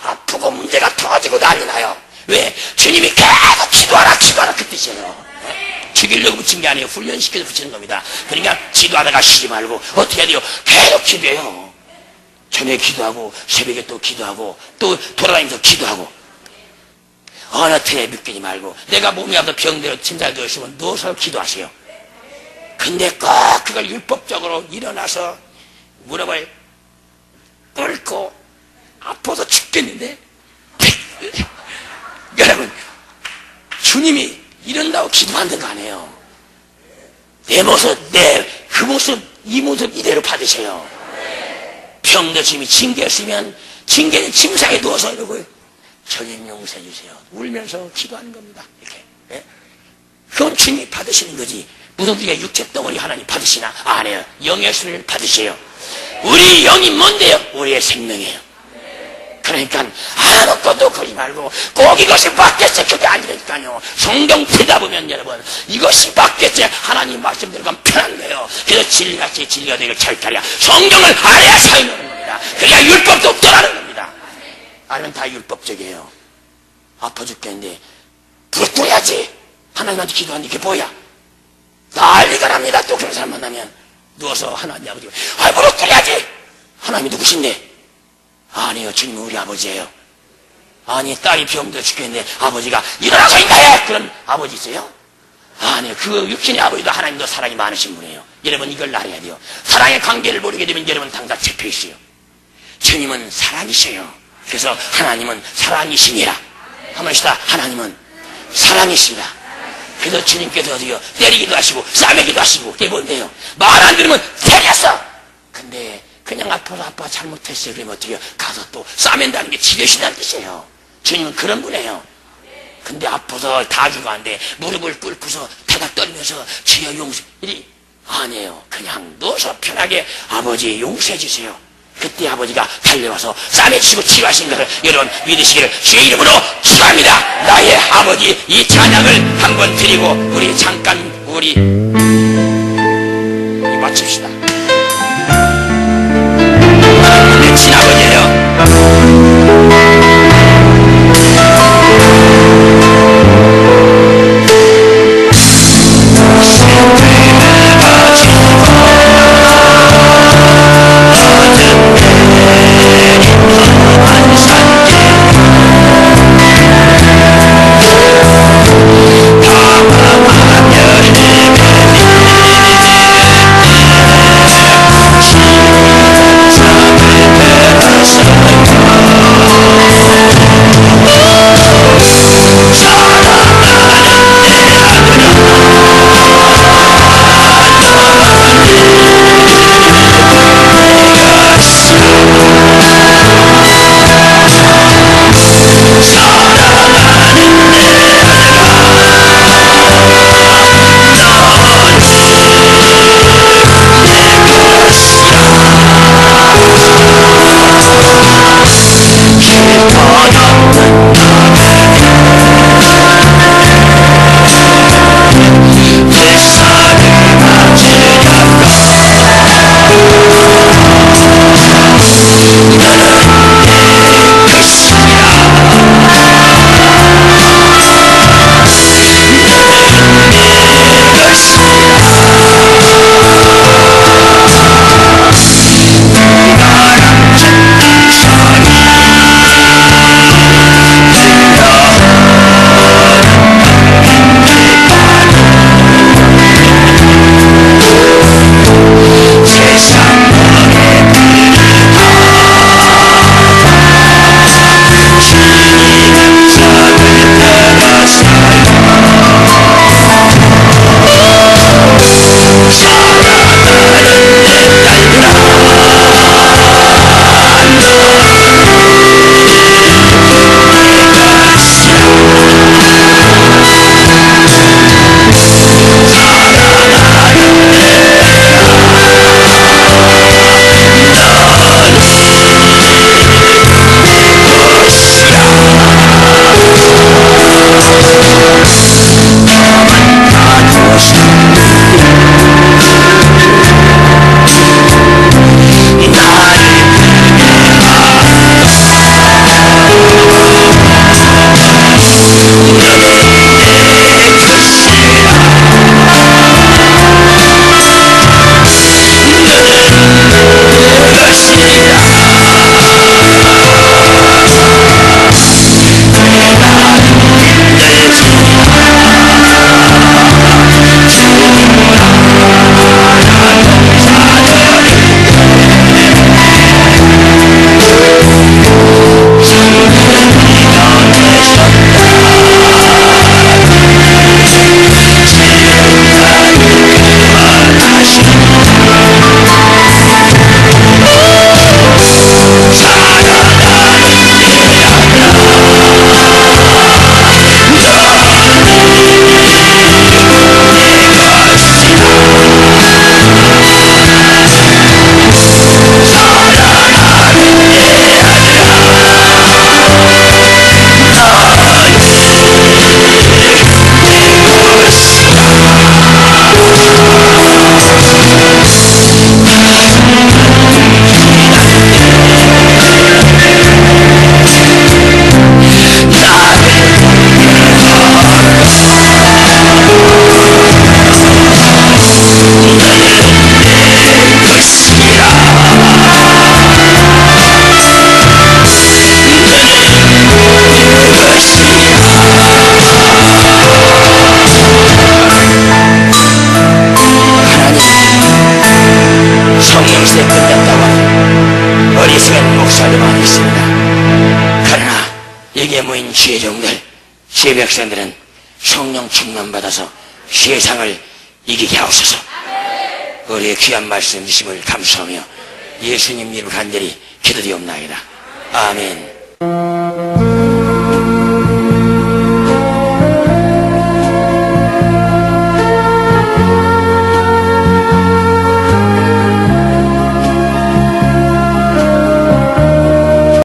아프고 문제가 터지고 난리 나요. 왜? 주님이 계속 기도하라 그 뜻이에요. 죽이려고 붙인 게 아니에요. 훈련시켜서 붙이는 겁니다. 그러니까 기도하다가 쉬지 말고 어떻게 해야 돼요? 계속 기도해요. 저녁에 기도하고 새벽에 또 기도하고 또 돌아다니면서 기도하고 어느 틈에 묶이지 말고 내가 몸이 아파서 병들어 침상에 누우시면 누워서 기도하세요. 근데 꼭 그걸 율법적으로 일어나서 무릎을 꿇고 아파서 죽겠는데 여러분 주님이 이런다고 기도한다는 거 아니에요. 내 모습 그 모습 이 모습 이대로 받으세요. 병도 주님이 징계였으면 징계는 침상에 누워서 이러고 저님 용서해 주세요. 울면서 기도하는 겁니다. 이렇게. 예? 그건 주님이 받으시는 거지. 무슨 우리가 육체 덩어리 하나님 받으시나? 아니에요. 영의 수를 받으세요. 우리 영이 뭔데요? 우리의 생명이에요. 그러니까 아무것도 거지 말고 꼭 이것이 받겠지 그게 아니라니까요. 성경 풀다 보면 여러분 이것이 받겠지 하나님 말씀 들어가면 편한 거예요. 그래서 진리같이 진리가 되길 잘타랴 성경을 알아야 사용하는 겁니다. 그래야 율법도 없더라는 겁니다. 아니면 다 율법적이에요. 아파 죽겠는데 불 끓여야지. 하나님한테 기도하는 게 뭐야? 난리가 납니다. 또 그런 사람 만나면 누워서 하나님 아버지 무릎 꿇어야지. 하나님이 누구신데? 아니요, 주님은 우리 아버지예요. 아니 딸이 병들어 죽겠는데 아버지가 일어나서 인가해 그런 아버지 있어요? 아니요, 그 육신의 아버지도 하나님도 사랑이 많으신 분이에요. 여러분 이걸 알아야 돼요. 사랑의 관계를 모르게 되면 여러분 당장 잡혀 있어요. 주님은 사랑이세요. 그래서 하나님은 사랑이시니라. 한번 시다. 하나님은 사랑이시니라. 그래서 주님께서 어디요? 때리기도 하시고 싸매기도 하시고 그게 뭔데요? 말 안 들으면 때렸어. 근데 그냥 아빠 잘못했어요. 그러면 어떻게 가서 또 싸맨다는 게 치료신다는 뜻이에요. 주님은 그런 분이에요. 근데 아파서 다 죽어간데 무릎을 꿇고서 타닥 떨면서 주여 용서 이리 아니에요. 그냥 누워서 편하게 아버지 용서해 주세요. 그때 아버지가 달려와서 싸매치고 치료하신 것을 여러분 믿으시기를 주의 이름으로 축하합니다. 나의 아버지 이 찬양을 한번 드리고 우리 잠깐 우리 마칩시다. 내 친아버지예요. 주의 백성들은 성령 충만받아서 세상을 이기게 하옵소서. 우리의 귀한 말씀 주심을 감사하며 예수님 이름 간절히 기도드리옵나이다. 아멘.